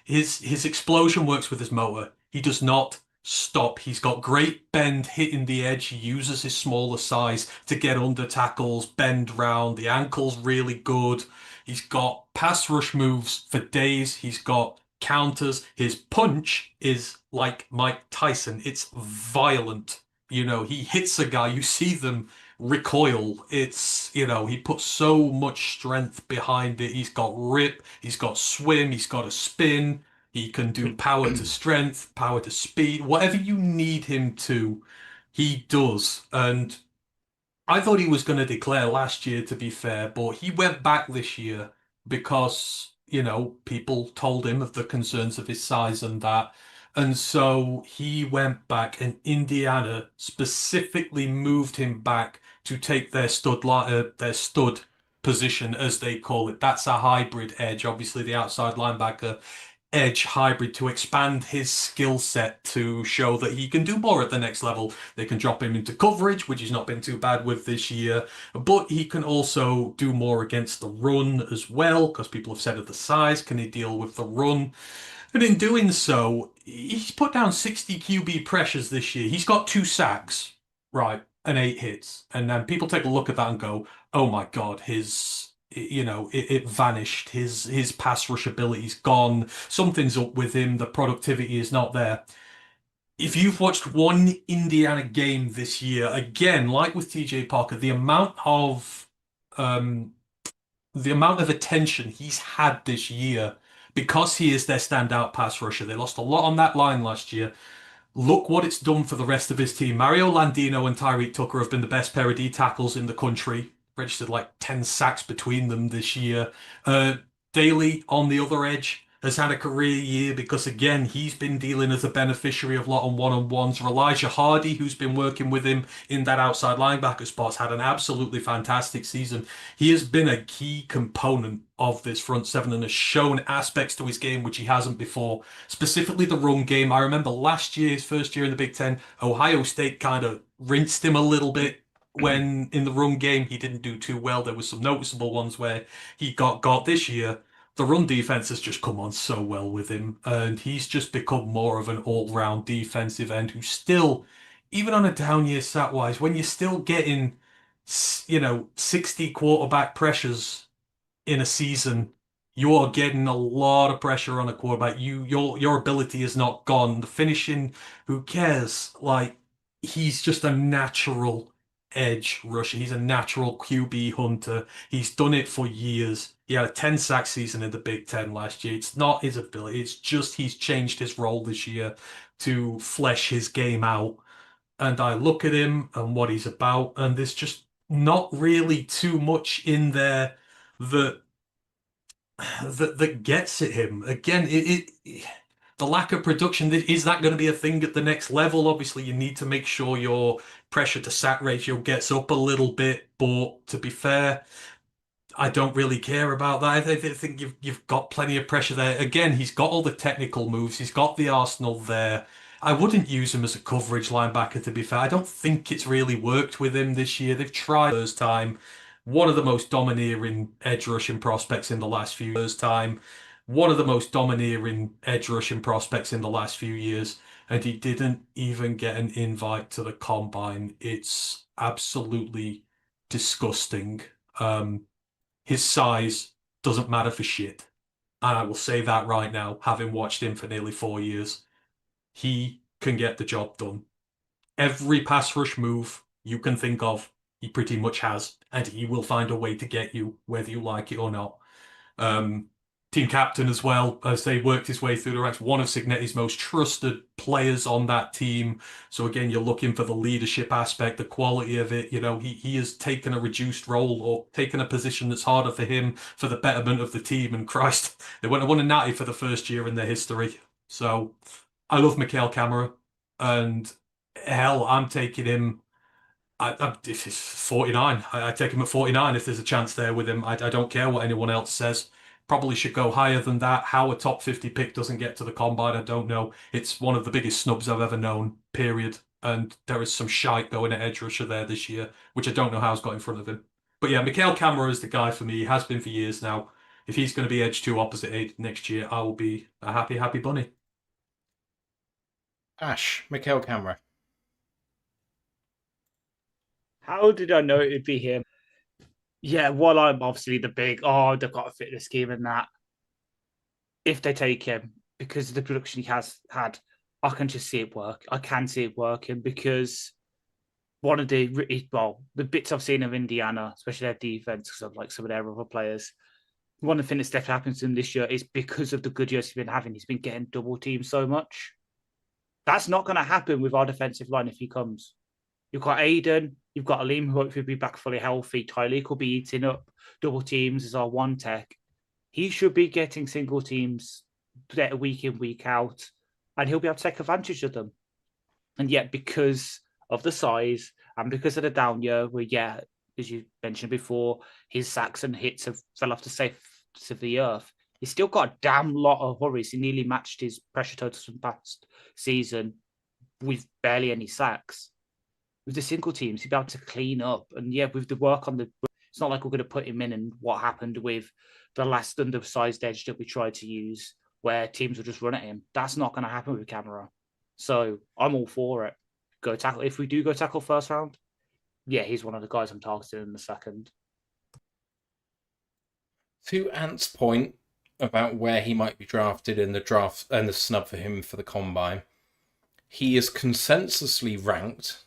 His explosion works with his motor. He does not stop. He's got great bend hitting the edge. He uses his smaller size to get under tackles, bend round. The ankle's really good. He's got pass rush moves for days. He's got counters. His punch is like Mike Tyson. It's violent. He hits a guy. You see them recoil. He puts so much strength behind it. He's got rip. He's got swim. He's got a spin. He can do power to strength, power to speed, whatever you need him to, he does. And I thought he was going to declare last year, to be fair, but he went back this year because, people told him of the concerns of his size and that. And so he went back, and Indiana specifically moved him back to take their stud position, as they call it. That's a hybrid edge, obviously the outside linebacker edge hybrid, to expand his skill set, to show that he can do more at the next level. They can drop him into coverage, which he's not been too bad with this year, but he can also do more against the run as well, because people have said of the size, can he deal with the run? And in doing so, he's put down 60 QB pressures this year. He's got 2 sacks, right, and 8 hits. And then people take a look at that and go, oh my God, it vanished. His pass rush ability's gone. Something's up with him. The productivity is not there. If you've watched one Indiana game this year, again, like with TJ Parker, the amount of attention he's had this year, because he is their standout pass rusher. They lost a lot on that line last year. Look what it's done for the rest of his team. Mario Landino and Tyreek Tucker have been the best pair of D tackles in the country. Registered 10 sacks between them this year. Daly on the other edge has had a career year because, again, he's been dealing as a beneficiary of a lot on one-on-ones. Elijah Hardy, who's been working with him in that outside linebacker spot, had an absolutely fantastic season. He has been a key component of this front seven and has shown aspects to his game which he hasn't before, specifically the run game. I remember last year, his first year in the Big Ten, Ohio State kind of rinsed him a little bit. When in the run game, he didn't do too well. There was some noticeable ones where he got this year. The run defense has just come on so well with him, and he's just become more of an all-round defensive end who's still, even on a down year stat-wise, when you're still getting, 60 quarterback pressures in a season, you are getting a lot of pressure on a quarterback. Your ability is not gone. The finishing, who cares? Like, he's just a natural edge rusher. He's a natural QB hunter. He's done it for years. He had a 10-sack season in the Big Ten last year. It's not his ability. It's just he's changed his role this year to flesh his game out. And I look at him and what he's about, and there's just not really too much in there that that gets at him. Again, the lack of production, is that going to be a thing at the next level? Obviously, you need to make sure your pressure to sack ratio gets up a little bit, but to be fair, I don't really care about that. I think you've got plenty of pressure there. Again, he's got all the technical moves. He's got the arsenal there. I wouldn't use him as a coverage linebacker, to be fair. I don't think it's really worked with him this year. They've tried first time. One of the most domineering edge rushing prospects in the last few years. One of the most domineering edge rushing prospects in the last few years. And he didn't even get an invite to the combine. It's absolutely disgusting. His size doesn't matter for shit. And I will say that right now, having watched him for nearly 4 years. He can get the job done. Every pass rush move you can think of, he pretty much has, and he will find a way to get you, whether you like it or not. Team captain as well, as they worked his way through the ranks, one of Signetti's most trusted players on that team. So again, you're looking for the leadership aspect, the quality of it. You know, he has taken a reduced role or taken a position that's harder for him for the betterment of the team. And Christ, they went and won a natty for the first year in their history. So I love Mikael Camara, and hell, I'm taking him. If it's 49, I take him at 49 if there's a chance there with him. I don't care what anyone else says. Probably should go higher than that. How a top 50 pick doesn't get to the combine, I don't know. It's one of the biggest snubs I've ever known, period. And there is some shite going at edge rusher there this year, which I don't know how's got in front of him. But yeah, Mikael Camara is the guy for me. He has been for years now. If he's going to be edge 2 opposite 8 next year, I will be a happy, happy bunny. Ash, Mikael Camara. How did I know it would be him? Yeah, while I'm obviously the big, they've got a fitness scheme and that. If they take him, because of the production he has had, I can just see it work. I can see it working because one of the bits I've seen of Indiana, especially their defense, because of like some of their other players, one of the things that's happened to him this year is because of the good years he's been having. He's been getting double teamed so much. That's not going to happen with our defensive line if he comes. You've got Aiden, you've got Aleem, who hopefully will be back fully healthy. Tyleek will be eating up double teams as our one tech. He should be getting single teams week in, week out, and he'll be able to take advantage of them. And yet, because of the size and because of the down year, where, as you mentioned before, his sacks and hits have fell off the face of the earth, he's still got a damn lot of hurries. He nearly matched his pressure totals from past season with barely any sacks. With the single teams, he'd be able to clean up. And with the work on it's not like we're going to put him in and what happened with the last undersized edge that we tried to use where teams will just run at him. That's not going to happen with Camara. So I'm all for it. Go tackle. If we do go tackle first round, he's one of the guys I'm targeting in the second. To Ant's point about where he might be drafted in the draft and the snub for him for the combine, he is consensusly ranked.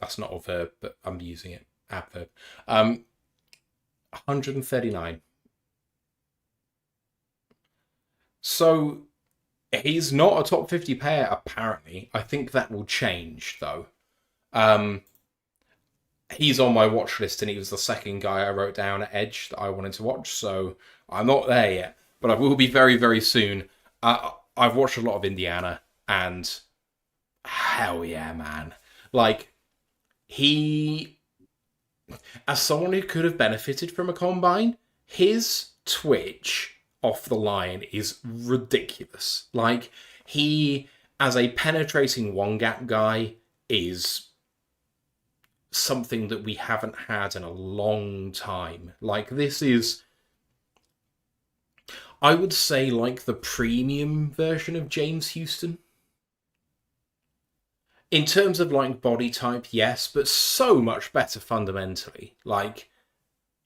That's not a verb, but I'm using it. Adverb. 139. So he's not a top 50 player, apparently. I think that will change, though. He's on my watch list, and he was the second guy I wrote down at Edge that I wanted to watch, so I'm not there yet. But I will be very, very soon. I've watched a lot of Indiana, and hell yeah, man. Like, he, as someone who could have benefited from a combine, his twitch off the line is ridiculous. Like, he, as a penetrating one-gap guy, is something that we haven't had in a long time. Like, this is, I would say, like the premium version of James Houston. In terms of, like, body type, yes, but so much better fundamentally. Like,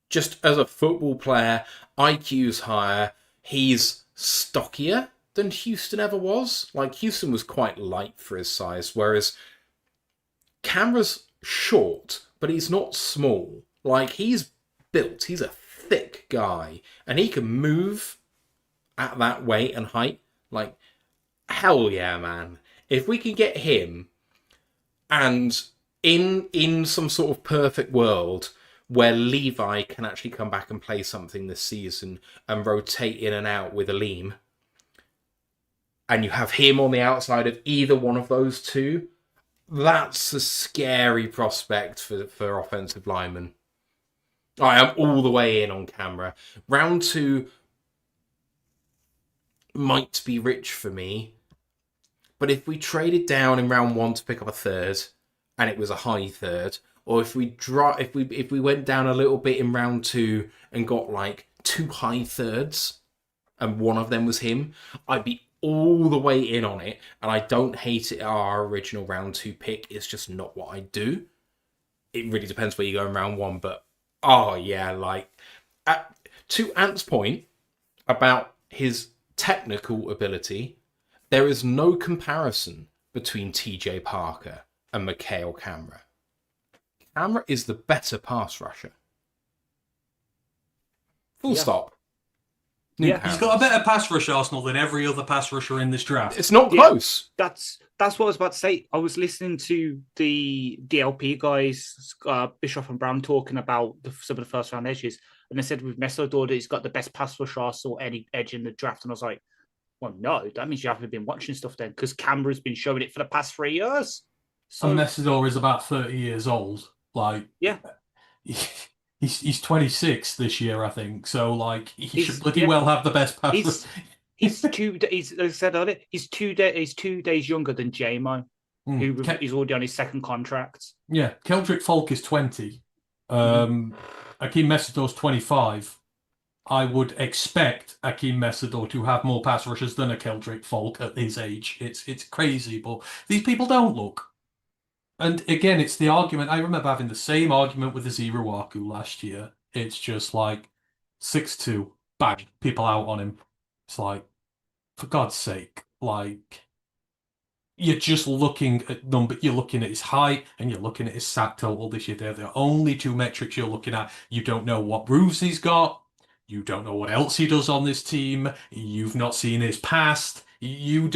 just as a football player, IQ's higher. He's stockier than Houston ever was. Like, Houston was quite light for his size, whereas Camera's short, but he's not small. Like, he's built. He's a thick guy, and he can move at that weight and height. Like, hell yeah, man. If we can get him, and in some sort of perfect world where Levi can actually come back and play something this season and rotate in and out with Aleem, and you have him on the outside of either one of those two, that's a scary prospect for offensive linemen. I am all the way in on Camera. Round 2 might be rich for me, but if we traded down in round 1 to pick up a third, and it was a high third, or if we went down a little bit in round 2 and got like 2 high thirds, and one of them was him, I'd be all the way in on it. And I don't hate it. Our original round 2 pick is just not what I do. It really depends where you go in round 1, but oh yeah, like to Ant's point about his technical ability, there is no comparison between TJ Parker and Mikhail Camera. Camera is the better pass rusher. Full stop. He's got a better pass rush Arsenal than every other pass rusher in this draft. It's not close. That's what I was about to say. I was listening to the DLP guys, Bischoff and Brown, talking about some of the first round edges, and they said with Mesodor that he's got the best pass rush Arsenal any edge in the draft, and I was like, well, no, that means you haven't been watching stuff then, because Camera's been showing it for the past 3 years. So And Mesodor is about 30 years old. Like, yeah. He's 26 this year, I think. So, like, he should bloody well have the best pass rush. He's like I said earlier, he's 2 days younger than J-Mo, who is already on his second contract. Yeah, Keldrick Folk is 20. Akeem Mesodor's 25. I would expect Akeem Mesodor to have more pass rushers than a Keldrick Folk at his age. It's crazy, but these people don't look. And again, it's the argument. I remember having the same argument with the Ziruaku last year. It's just like 6'2", bang, people out on him. It's like, for God's sake, like, you're just looking at you're looking at his height and you're looking at his sack total this year. They're the only 2 metrics you're looking at. You don't know what roofs he's got. You don't know what else he does on this team. You've not seen his past. You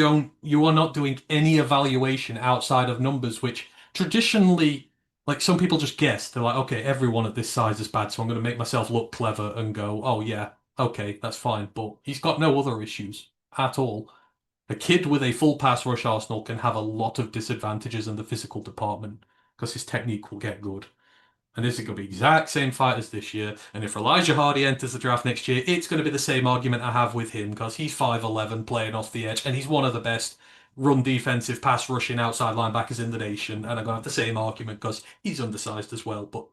are not doing any evaluation outside of numbers, which traditionally, like, some people just guess. They're like, okay, everyone at this size is bad, so I'm going to make myself look clever and go, oh yeah, okay, that's fine. But he's got no other issues at all. A kid with a full pass rush Arsenal can have a lot of disadvantages in the physical department because his technique will get good. And this is going to be the exact same fight as this year. And if Elijah Hardy enters the draft next year, it's going to be the same argument I have with him because he's 5'11", playing off the edge, and he's one of the best run defensive pass rushing outside linebackers in the nation. And I'm going to have the same argument because he's undersized as well. But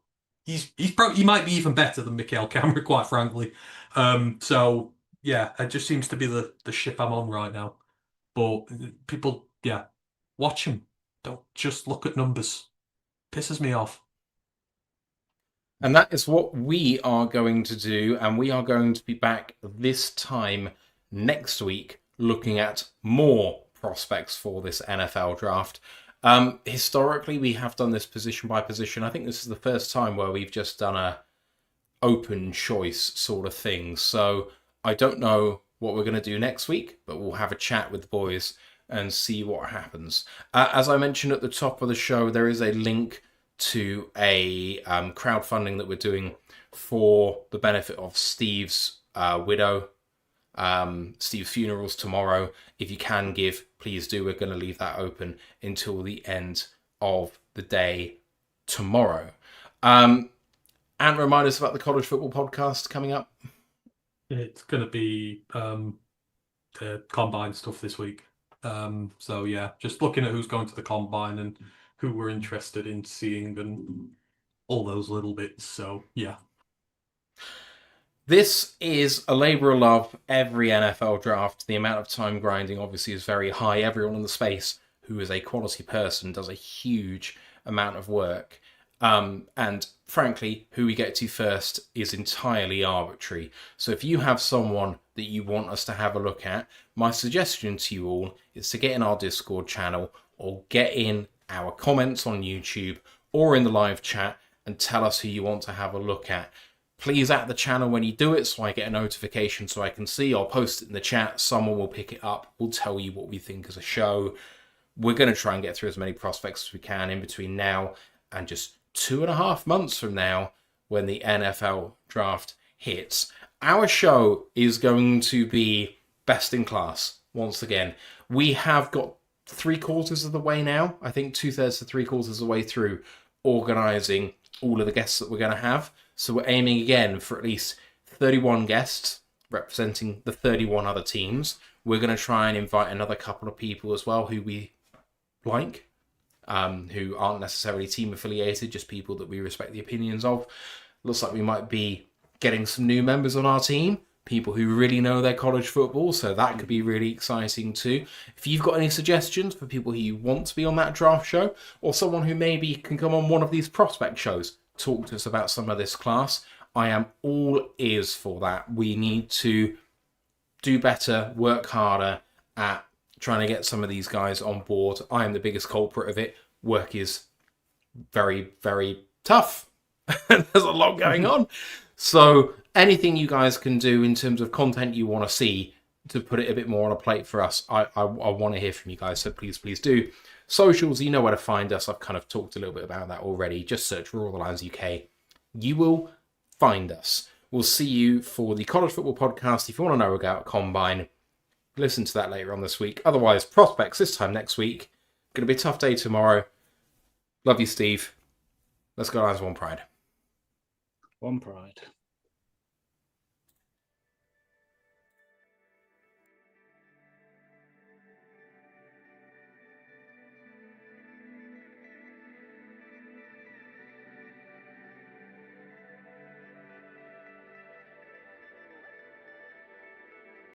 he might be even better than Mikhail Camera, quite frankly. So yeah, it just seems to be the ship I'm on right now. But people, yeah, watch him. Don't just look at numbers. Pisses me off. And that is what we are going to do. And we are going to be back this time next week looking at more prospects for this NFL draft. Historically, we have done this position by position. I think this is the first time where we've just done a open choice sort of thing. So I don't know what we're going to do next week, but we'll have a chat with the boys and see what happens. As I mentioned at the top of the show, there is a link to a crowdfunding that we're doing for the benefit of Steve's widow. Steve's funeral's tomorrow. If you can give, please do. We're going to leave that open until the end of the day tomorrow. And remind us about the college football podcast coming up. It's going to be the combine stuff this week. So yeah, just looking at who's going to the combine and who we're interested in seeing and all those little bits. So yeah. This is a labour of love every NFL draft. The amount of time grinding obviously is very high. Everyone in the space who is a quality person does a huge amount of work. And frankly, who we get to first is entirely arbitrary. So if you have someone that you want us to have a look at, my suggestion to you all is to get in our Discord channel or get in our comments on YouTube or in the live chat and tell us who you want to have a look at. Please at the channel when you do it so I get a notification so I can see. I'll post it in the chat. Someone will pick it up. We'll tell you what we think as a show. We're going to try and get through as many prospects as we can in between now and just 2.5 months from now when the NFL draft hits. Our show is going to be best in class once again. We have got 3/4 of the way now. I think 2/3 to 3/4 of the way through organising all of the guests that we're going to have. So we're aiming again for at least 31 guests representing the 31 other teams. We're going to try and invite another couple of people as well who we like, who aren't necessarily team affiliated, just people that we respect the opinions of. Looks like we might be getting some new members on our team, people who really know their college football, so that could be really exciting too. If you've got any suggestions for people who you want to be on that draft show, or someone who maybe can come on one of these prospect shows, talk to us about some of this class, I am all ears for that. We need to do better, work harder at trying to get some of these guys on board. I am the biggest culprit of it. Work is very, very tough. There's a lot going on. So anything you guys can do in terms of content you want to see to put it a bit more on a plate for us, I want to hear from you guys. So please do. Socials, you know where to find us. I've kind of talked a little bit about that already. Just search for All the Lines UK. You will find us. We'll see you for the College Football Podcast. If you want to know about Combine, listen to that later on this week. Otherwise, prospects this time next week. Going to be a tough day tomorrow. Love you, Steve. Let's go, Lions. One Pride. One Pride.